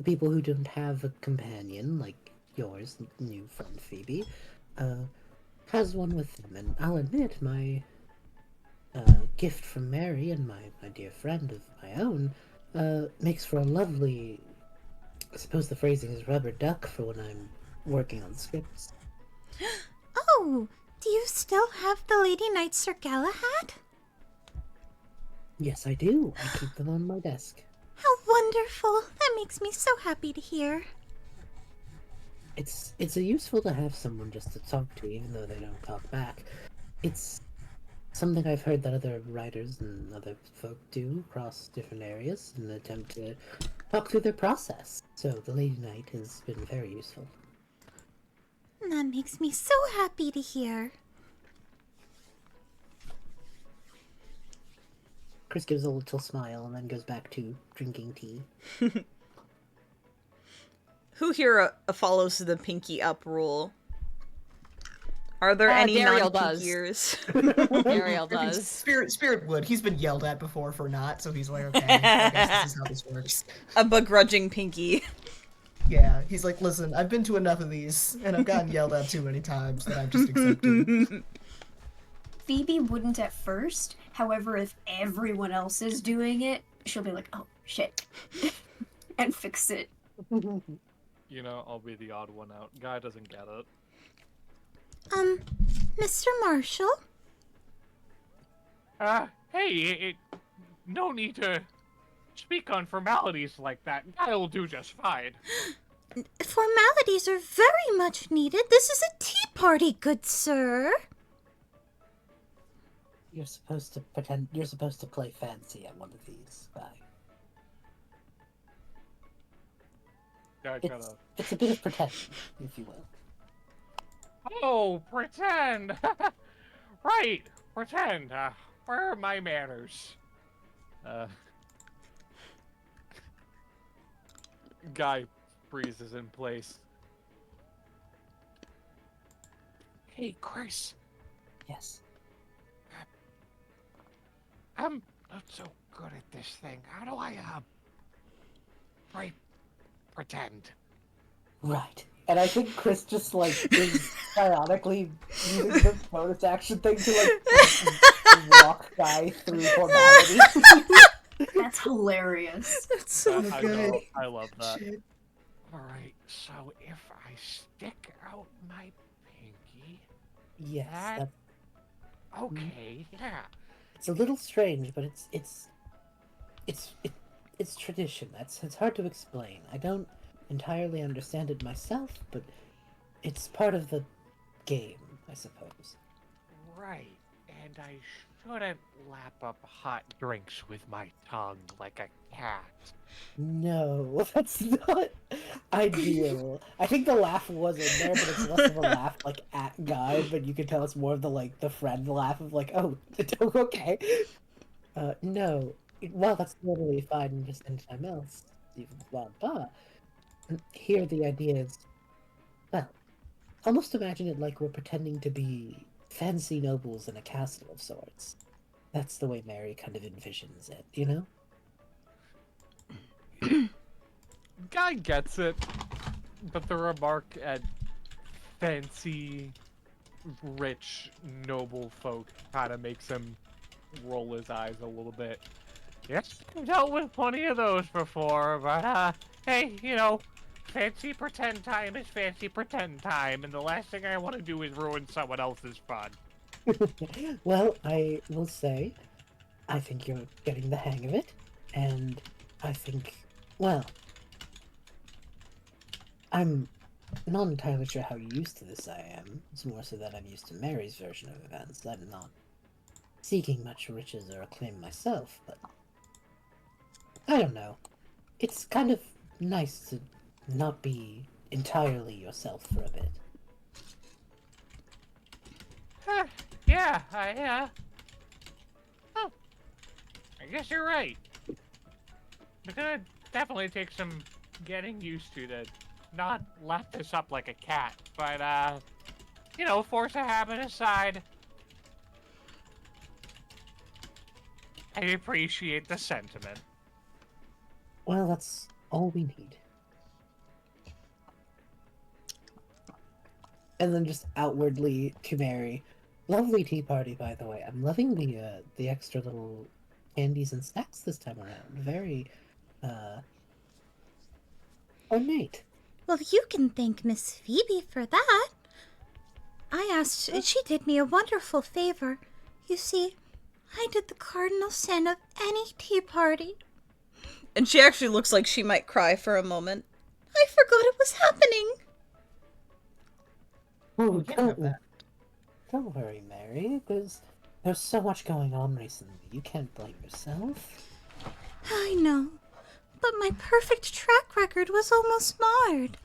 people who don't have a companion, like yours, new friend Phoebe, has one with them. And I'll admit, my gift from Mary and my dear friend of my own makes for a lovely, I suppose the phrasing is rubber duck for when I'm working on scripts. Oh, do you still have the Lady Knight Sir Galahad? Yes, I do. I keep them on my desk. How wonderful. That makes me so happy to hear. It's useful to have someone just to talk to, even though they don't talk back. It's something I've heard that other writers and other folk do across different areas in an attempt to talk through their process. So the Lady Knight has been very useful. That makes me so happy to hear. Chris gives a little smile and then goes back to drinking tea. Who here follows the pinky up rule? Are there any Daeriel does. non-pinkiers? Daeriel does. Spirit would. He's been yelled at before for not, so he's like, okay, I guess this is how this works. A begrudging pinky. Yeah, he's like, listen, I've been to enough of these, and I've gotten yelled at too many times that I've just accepted. Phoebe wouldn't at first. However, if everyone else is doing it, she'll be like, oh, shit. And fix it. You know, I'll be the odd one out. Guy doesn't get it. Mr. Marshall? Hey, no need to speak on formalities like that. I'll do just fine. Formalities are very much needed. This is a tea party, good sir. You're supposed to pretend. You're supposed to play fancy at one of these, guy. It's a bit of pretension, if you will. Oh, pretend! Right, pretend. Where are my manners? Guy freezes in place. Hey, Chris. Yes. I'm not so good at this thing. How do I, pretend? Right. And I think Chris just, like, is ironically using the bonus action thing to, like, walk Guy through formality. That's hilarious. That's so I good. know. I love that. Shit. Alright, so if I stick out my pinky... Yes. That- Okay, yeah. It's a little strange, but it's tradition. It's hard to explain. I don't entirely understand it myself, but it's part of the game, I suppose. Right, and I shouldn't lap up hot drinks with my tongue like a cat. No, that's not ideal. I think the laugh was in there, but it's less of a laugh like at Guy, but you can tell it's more of the friend laugh of like, oh, okay. No. Well, that's totally fine just anytime else. Blah, blah. Here the idea is, well, almost imagine it like we're pretending to be fancy nobles in a castle of sorts. That's the way Mary kind of envisions it, you know? Guy gets it, but the remark at fancy, rich, noble folk kind of makes him roll his eyes a little bit. Yes, I've dealt with plenty of those before, but, hey, you know, fancy pretend time is fancy pretend time, and the last thing I want to do is ruin someone else's fun. Well, I will say, I think you're getting the hang of it, and I think, well, I'm not entirely sure how used to this I am. It's more so that I'm used to Mary's version of events. I'm not seeking much riches or acclaim myself, but I don't know. It's kind of nice to not be entirely yourself for a bit. Yeah, oh, I guess you're right. It's gonna definitely take some getting used to not lap this up like a cat, but, you know, force a habit aside. I appreciate the sentiment. Well, that's all we need. And then just outwardly to Mary. Lovely tea party, by the way. I'm loving the extra little candies and snacks this time around. Very, ornate. Well, you can thank Miss Phoebe for that. I asked, she did me a wonderful favor. You see, I did the cardinal sin of any tea party. And she actually looks like she might cry for a moment. I forgot it was happening. Oh, Can't have that. don't worry, Mary. There's so much going on recently. You can't blame yourself. I know, but my perfect track record was almost marred.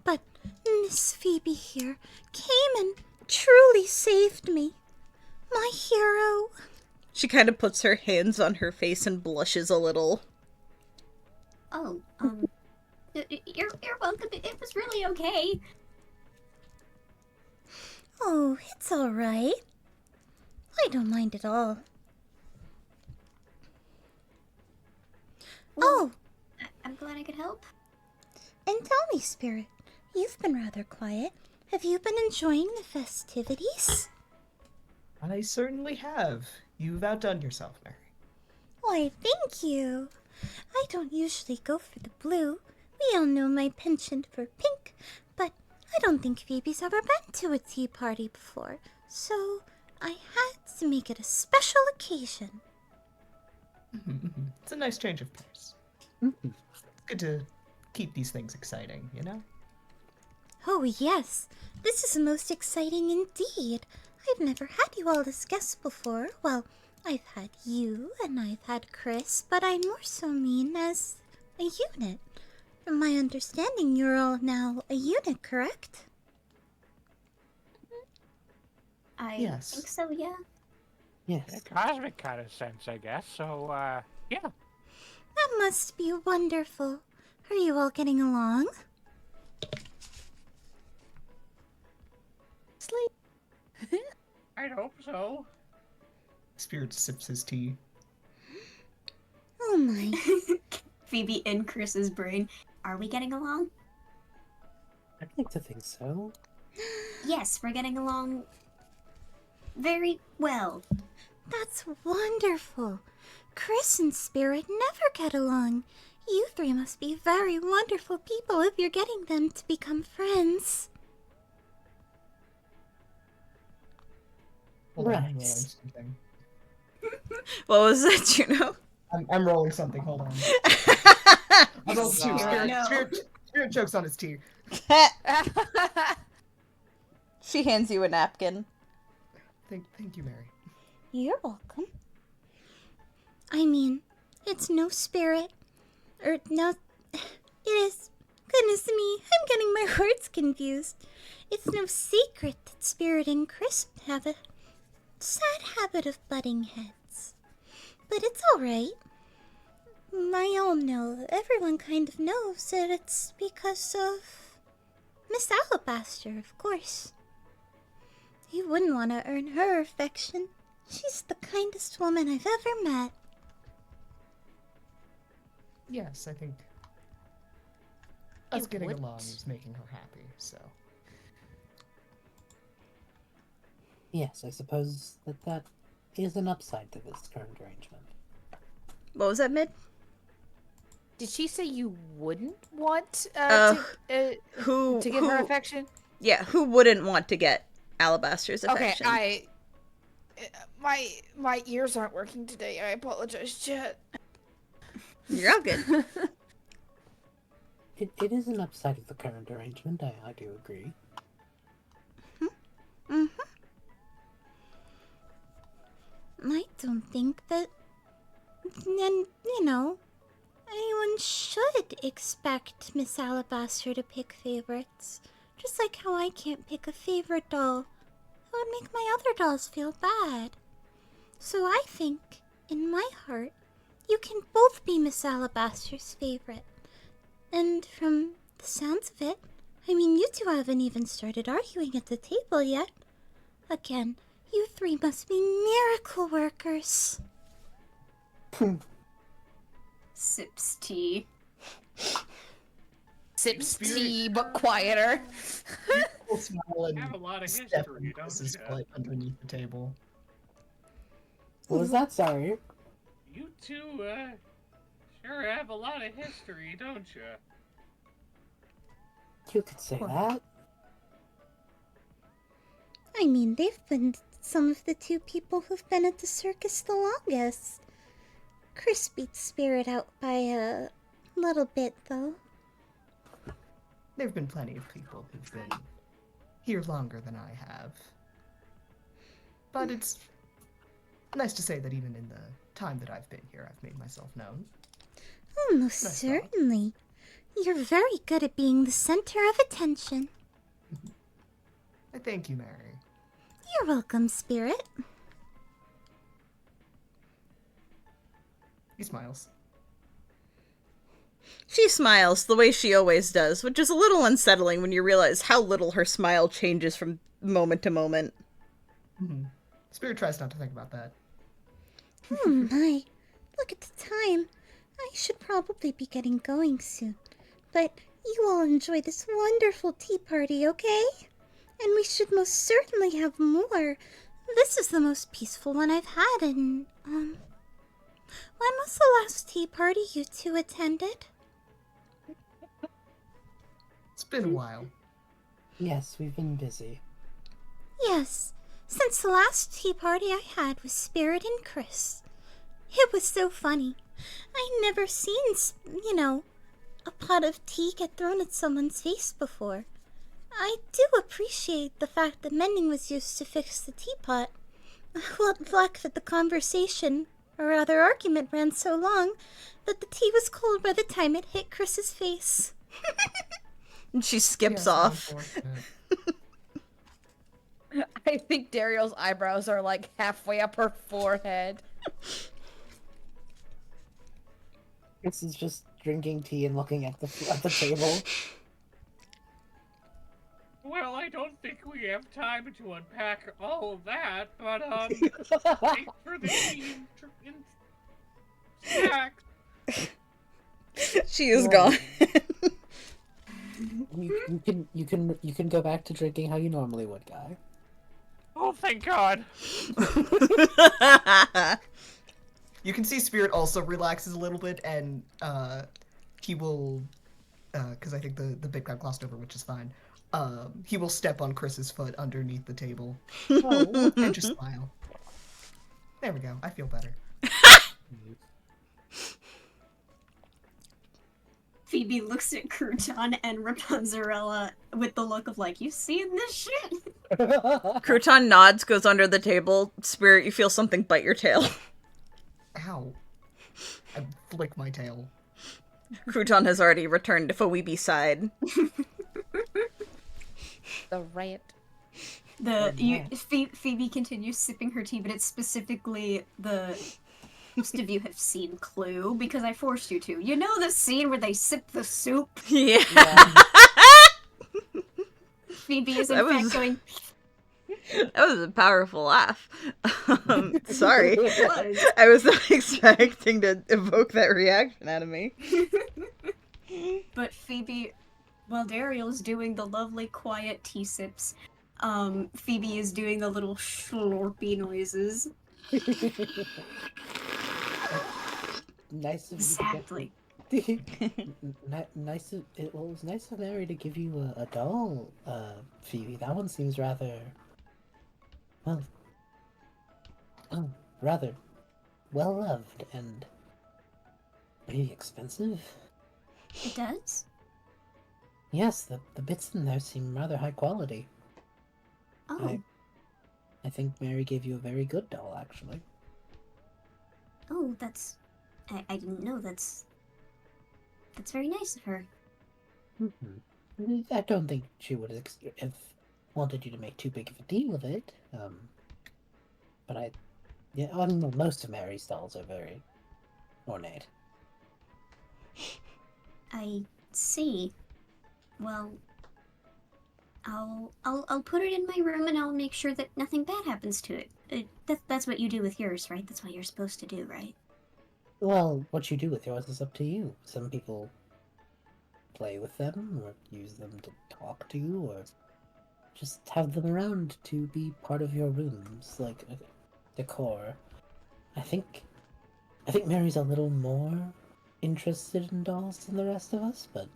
But Miss Phoebe here came and truly saved me. My hero. She kind of puts her hands on her face and blushes a little. Oh, you're welcome. It was really okay. Oh, it's all right. I don't mind at all. Oh, I'm glad I could help. and tell me, Spirit, you've been rather quiet. Have you been enjoying the festivities? I certainly have. You've outdone yourself, Mary. Why, thank you. I don't usually go for the blue. We all know my penchant for pink, but I don't think Phoebe's ever been to a tea party before, so I had to make it a special occasion. It's a nice change of pace. Mhm. Good to keep these things exciting, you know? Oh, yes. This is most exciting indeed. I've never had you all as guests before. Well, I've had you and I've had Chris, but I more so mean as a unit. From my understanding, you're all now a unit, correct? I Yes. think so, yeah. Yes. In a cosmic kind of sense, I guess. So, yeah. That must be wonderful. Are you all getting along? I'd hope so. Spirit sips his tea. Oh my. Phoebe in Chris's brain. Are we getting along? I'd like to think so. Yes, we're getting along very well. That's wonderful. Chris and Spirit never get along. You three must be very wonderful people if you're getting them to become friends. Hold on, I'm Right. rolling something. What was that, Juno? I'm rolling something, hold on. I rolled two. God. Spirit chokes on his tea. She hands you a napkin. Thank you, Mary. You're welcome. I mean, it's no Spirit. Or no... It is... Goodness me, I'm getting my words confused. It's no secret that Spirit and Chris have a sad habit of butting heads. But it's alright. I all know, everyone kind of knows that it's because of Miss Alabaster, of course. You wouldn't want to earn her affection. She's the kindest woman I've ever met. Yes, I think us You getting wouldn't. along is making her happy, so. Yes, I suppose that is an upside to this current arrangement. What was that, Mid? Did she say you wouldn't want Who to give her affection? Yeah, who wouldn't want to get Alabaster's Okay, affection? my ears aren't working today. I apologize, Chet. You're all good. It is an upside of the current arrangement, I do agree. Mm-hmm. I don't think that... And, you know, anyone should expect Miss Alabaster to pick favorites. Just like how I can't pick a favorite doll. That would make my other dolls feel bad. So I think, in my heart, you can both be Miss Alabaster's favorite. And from the sounds of it, I mean, you two haven't even started arguing at the table yet. Again, you three must be miracle workers. Sips tea. Sips tea, but quieter. We'll smile and Have a lot of step history, in don't Chris's ya? butt underneath the table. What was that, sorry? You two, sure have a lot of history, don't you? You could say that. I mean, they've been some of the two people who've been at the circus the longest. Chris beat Spirit out by a little bit, though. There have been plenty of people who've been here longer than I have. But it's nice to say that even in the time that I've been here, I've made myself known. Oh, most Nice certainly. You're very good at being the center of attention. I thank you, Mary. You're welcome, Spirit. He smiles. She smiles the way she always does, which is a little unsettling when you realize how little her smile changes from moment to moment. Spirit tries not to think about that. Oh my. Look at the time. I should probably be getting going soon. But you all enjoy this wonderful tea party, okay? And we should most certainly have more. This is the most peaceful one I've had in, when was the last tea party you two attended? It's been a while. Yes, we've been busy. Yes, since the last tea party I had with Spirit and Chris. It was so funny. I never seen, a pot of tea get thrown at someone's face before. I do appreciate the fact that mending was used to fix the teapot. What luck that the conversation, or rather argument, ran so long that the tea was cold by the time it hit Chris's face. And she skips Yes, off. unfortunate. I think Daeriel's eyebrows are like halfway up her forehead. Chris is just drinking tea and looking at the table. Well, I don't think we have time to unpack all of that, but thanks for the tea and snacks. She is Yeah. gone. You can go back to drinking how you normally would, Guy. Oh, thank God. You can see Spirit also relaxes a little bit, and he will, because I think the big guy glossed over, which is fine. He will step on Chris's foot underneath the table Oh. and just smile. There we go. I feel better. Phoebe looks at Crouton and Rapunzarella with the look of like, you seen this shit? Crouton nods, goes under the table. Spirit, you feel something bite your tail. Ow. I flick my tail. Crouton has already returned to Phoebe's side. The rant. Phoebe continues sipping her tea, but it's specifically the. Most of you have seen Clue because I forced you to. You know the scene where they sip the soup? Yeah. Phoebe is in That fact was- going. That was a powerful laugh. Sorry. It was. I was not expecting to evoke that reaction out of me. But Phoebe, while Daeriel is doing the lovely quiet tea sips, Phoebe is doing the little slurpy noises. Nice of you. Exactly. Nice of it. Well, it was nice of Mary to give you a doll, Phoebe. That one seems rather, rather well loved and maybe expensive. It does? Yes, the bits in there seem rather high quality. Oh. I think Mary gave you a very good doll, actually. Oh, that's... I didn't know. That's very nice of her. I don't think she would have wanted you to make too big of a deal of it. But most of Mary's dolls are very ornate. I see. Well, I'll put it in my room and I'll make sure that nothing bad happens to it. That's what you do with yours, right? That's what you're supposed to do, right? Well, what you do with yours is up to you. Some people play with them, or use them to talk to, or just have them around to be part of your rooms, like decor. I think Mary's a little more interested in dolls than the rest of us, but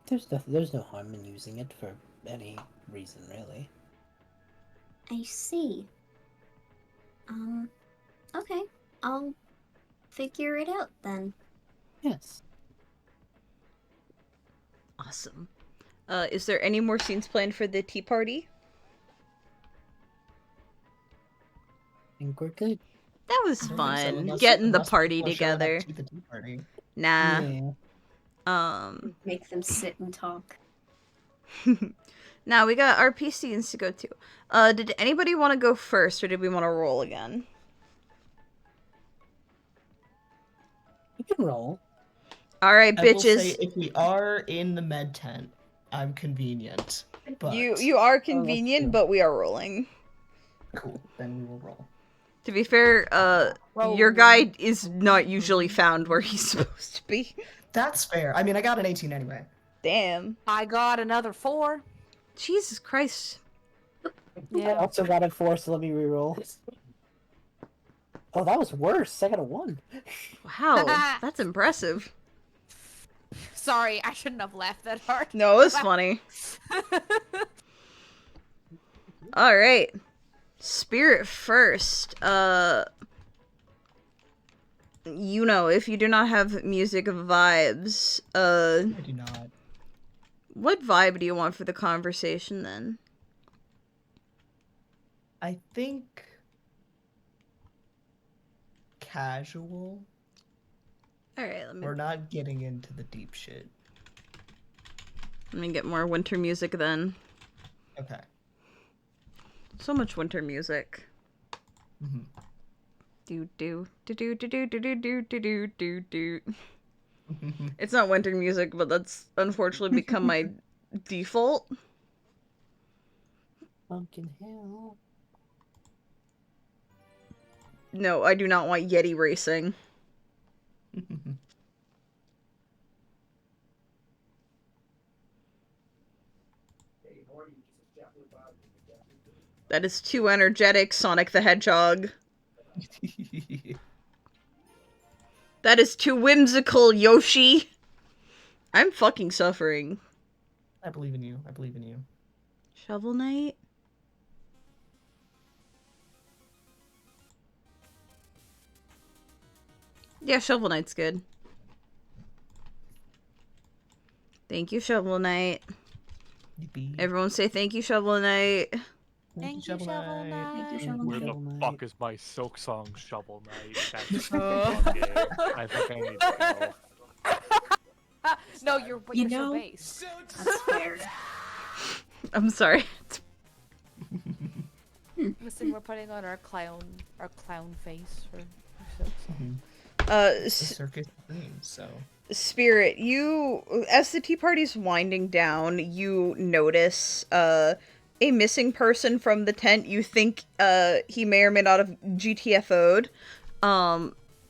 there's no harm in using it for any reason, really. I see. Okay. I'll figure it out then. Yes. Awesome. Is there any more scenes planned for the tea party? I think we're good. That was I don't think so, fun. unless- Getting the unless party people are showing up together. to the tea party. Nah. Yeah. Make them sit and talk. Now we got RP scenes to go to. Did anybody want to go first, or did we want to roll again? You can roll. All right, I will say, bitches. if we are in the med tent, I'm convenient. But You are convenient, true. but we are rolling. cool, then we will roll. To be fair, your guy is not usually found where he's supposed to be. That's fair. I mean, I got an 18 anyway. Damn. I got another 4. Jesus Christ. I Yeah. also got a 4, so let me reroll. Oh, that was worse. I got a 1. Wow, that's impressive. Sorry, I shouldn't have laughed that hard. No, it was funny. Alright. Spirit first. You know, if you do not have music vibes, I do not. what vibe do you want for the conversation then? I think casual. Alright, We're not getting into the deep shit. let me get more winter music then. Okay. So much winter music. Mhm. Do do do do do do do do do do do do. It's not winter music, but that's unfortunately become my default. Pumpkin Hill. No, I do not want Yeti racing. That is too energetic, Sonic the Hedgehog. That is too whimsical, Yoshi. I'm fucking suffering. I believe in you. I believe in you. Shovel Knight? Yeah, Shovel Knight's good. Thank you, Shovel Knight. Yippee. Everyone say thank you, Shovel Knight. Thank you, Shovel Knight. Thank you, Thank Shovel you, Where Knight. the Shovel Knight. fuck is my Silk Song Shovel Knight? That's fucking... I think I need to go. No, you're You so know- base. That's fair. I'm sorry. Listen, we're putting on our clown face for Silk Song. The Circus of Dreams, so. Spirit, you, as the tea party's winding down, you notice, a missing person from the tent. You think, he may or may not have GTFO'd.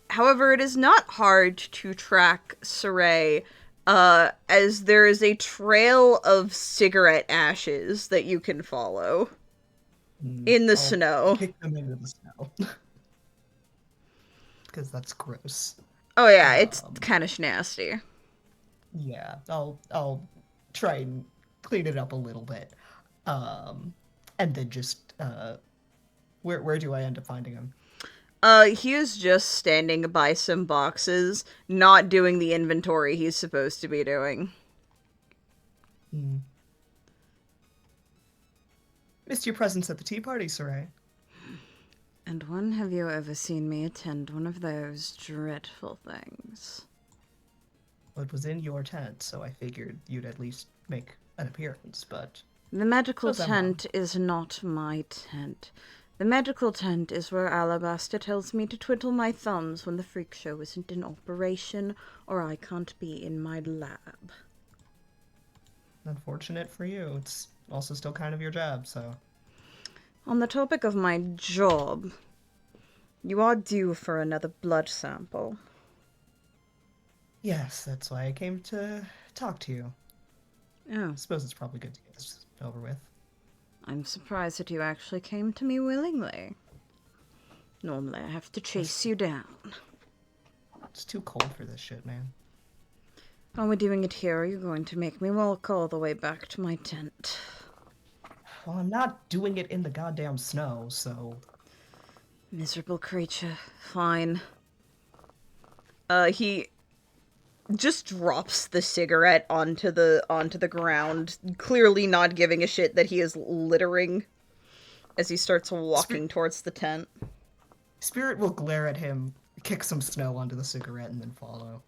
However, it is not hard to track Saray, as there is a trail of cigarette ashes that you can follow in the I'll snow. Kick them into the snow. Because that's gross. Oh yeah, it's kind of nasty. Yeah, I'll try and clean it up a little bit. And then just where do I end up finding him? He is just standing by some boxes, not doing the inventory he's supposed to be doing. Missed your presence at the tea party, Saray. And when have you ever seen me attend one of those dreadful things? Well, it was in your tent, so I figured you'd at least make an appearance, but... The medical Suppose I'm wrong. tent is not my tent. The medical tent is where Alabaster tells me to twiddle my thumbs when the freak show isn't in operation or I can't be in my lab. Unfortunate for you. It's also still kind of your job, so... On the topic of my job, you are due for another blood sample. Yes, that's why I came to talk to you. Oh, I suppose it's probably good to get this over with. I'm surprised that you actually came to me willingly. Normally I have to chase you down. It's too cold for this shit, man. Are we doing it here, or are you going to make me walk all the way back to my tent? Well, I'm not doing it in the goddamn snow, so... Miserable creature. Fine. He just drops the cigarette onto the ground, clearly not giving a shit that he is littering as he starts walking towards the tent. Spirit will glare at him, kick some snow onto the cigarette, and then follow.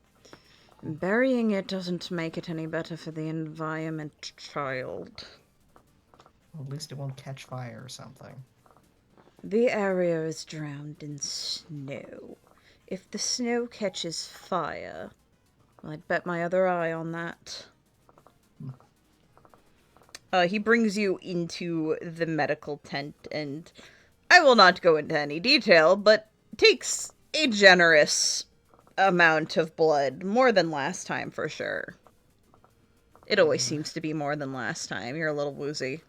Burying it doesn't make it any better for the environment, child. Well, at least it won't catch fire or something. The area is drowned in snow. If the snow catches fire, well, I'd bet my other eye on that. He brings you into the medical tent, and I will not go into any detail, but takes a generous amount of blood. More than last time, for sure. It always seems to be more than last time. You're a little woozy.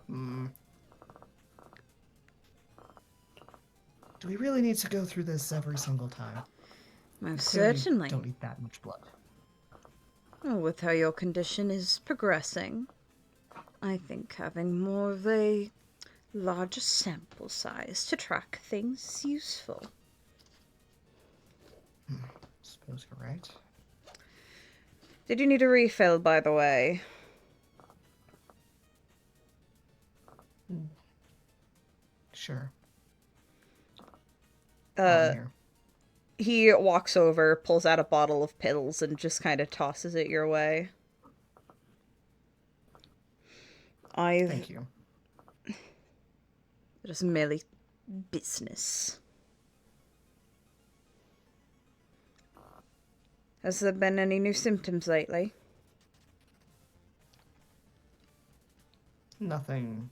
Do we really need to go through this every single time? Most Clearly certainly. Don't need that much blood. Well, with how your condition is progressing, I think having more of a larger sample size to track things is useful. Suppose you're right. Did you need a refill, by the way? Sure. Here. He walks over, pulls out a bottle of pills, and just kind of tosses it your way. Thank you. It is merely business. Has there been any new symptoms lately? Nothing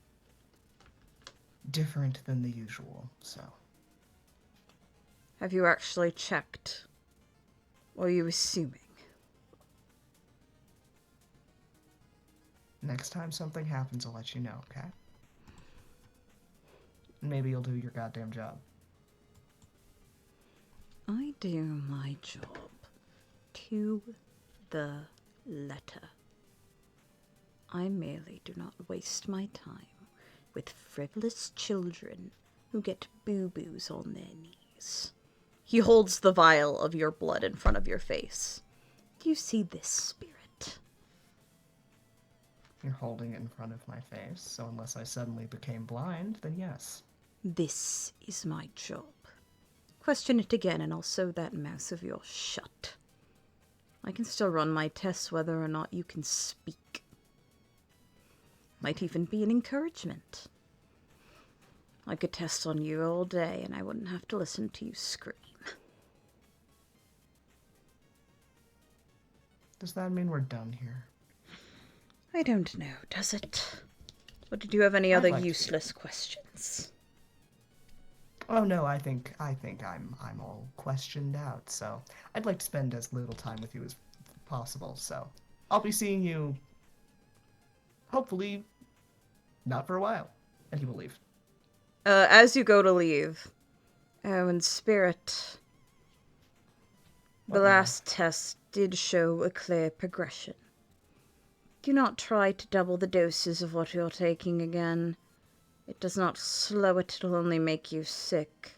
different than the usual, so. Have you actually checked? Or are you assuming? Next time something happens, I'll let you know, okay? Maybe you'll do your goddamn job. I do my job to the letter. I merely do not waste my time with frivolous children who get boo-boos on their knees. He holds the vial of your blood in front of your face. Do you see this, Spirit? You're holding it in front of my face, so unless I suddenly became blind, then yes. This is my job. Question it again and I'll sew that mouth of yours shut. I can still run my tests whether or not you can speak. Might even be an encouragement. I could test on you all day and I wouldn't have to listen to you scream. Does that mean we're done here? I don't know, does it? Or did you have any other useless questions? Oh no, I think I'm all questioned out, so I'd like to spend as little time with you as possible, so I'll be seeing you hopefully not for a while. And he will leave. As you go to leave, in Spirit, the last test did show a clear progression. Do not try to double the doses of what you're taking again. It does not slow it, it'll only make you sick.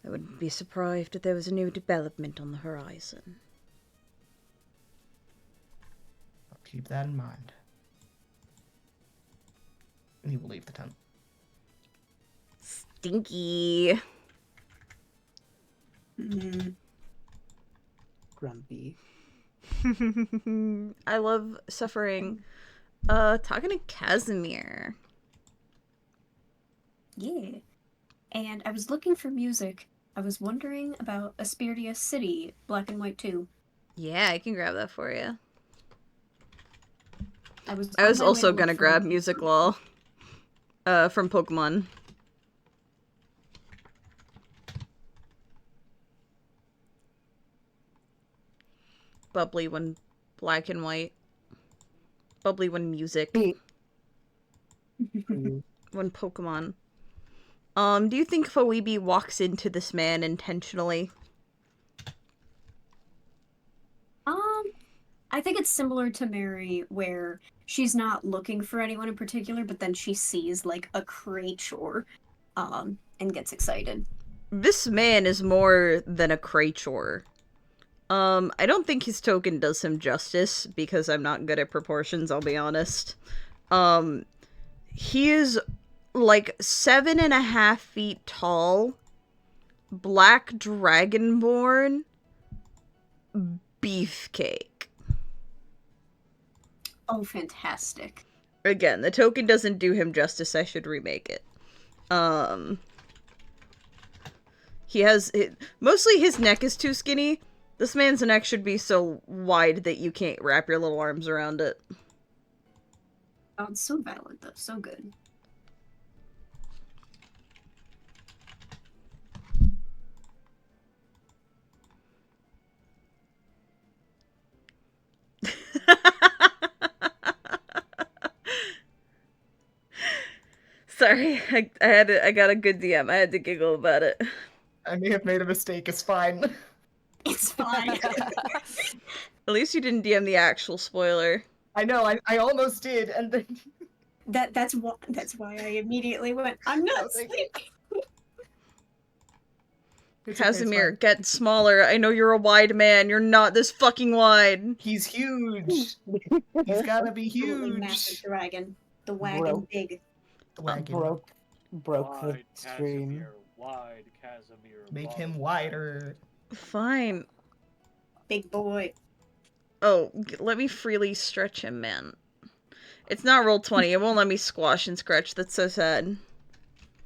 I wouldn't be surprised if there was a new development on the horizon. I'll keep that in mind. And he will leave the tent. Stinky. Grumpy. I love suffering. Talking to Casimir. Yeah. And I was looking for music. I was wondering about Asperdia City, Black and White 2. Yeah, I can grab that for you. I was also gonna grab Music Law. From Pokemon. Bubbly when black and white. Bubbly when music. When Pokemon. Do you think Phoebe walks into this man intentionally? I think it's similar to Mary, where she's not looking for anyone in particular, but then she sees, like, a creature and gets excited. This man is more than a creature. I don't think his token does him justice, because I'm not good at proportions, I'll be honest. He is like 7.5 feet tall, black dragonborn, beefcake. Oh, fantastic. Again, the token doesn't do him justice, I should remake it. He has... mostly his neck is too skinny. This man's neck should be so wide that you can't wrap your little arms around it. Oh, it's so valid, though. So good. Sorry, I got a good DM. I had to giggle about it. I may have made a mistake. It's fine. It's fine. At least you didn't DM the actual spoiler. I know. I almost did, and then That's why I immediately went, I'm not sleeping. It's okay, it's Casimir, fine. get smaller. I know you're a wide man. You're not this fucking wide. He's huge. He's gotta be Absolutely massive huge. dragon. The wagon Bro. big. The wagon. Broke the Wide stream. Casimir, wide Casimir. Make wide. him wider. Fine. Big boy. Oh, let me freely stretch him, man. It's not roll 20. It won't let me squash and scratch. That's so sad.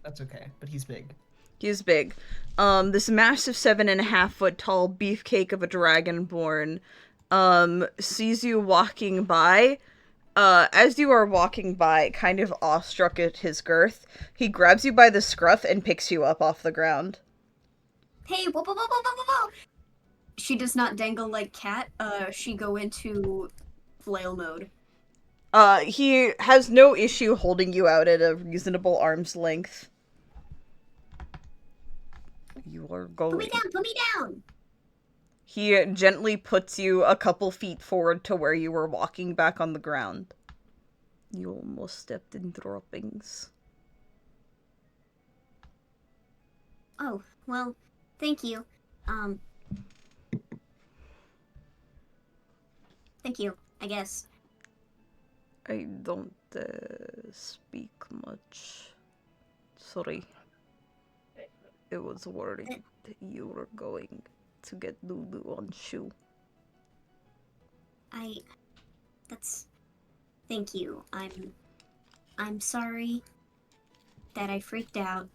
That's okay, but he's big. He's big. This massive 7.5 foot tall beefcake of a dragonborn, sees you walking by. As you are walking by, kind of awestruck at his girth, he grabs you by the scruff and picks you up off the ground. Hey, whoa, whoa, whoa, whoa, whoa, whoa. She does not dangle like cat. She go into flail mode. He has no issue holding you out at a reasonable arm's length. You are going. Put me down, put me down! He gently puts you a couple feet forward to where you were walking back on the ground. You almost stepped in droppings. Oh, well, thank you. Thank you, I guess. I don't speak much. Sorry. I was worried that you were going to get Lulu on shoe. Thank you. I'm sorry that I freaked out.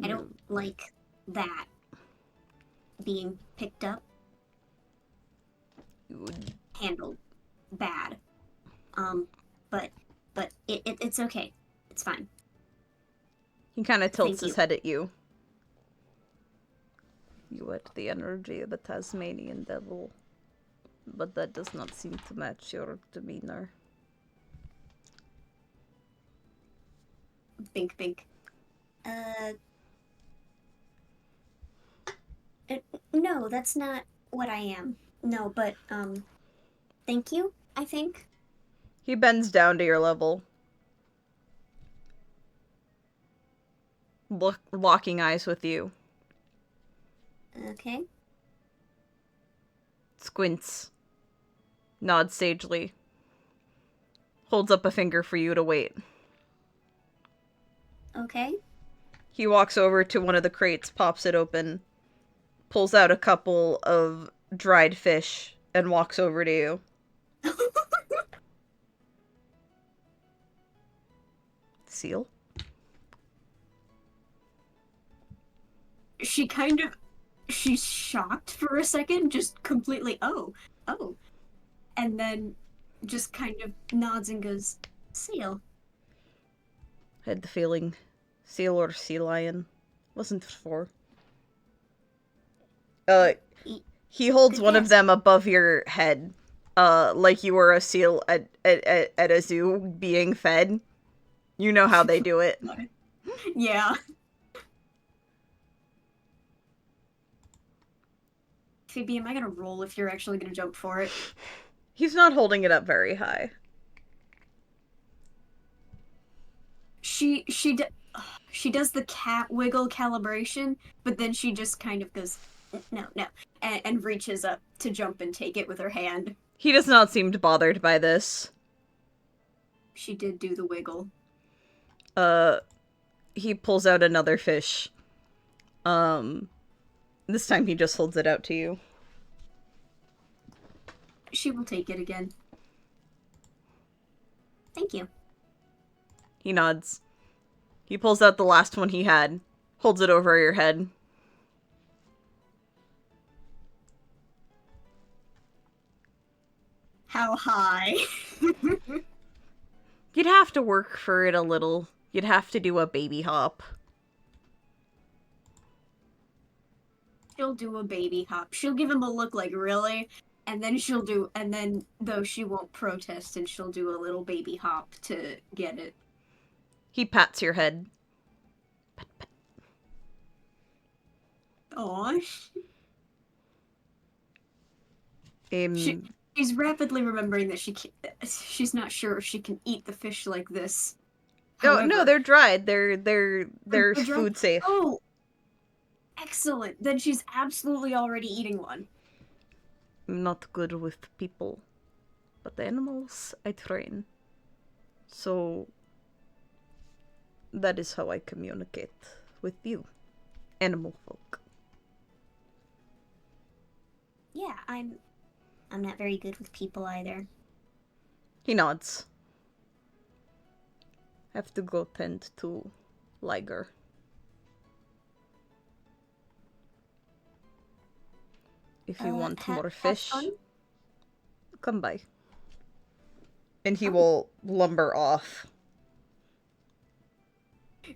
I don't like that being picked up, handled bad. But it's okay. It's fine. He kind of tilts Thank his you. head at you. You had the energy of a Tasmanian devil, but that does not seem to match your demeanor. Bink, bink. No, that's not what I am. No, but, thank you, I think. He bends down to your level. Locking eyes with you. Okay. Squints. Nods sagely. Holds up a finger for you to wait. Okay. He walks over to one of the crates, pops it open, pulls out a couple of dried fish, and walks over to you. Seal? She's shocked for a second, just completely, oh. And then just kind of nods and goes, seal. I had the feeling. Seal or sea lion. Wasn't sure. He holds Good one of guess. them above your head. Like you were a seal at a zoo being fed. You know how they do it. Yeah. Phoebe, am I gonna roll if you're actually gonna jump for it? He's not holding it up very high. she does the cat wiggle calibration, but then she just kind of goes, no, and reaches up to jump and take it with her hand. He does not seem bothered by this. She did do the wiggle. He pulls out another fish. This time he just holds it out to you. She will take it again. Thank you. He nods. He pulls out the last one he had, holds it over your head. How high? You'd have to work for it a little. You'd have to do a baby hop. She'll do a baby hop. She'll give him a look like, really? And then though she won't protest, and she'll do a little baby hop to get it. He pats your head. Pat, pat. Aww. She's rapidly remembering that she's not sure if she can eat the fish like this. Oh, no, they're dried. They're They're food safe. Oh, excellent. Then she's absolutely already eating one. I'm not good with people, but the animals I train. So that is how I communicate with you, animal folk. Yeah, I'm not very good with people either. He nods. Have to go tend to Liger. If you want more fish, come by. And he will lumber off.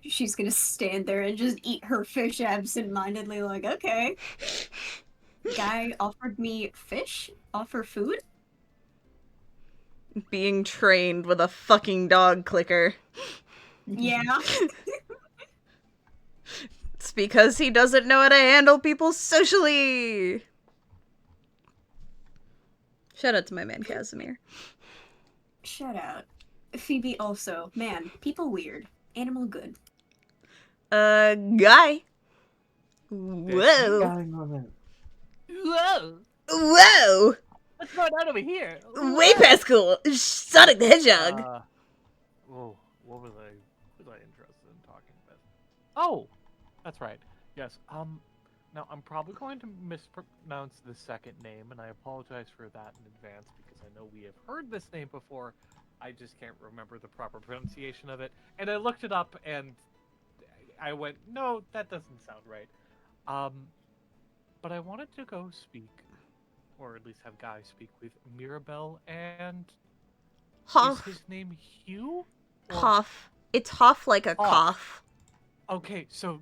She's gonna stand there and just eat her fish absent-mindedly, like, okay. Guy offered me fish? Offer food? Being trained with a fucking dog clicker. Yeah. It's because he doesn't know how to handle people socially. Shout out to my man Casimir. Shout out. Phoebe also. Man, people weird. Animal good. Guy. Whoa. Guy moment. Whoa! Whoa! What's going on over here? Way past cool. Sonic the Hedgehog. What was I interested in talking about? Oh, that's right. Yes. Now I'm probably going to mispronounce the second name, and I apologize for that in advance because I know we have heard this name before. I just can't remember the proper pronunciation of it, and I looked it up, and I went, no, that doesn't sound right. But I wanted to go speak, or at least have Guy speak with Mirabelle and... Hoff. Is his name Hugh? Hoff. It's Hoff like a Hoff. cough. Okay, so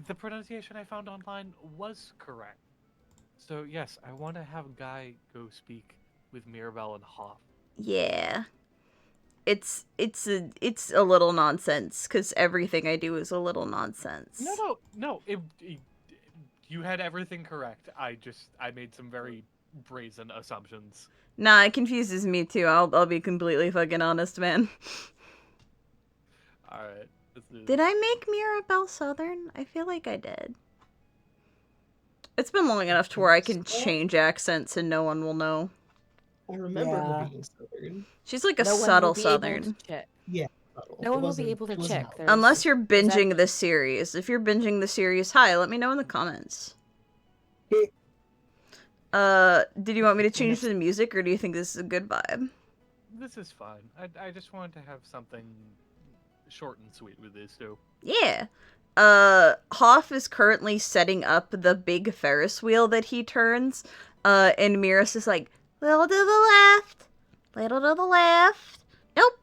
the pronunciation I found online was correct. So yes, I want to have Guy go speak with Mirabelle and Hoff. Yeah. It's a little nonsense, because everything I do is a little nonsense. No. You had everything correct. I made some very brazen assumptions. Nah, it confuses me too. I'll be completely fucking honest, man. Alright. Did I make Mirabelle Southern? I feel like I did. It's been long enough to where I can change accents and no one will know. I remember Yeah. her being Southern. She's like a No one will subtle be able Southern. to check. Yeah. Subtle. No It one will be wasn't- able to it wasn't check. out. There's- Unless you're binging that- the series. If you're binging the series, hi, let me know in the comments. Did you want me to change the music, or do you think this is a good vibe? This is fine. I just wanted to have something short and sweet with this, so... Yeah. Hoff is currently setting up the big Ferris wheel that he turns, and Miras is like, little to the left, little to the left.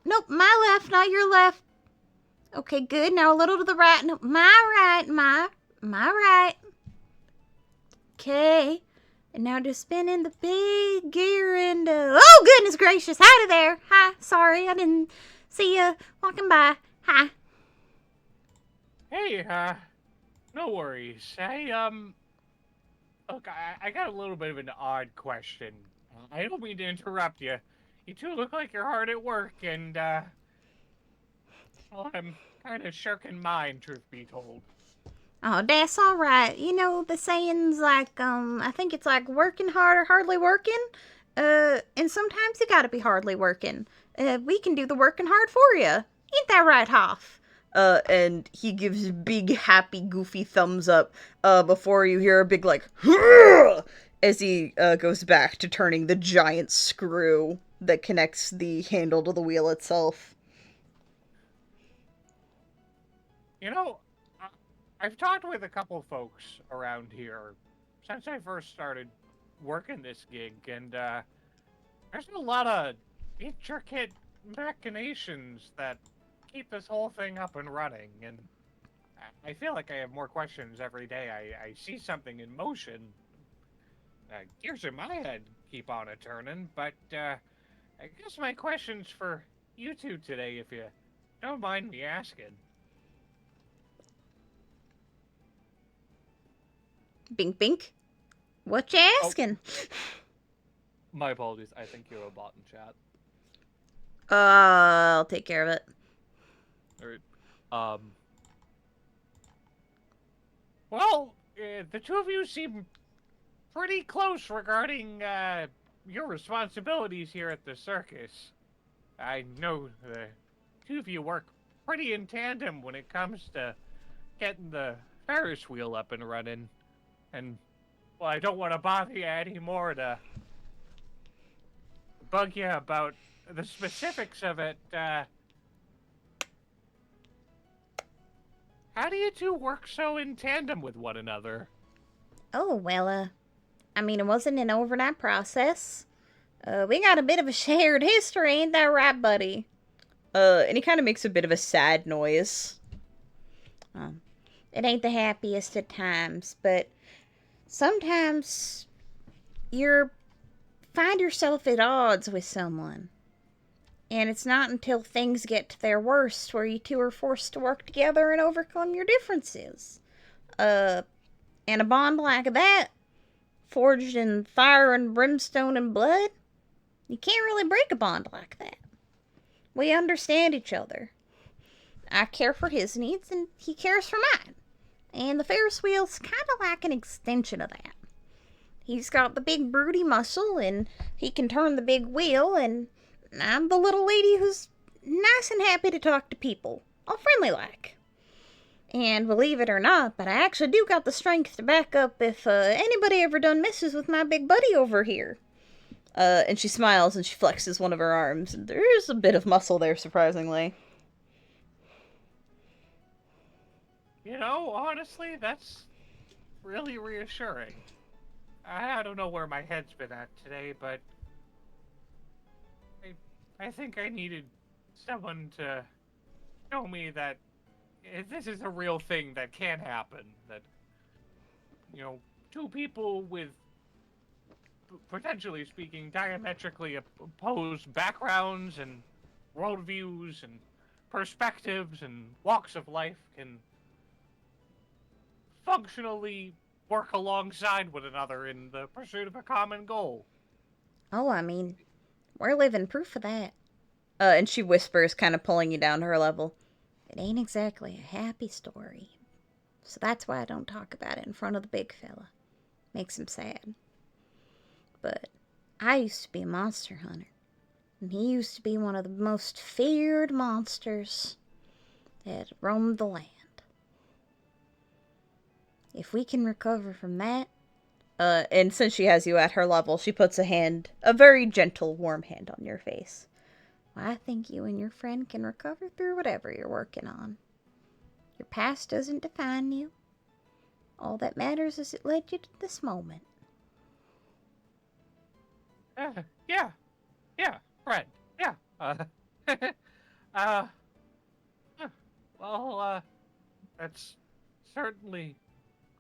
Nope, my left, not your left. Okay, good, now a little to the right. No, my right. Okay. And now just spinning the big gear and, oh, goodness gracious, howdy there. Hi, sorry, I didn't see you walking by. Hi. Hey, no worries. Look, I got a little bit of an odd question. I don't mean to interrupt you. You two look like you're hard at work, and, Well, I'm kind of shirking mine, truth be told. Oh, that's all right. You know, the saying's like, I think it's like working hard or hardly working. And sometimes you gotta be hardly working. We can do the working hard for you. Ain't that right, Hoff? And he gives big, happy, goofy thumbs up, before you hear a big, like, as he, goes back to turning the giant screw that connects the handle to the wheel itself. You know, I've talked with a couple folks around here since I first started working this gig, and there's a lot of intricate machinations that keep this whole thing up and running, and I feel like I have more questions every day. I see something in motion. Gears in my head keep on a turning, but I guess my question's for you two today, if you don't mind me asking. Bink, bink. What you asking? My apologies. I think you're a bot in chat. I'll take care of it. Alright. Well, the two of you seem pretty close regarding your responsibilities here at the circus. I know the two of you work pretty in tandem when it comes to getting the Ferris wheel up and running. And, well, I don't want to bother you anymore to bug you about the specifics of it. How do you two work so in tandem with one another? Oh, well, I mean, it wasn't an overnight process. We got a bit of a shared history, ain't that right, buddy? And he kind of makes a bit of a sad noise. It ain't the happiest of times, but sometimes you find yourself at odds with someone. And it's not until things get to their worst where you two are forced to work together and overcome your differences. And a bond like that, forged in fire and brimstone and blood, you can't really break a bond like that. We understand each other. I care for his needs and he cares for mine. And the Ferris wheel's kind of like an extension of that. He's got the big broody muscle and he can turn the big wheel, and I'm the little lady who's nice and happy to talk to people, all friendly like. And believe it or not, but I actually do got the strength to back up if anybody ever done messes with my big buddy over here. And she smiles and she flexes one of her arms, and there's a bit of muscle there, surprisingly. You know, honestly, that's really reassuring. I don't know where my head's been at today, but I think I needed someone to show me that this is a real thing that can happen. That, you know, two people with, potentially speaking, diametrically opposed backgrounds and worldviews and perspectives and walks of life can functionally work alongside one another in the pursuit of a common goal. Oh, I mean, we're living proof of that. And she whispers, kind of pulling you down to her level. It ain't exactly a happy story. So that's why I don't talk about it in front of the big fella. Makes him sad. But I used to be a monster hunter. And he used to be one of the most feared monsters that roamed the land. If we can recover from that... And since she has you at her level, she puts a very gentle, warm hand on your face. Well, I think you and your friend can recover through whatever you're working on. Your past doesn't define you. All that matters is it led you to this moment. Yeah, friend, yeah. Well, that's certainly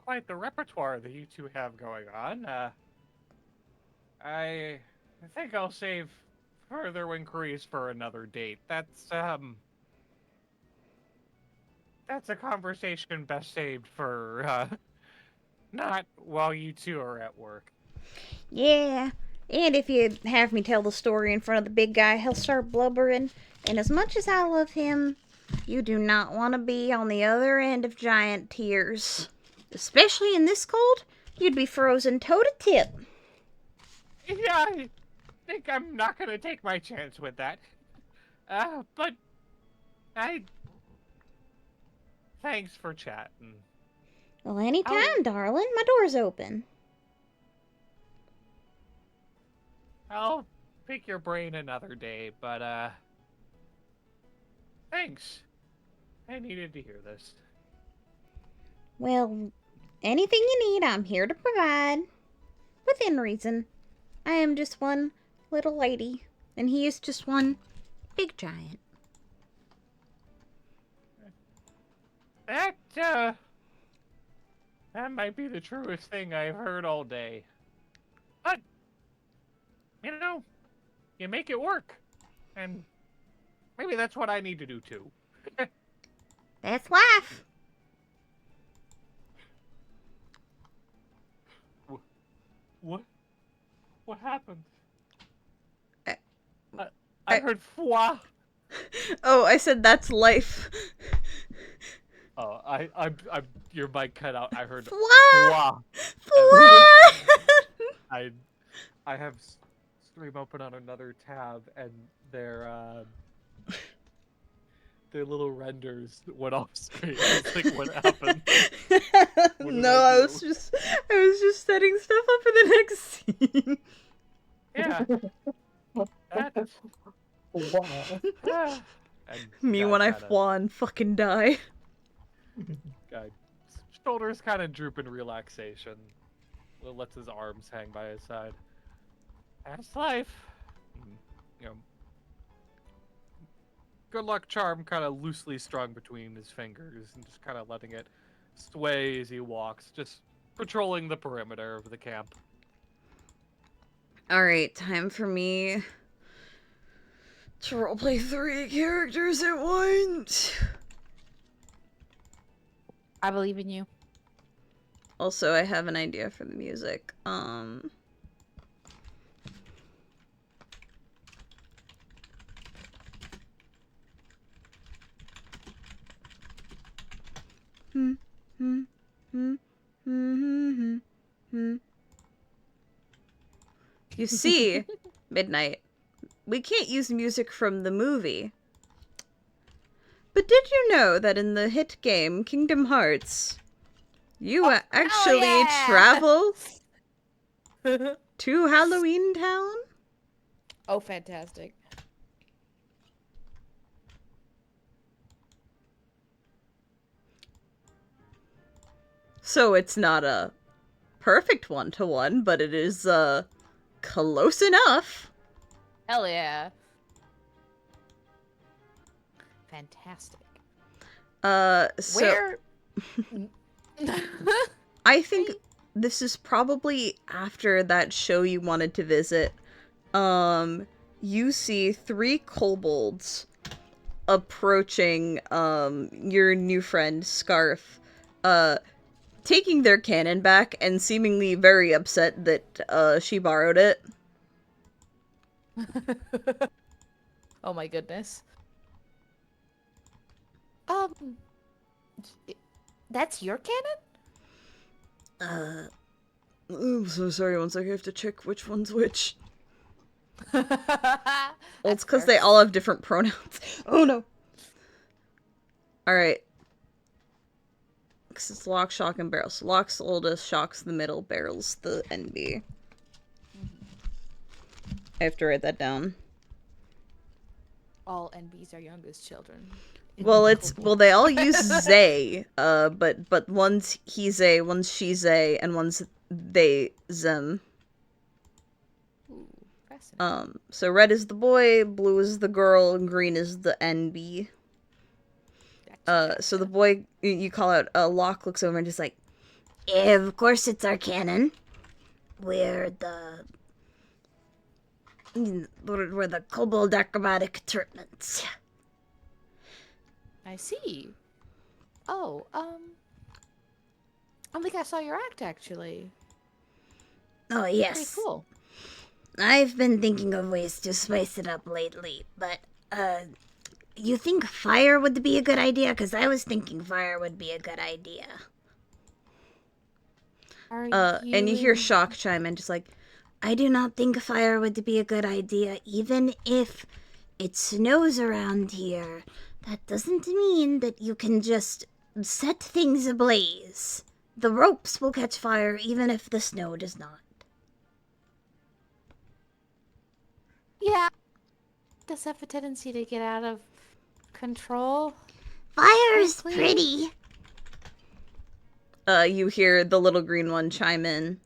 quite the repertoire that you two have going on. I think I'll save further inquiries for another date. That's a conversation best saved for, not while you two are at work. Yeah, and if you have me tell the story in front of the big guy, he'll start blubbering. And as much as I love him, You do not want to be on the other end of giant tears. Especially in this cold, you'd be frozen toe to tip. Yeah, I think I'm not gonna take my chance with that. But thanks for chatting. Well, anytime, darling. My door's open. I'll pick your brain another day, but thanks. I needed to hear this. Well, anything you need, I'm here to provide. Within reason. I am just one little lady, and he is just one big giant. That might be the truest thing I've heard all day. But, you make it work. And maybe that's what I need to do too. That's life. What happened? I I heard foi. Oh, I said that's life. Oh, I'm your mic cut out. I heard Fwa! foi. Fwa! I have stream open on another tab, and their little renders went off screen. It's like, what happened? No, I was just setting stuff up for the next scene. Yeah. That's... Wow. Me when I flaw and fucking die. God, shoulders kind of droop in relaxation. Will lets his arms hang by his side. That's life. Good luck charm kind of loosely strung between his fingers and just kind of letting it sway as he walks, just patrolling the perimeter of the camp. Alright, time for me to roleplay 3 characters at once. I believe in you. Also, I have an idea for the music. You see, Midnight, we can't use music from the movie. But did you know that in the hit game Kingdom Hearts, you actually travel to Halloween Town? Oh, fantastic. So it's not a perfect one-to-one, but it is, close enough. Hell yeah. Fantastic. So... Where... I think this is probably after that show you wanted to visit. You see 3 kobolds approaching, your new friend, Scarf, taking their cannon back and seemingly very upset that, she borrowed it. Oh my goodness. That's your cannon? I'm so sorry, one second, I have to check which one's which. Well, it's because they all have different pronouns. Oh no! Alright. Because it's Lock, Shock, and Barrel. So Lock's the oldest, Shock's the middle, Barrel's the NB. I have to write that down. All NBs are youngest children. Well, they all use they, but one's he's a, one's she's a, and one's they, them. Ooh, fascinating. So red is the boy, blue is the girl, and green is the NB. Gotcha. So the boy, you call out, Locke looks over and just like, Of course it's our cannon. We're the kobold acrobatic tournaments. I see. Oh, I think I saw your act, actually. Oh, Pretty yes. cool. I've been thinking of ways to spice it up lately, but, You think fire would be a good idea? Because I was thinking fire would be a good idea. And you hear Shock chime in, just like, I do not think fire would be a good idea, even if it snows around here. That doesn't mean that you can just set things ablaze. The ropes will catch fire even if the snow does not. Yeah. Does have a tendency to get out of control. Fire is Please. pretty. you hear the little green one chime in.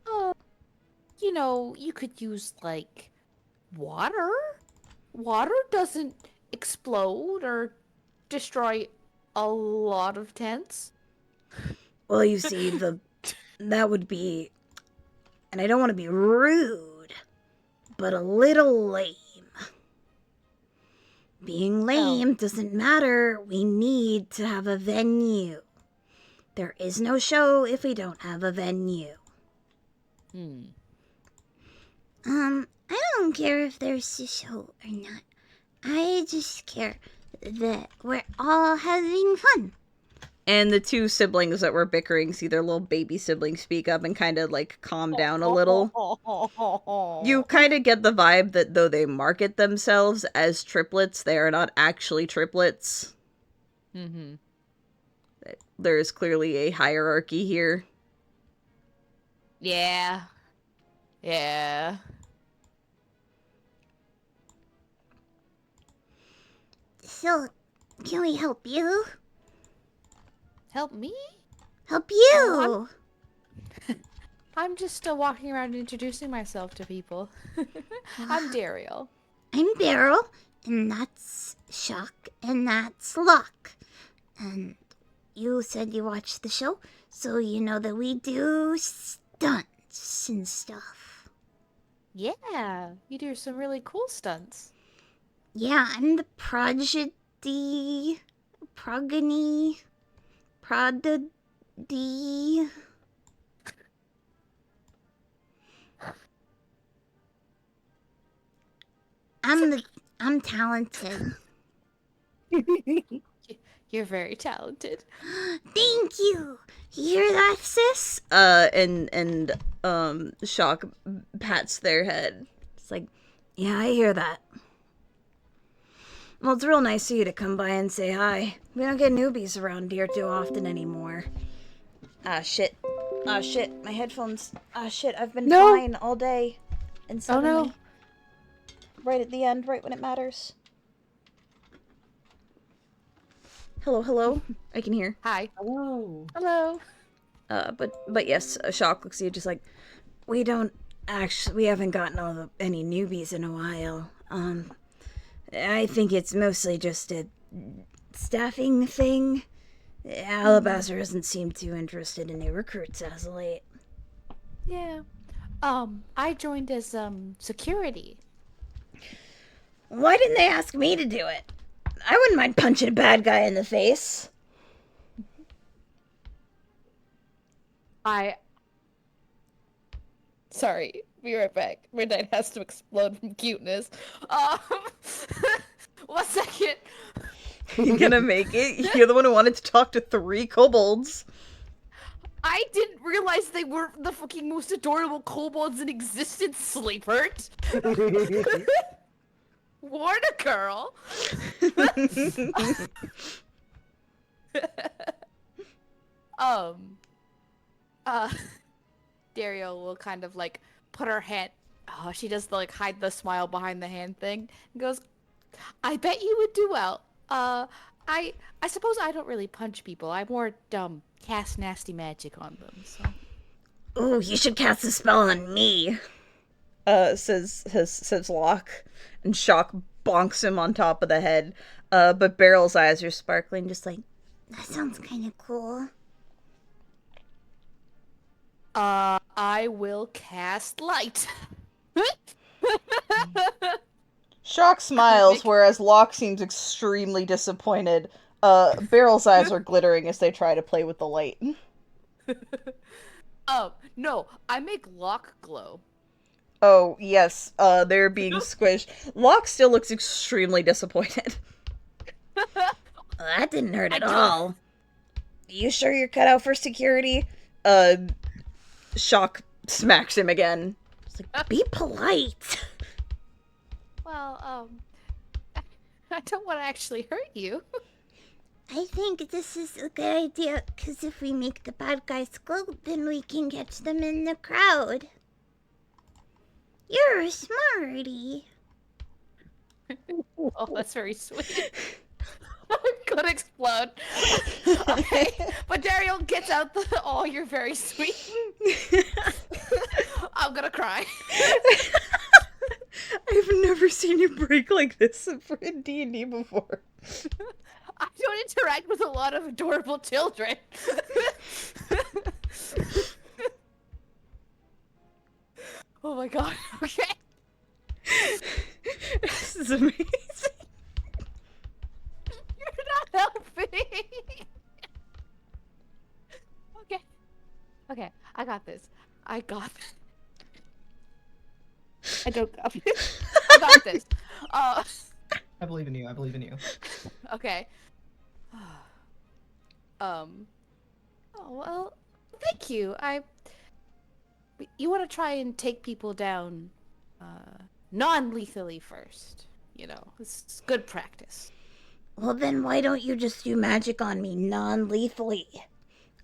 Oh, you could use, like, water? Water doesn't explode or destroy a lot of tents. Well, you see, that would be, and I don't want to be rude, but a little lame. Being lame doesn't matter. We need to have a venue. There is no show if we don't have a venue. I don't care if there's a show or not. I just care that we're all having fun. And the two siblings that were bickering see their little baby sibling speak up and kind of, like, calm down a little. You kind of get the vibe that though they market themselves as triplets, they are not actually triplets. Mm-hmm. There is clearly a hierarchy here. Yeah. Yeah. So, can we help you? Help me? Help you! Oh, I'm just walking around introducing myself to people. I'm Daeriel. I'm Beryl, and that's Shock, and that's Luck. And you said you watched the show, so you know that we do stunts and stuff. Yeah, you do some really cool stunts. Yeah, I'm the prodigy. I'm talented. You're very talented. Thank you. You hear that, sis? And Shock pats their head. It's like, Yeah, I hear that. Well, it's real nice of you to come by and say hi. We don't get newbies around here too often anymore. shit. Shit, my headphones. Shit, I've been No. fine all day. And suddenly, right at the end, right when it matters. Hello, I can hear. Hi. Hello. Hello. But yes, Shock looks at you just like, we haven't gotten any newbies in a while. I think it's mostly just a staffing thing. Alabaster doesn't seem too interested in new recruits as of late. Yeah. I joined as security. Why didn't they ask me to do it? I wouldn't mind punching a bad guy in the face. Sorry, be right back. Midnight has to explode from cuteness. 1 second. You're gonna make it? You're the one who wanted to talk to 3 kobolds. I didn't realize they were the fucking most adorable kobolds in existence, Sleepert. Warn a girl. Daeriel will kind of like put her hand. Oh, she does the like hide the smile behind the hand thing and goes, "I bet you would do well. I suppose I don't really punch people. I more cast nasty magic on them. So." Ooh, you should cast a spell on me. Says Locke, and Shock bonks him on top of the head. But Beryl's eyes are sparkling, just like, That sounds kind of cool. I will cast light. Shock smiles, whereas Locke seems extremely disappointed. Beryl's eyes are glittering as they try to play with the light. No, I make Locke glow. Oh, yes, they're being squished. Locke still looks extremely disappointed. That didn't hurt at all. You sure you're cut out for security? Shock smacks him again. It's like, be polite. Well, I don't want to actually hurt you. I think this is a good idea, because if we make the bad guys gloat, then we can catch them in the crowd. You're a smarty. Oh, that's very sweet. I'm gonna explode. Okay, but Daeriel gets out the. Oh, you're very sweet. I'm gonna cry. I've never seen you break like this in D&D before. I don't interact with a lot of adorable children. Oh my god. Okay. This is amazing. You're not helping. Okay. Okay, I got this. I got this. I don't got this. I got this. I believe in you. I believe in you. Okay. Oh well, thank you. You want to try and take people down, non-lethally first. You know, it's good practice. Well, then why don't you just do magic on me non-lethally?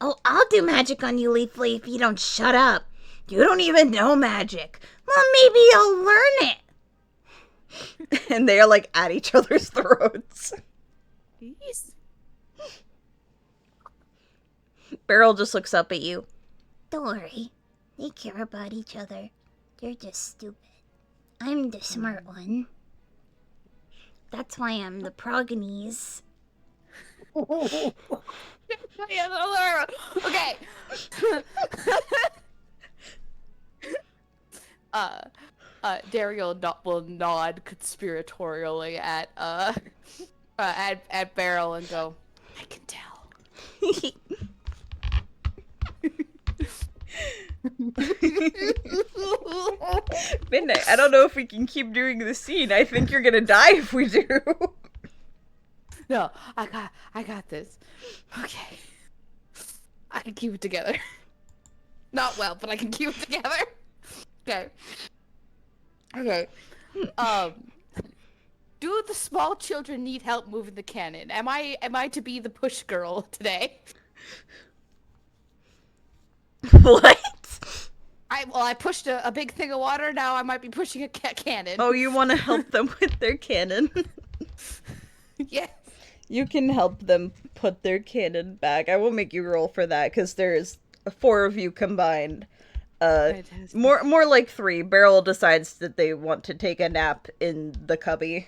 Oh, I'll do magic on you lethally if you don't shut up. You don't even know magic. Well, maybe you'll learn it. And they are like at each other's throats. Jeez. Beryl just looks up at you. Don't worry. They care about each other. They're just stupid. I'm the smart one. That's why I'm the progenies. Okay. Daeriel will nod conspiratorially at Beryl and go, I can tell. Midnight, I don't know if we can keep doing the scene. I think you're gonna die if we do. No, I got this. Okay. I can keep it together. Not well, but I can keep it together. Okay. Okay. Do the small children need help moving the cannon? Am I to be the push girl today? What? I pushed a big thing of water. Now I might be pushing a cannon. Oh, you want to help them with their cannon? Yes. You can help them put their cannon back. I will make you roll for that because there's 4 of you combined. More like 3. Beryl decides that they want to take a nap in the cubby.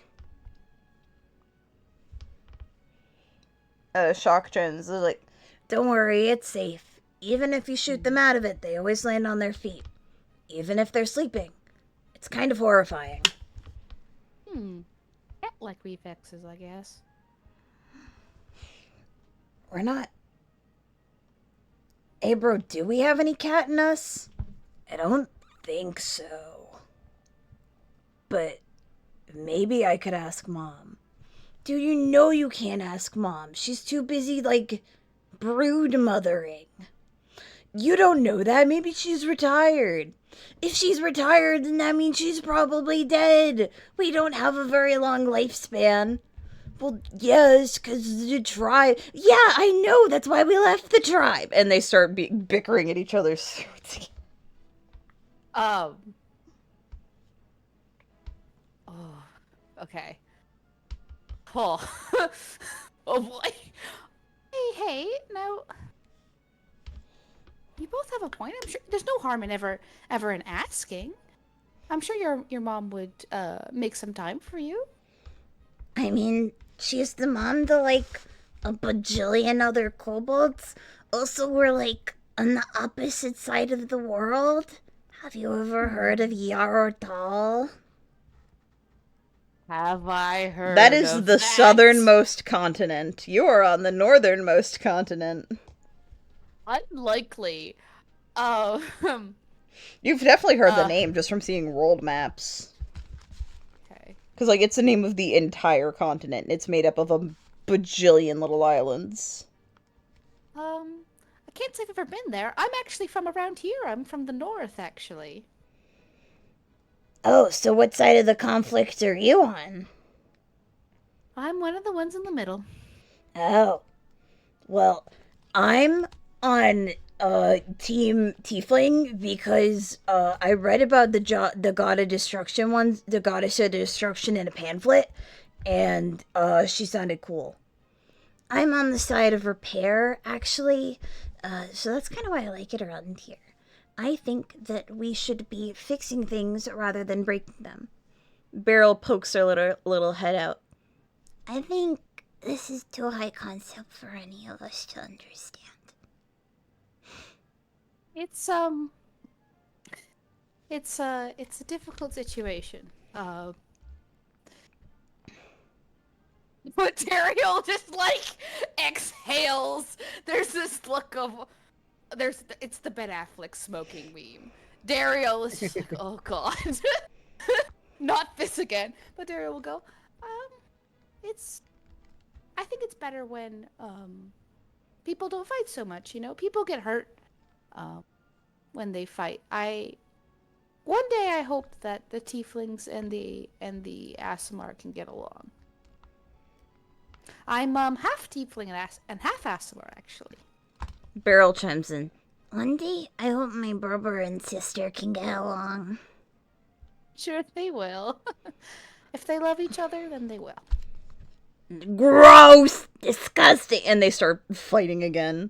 Shock Jones is like, Don't worry, it's safe. Even if you shoot them out of it, they always land on their feet. Even if they're sleeping. It's kind of horrifying. Cat-like reflexes, I guess. We're not... Hey, bro, do we have any cat in us? I don't think so. But maybe I could ask Mom. Dude, you know you can't ask Mom. She's too busy, like, brood mothering. You don't know that. Maybe she's retired. If she's retired, then that means she's probably dead. We don't have a very long lifespan. Well, yes, because the tribe... Yeah, I know. That's why we left the tribe. and they start bickering at each other's throats. Oh, okay. Oh. Oh boy. Hey, now... You both have a point. I'm sure there's no harm in ever in asking. I'm sure your mom would make some time for you. I mean, she's the mom to, like, a bajillion other kobolds. Also, we're, like, on the opposite side of the world. Have you ever heard of Yarortal? Have I heard That is of the that? southernmost continent. You are on the northernmost continent. Unlikely. You've definitely heard the name just from seeing world maps. Okay. Because, like, it's the name of the entire continent. It's made up of a bajillion little islands. I can't say I've ever been there. I'm actually from around here. I'm from the north, actually. Oh, so what side of the conflict are you on? I'm one of the ones in the middle. Oh, well, I'm on Team Tiefling because I read about the god of destruction ones, the goddess of destruction in a pamphlet, and she sounded cool. I'm on the side of repair, actually, so that's kind of why I like it around here. I think that we should be fixing things rather than breaking them. Beryl pokes her little head out. I think this is too high concept for any of us to understand. It's a difficult situation. But Daeriel just like exhales. There's this look of it's the Ben Affleck smoking meme. Daeriel is just like, oh god. Not this again. But Daeriel will go, I think it's better when people don't fight so much, you know? People get hurt when they fight. One day I hope that the tieflings and the Aasimar can get along. I'm half tiefling and half Aasimar, actually. Beryl chimes in. One day, I hope my brother and sister can get along. Sure they will. If they love each other, then they will. Gross! Disgusting! And they start fighting again.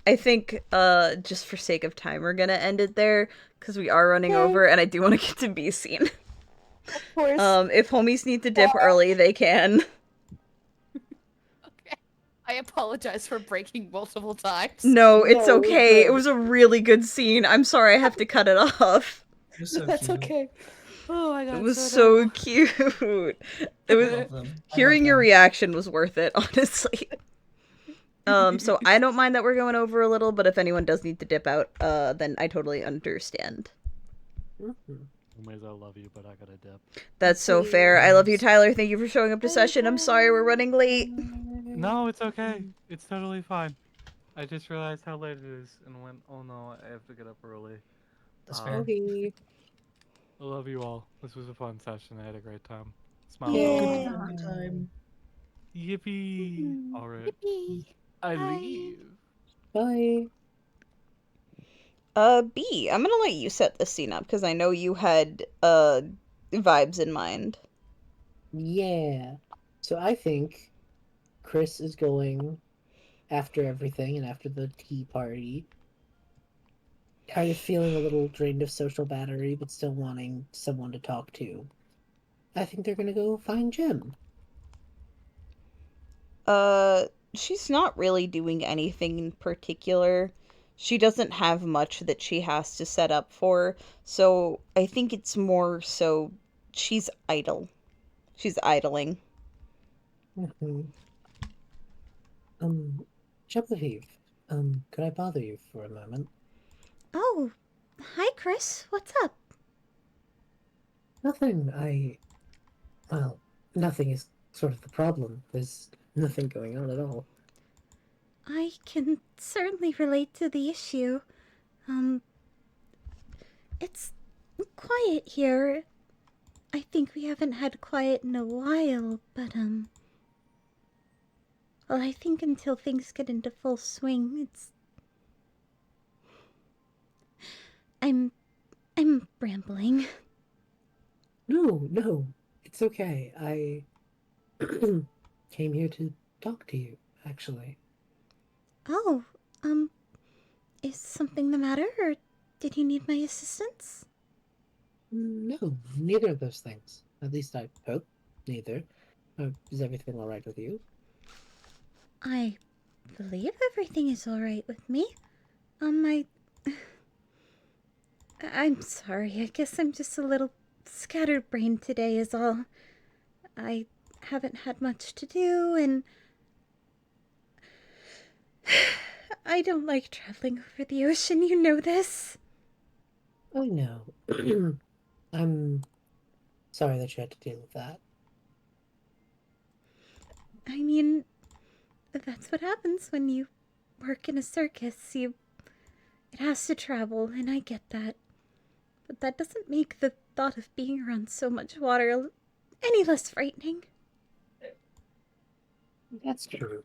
I think, just for sake of time, we're gonna end it there, because we are running over, and I do want to get to be seen. Of course. If homies need to dip early, they can. Okay. I apologize for breaking multiple times. No, it's okay. It was a really good scene. I'm sorry I have to cut it off. That's okay. Oh my god. It was so cute. It was hearing your reaction was worth it, honestly. So I don't mind that we're going over a little, but if anyone does need to dip out, then I totally understand. Anyways, I love you, but I gotta dip. That's so fair. I love you, Tyler. Thank you for showing up to session. I'm sorry we're running late. No, it's okay. It's totally fine. I just realized how late it is and went, oh no, I have to get up early. That's fair. I love you all. This was a fun session. I had a great time. Smile. Yeah. Time. Yippee! Alright. Yippee. I Bye. leave. Bye. B, I'm gonna let you set the scene up, because I know you had, vibes in mind. Yeah. So I think Chris is going after everything and after the tea party. Kind of feeling a little drained of social battery, but still wanting someone to talk to. I think they're gonna go find Jim. She's not really doing anything in particular. She doesn't have much that she has to set up for, so I think it's more so she's idle. She's idling. Genevieve, could I bother you for a moment? Oh, hi, Chris. What's up? Nothing. Well, nothing is sort of the problem. There's nothing going on at all. I can certainly relate to the issue. It's quiet here. I think we haven't had quiet in a while, but, well, I think until things get into full swing, I'm rambling. No, it's okay. I came here to talk to you, actually. Oh, is something the matter, or did you need my assistance? No, neither of those things. At least I hope neither. Is everything alright with you? I believe everything is alright with me. I'm sorry, I guess I'm just a little scatterbrained today is all. I haven't had much to do, and I don't like traveling over the ocean, you know this. I know. I'm sorry that you had to deal with that. I mean, that's what happens when you work in a circus. It has to travel, and I get that. But that doesn't make the thought of being around so much water any less frightening. That's true.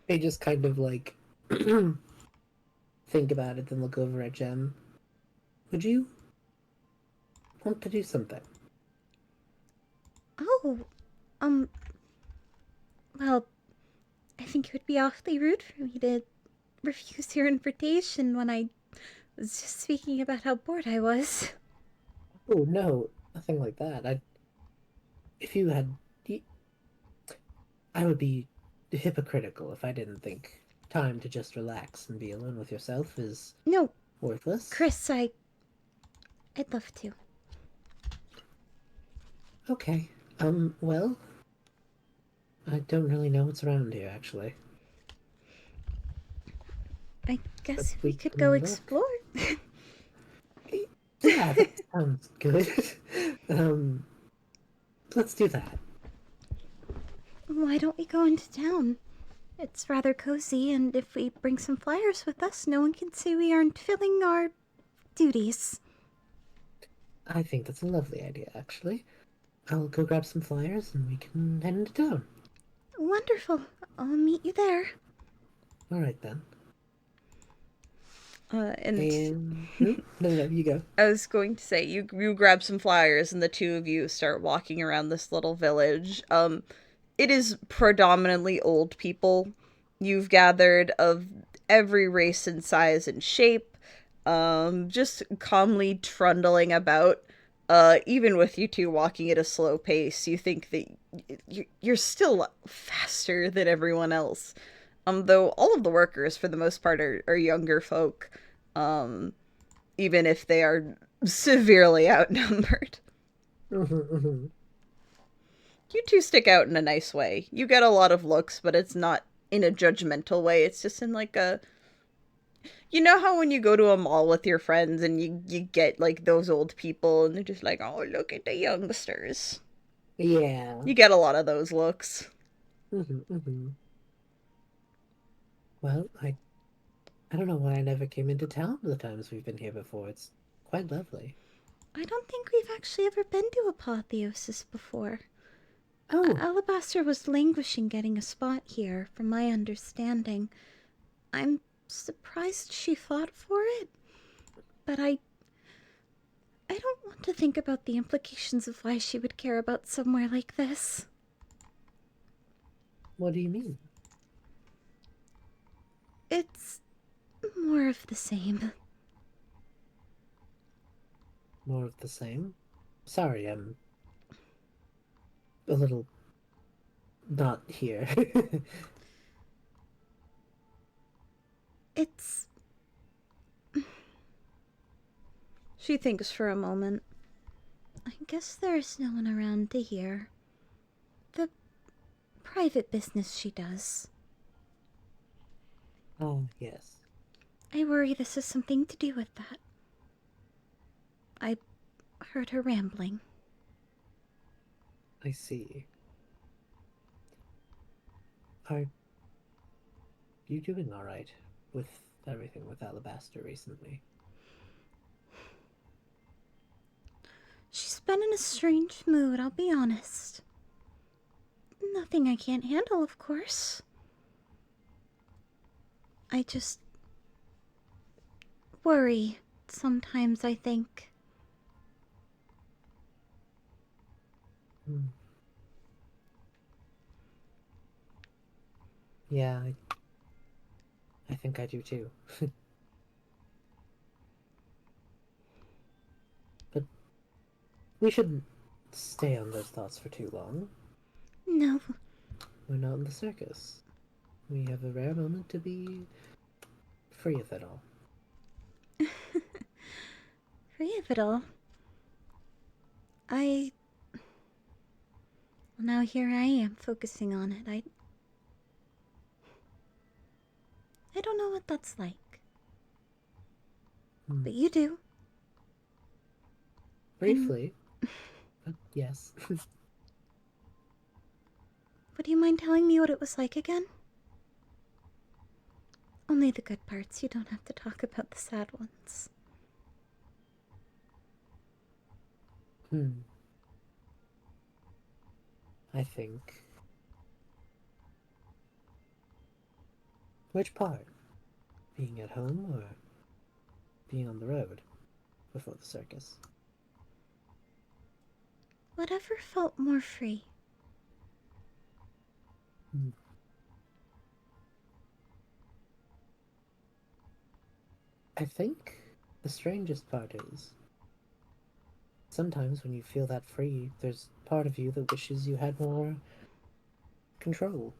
They just kind of like think about it, then look over at Jem. Would you want to do something? Oh, um, well, I think it would be awfully rude for me to refuse your invitation when I was just speaking about how bored I was. Oh no, nothing like that. If you had, I would be hypocritical if I didn't think time to just relax and be alone with yourself is No, worthless. Chris, I'd love to. Okay. Well, I don't really know what's around here, actually. I guess But we we could can go look. explore. Yeah, that sounds good. um, let's do that. Why don't we go into town? It's rather cozy, and if we bring some flyers with us, no one can say we aren't filling our duties. I think that's a lovely idea, actually. I'll go grab some flyers and we can head into town. Wonderful. I'll meet you there. All right then. And No, you go. I was going to say, you grab some flyers and the two of you start walking around this little village. It is predominantly old people. You've gathered of every race and size and shape, just calmly trundling about. Even with you two walking at a slow pace, you think that you're still faster than everyone else. Though all of the workers, for the most part, are younger folk. Even if they are severely outnumbered. Mm-hmm. You two stick out in a nice way. You get a lot of looks, but it's not in a judgmental way. It's just in like a... You know how when you go to a mall with your friends and you get like those old people and they're just like, oh, look at the youngsters. Yeah. You get a lot of those looks. Mm-hmm. Well, I don't know why I never came into town the times we've been here before. It's quite lovely. I don't think we've actually ever been to Apotheosis before. Oh, Alabaster was languishing getting a spot here, from my understanding. I'm surprised she fought for it, but I don't want to think about the implications of why she would care about somewhere like this. what do you mean? It's more of the same. More of the same? Sorry, I'm a little not here. It's... She thinks for a moment. I guess there is no one around to hear. The private business she does. Oh, yes. I worry this has something to do with that. I heard her rambling. I see. Are you doing all right with everything with Alabaster recently? She's been in a strange mood, I'll be honest. Nothing I can't handle, of course. I just worry sometimes, I think. Yeah, I think I do too. But we shouldn't stay on those thoughts for too long. No, We're not in the circus. We have a rare moment to be free of it all. free of it all. Well, now here I am focusing on it. I don't know what that's like. Hmm. But you do. Briefly. But yes. Would you mind telling me what it was like again? Only the good parts. You don't have to talk about the sad ones. I think. Which part? Being at home or being on the road before the circus? Whatever felt more free. I think the strangest part is sometimes when you feel that free, there's part of you that wishes you had more control.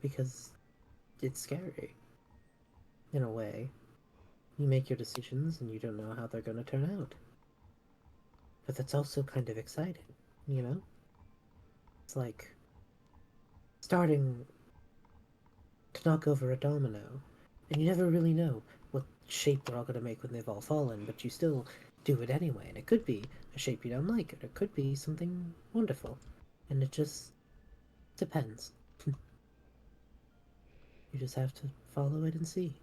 Because it's scary. In a way. You make your decisions and you don't know how they're going to turn out. But that's also kind of exciting, you know? It's like starting to knock over a domino, and you never really know what shape they're all going to make when they've all fallen, but you still do it anyway, and it could be a shape you don't like, or it could be something wonderful, and it just depends. You just have to follow it and see.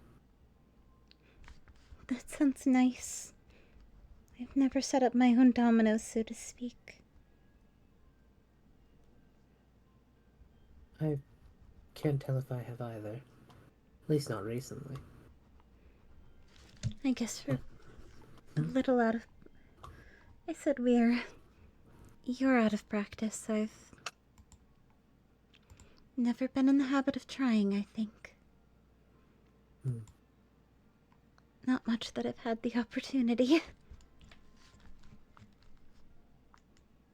That sounds nice. I've never set up my own dominoes, so to speak. I can't tell if I have either. At least not recently. I guess we're a little out of... I said we're... You're out of practice. I've never been in the habit of trying, I think. Not much that I've had the opportunity.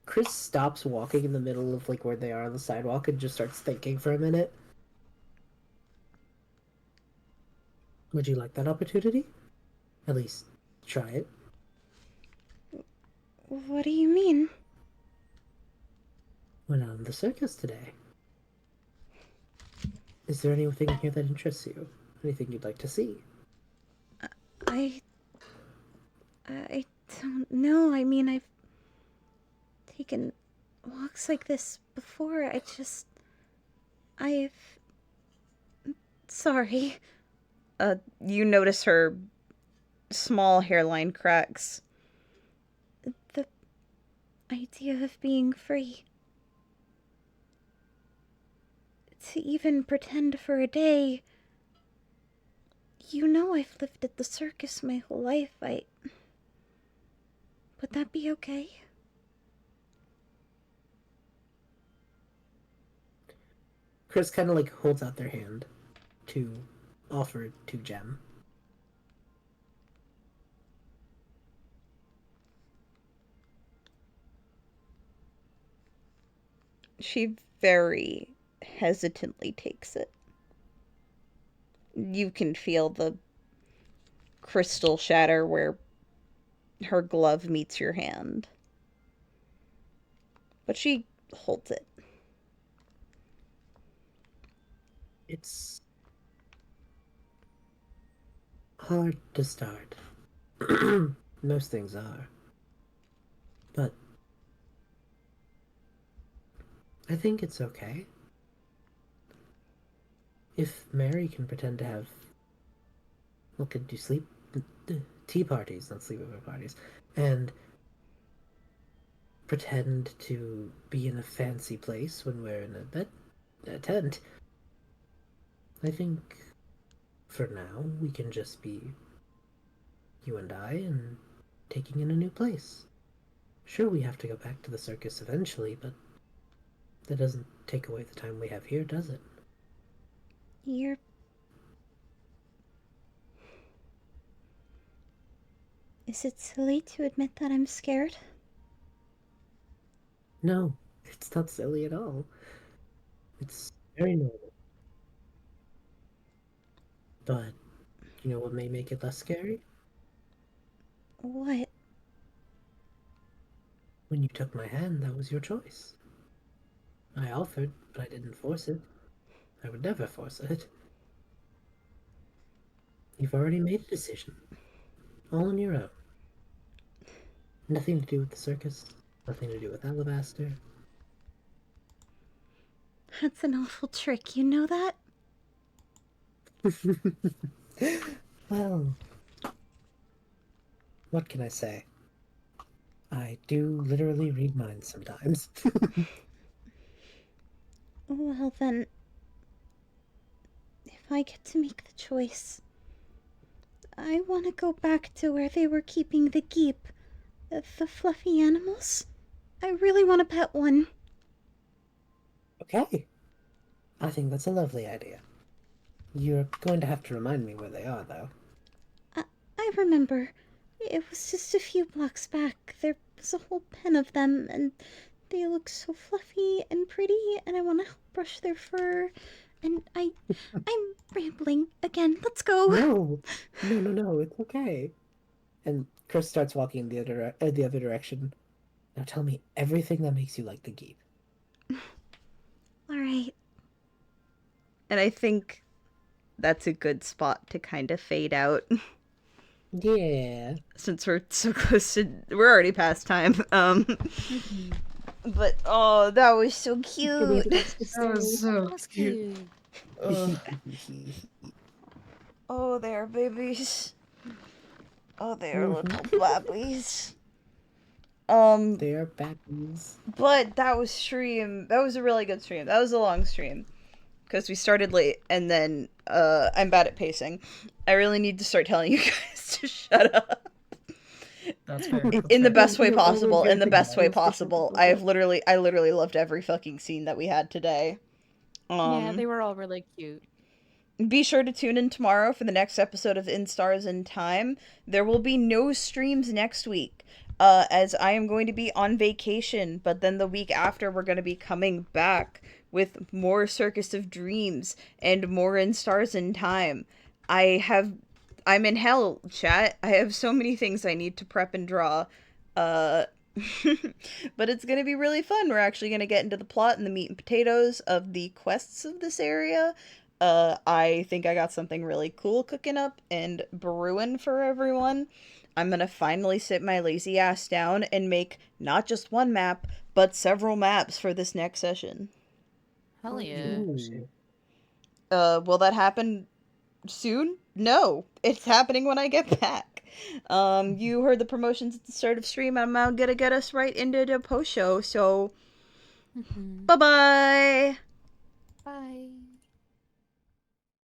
Chris stops walking in the middle of like where they are on the sidewalk and just starts thinking for a minute. Would you like that opportunity? At least try it. What do you mean? Went out in the circus today. Is there anything here that interests you? Anything you'd like to see? I don't know. I mean, I've taken walks like this before. Sorry. You notice her small hairline cracks. The idea of being free. To even pretend for a day. You know I've lived at the circus my whole life. Would that be okay? Chris kind of like holds out their hand to offer to Jem. She very hesitantly takes it. You can feel the crystal shatter where her glove meets your hand. But she holds it. It's hard to start. Most things are. But I think it's okay. If Mary can pretend to have... Well, could do sleep... tea parties, not sleepover parties. And pretend to be in a fancy place when we're in a tent. I think for now we can just be you and I and taking in a new place. Sure, we have to go back to the circus eventually, but that doesn't take away the time we have here, does it? Is it silly to admit that I'm scared? No, it's not silly at all. It's very normal. But you know what may make it less scary? What? When you took my hand, that was your choice. I offered, but I didn't force it. I would never force it. You've already made a decision. All on your own. Nothing to do with the circus. Nothing to do with Alabaster. That's an awful trick, you know that? Well, what can I say? I do literally read minds sometimes. Well then, if I get to make the choice, I want to go back to where they were keeping the geep. The fluffy animals. I really want to pet one. Okay. I think that's a lovely idea. You're going to have to remind me where they are, though. I remember. It was just a few blocks back. There was a whole pen of them, and they look so fluffy and pretty, and I want to help brush their fur. And I'm rambling again. Let's go. No, it's okay. And Chris starts walking the other direction. Now tell me everything that makes you like the geep. All right. And I think that's a good spot to kind of fade out. Yeah. Since we're so close to... We're already past time. But, oh, that was so cute. That was so cute. Oh, there, babies. Oh, there, little babbies. They're babbies. But that was stream. That was a really good stream. That was a long stream. Because we started late, and then, I'm bad at pacing. I really need to start telling you guys to shut up. That's fair. In the best way You're possible. always In the getting best way notes to shut possible. the fuck up. I literally loved every fucking scene that we had today. Yeah, they were all really cute. Be sure to tune in tomorrow for the next episode of In Stars in Time. There will be no streams next week, as I am going to be on vacation, but then the week after we're going to be coming back with more Circus of Dreams and more In Stars in Time. I'm in hell, chat. I have so many things I need to prep and draw. But it's gonna be really fun. We're actually gonna get into the plot and the meat and potatoes of the quests of this area. I think I got something really cool cooking up and brewing for everyone. I'm gonna finally sit my lazy ass down and make not just one map, but several maps for this next session. Hell yeah. Ooh. Will that happen soon? No, it's happening when I get back. You heard the promotions at the start of stream. I'm now gonna get us right into the post show. So, bye-bye. Bye.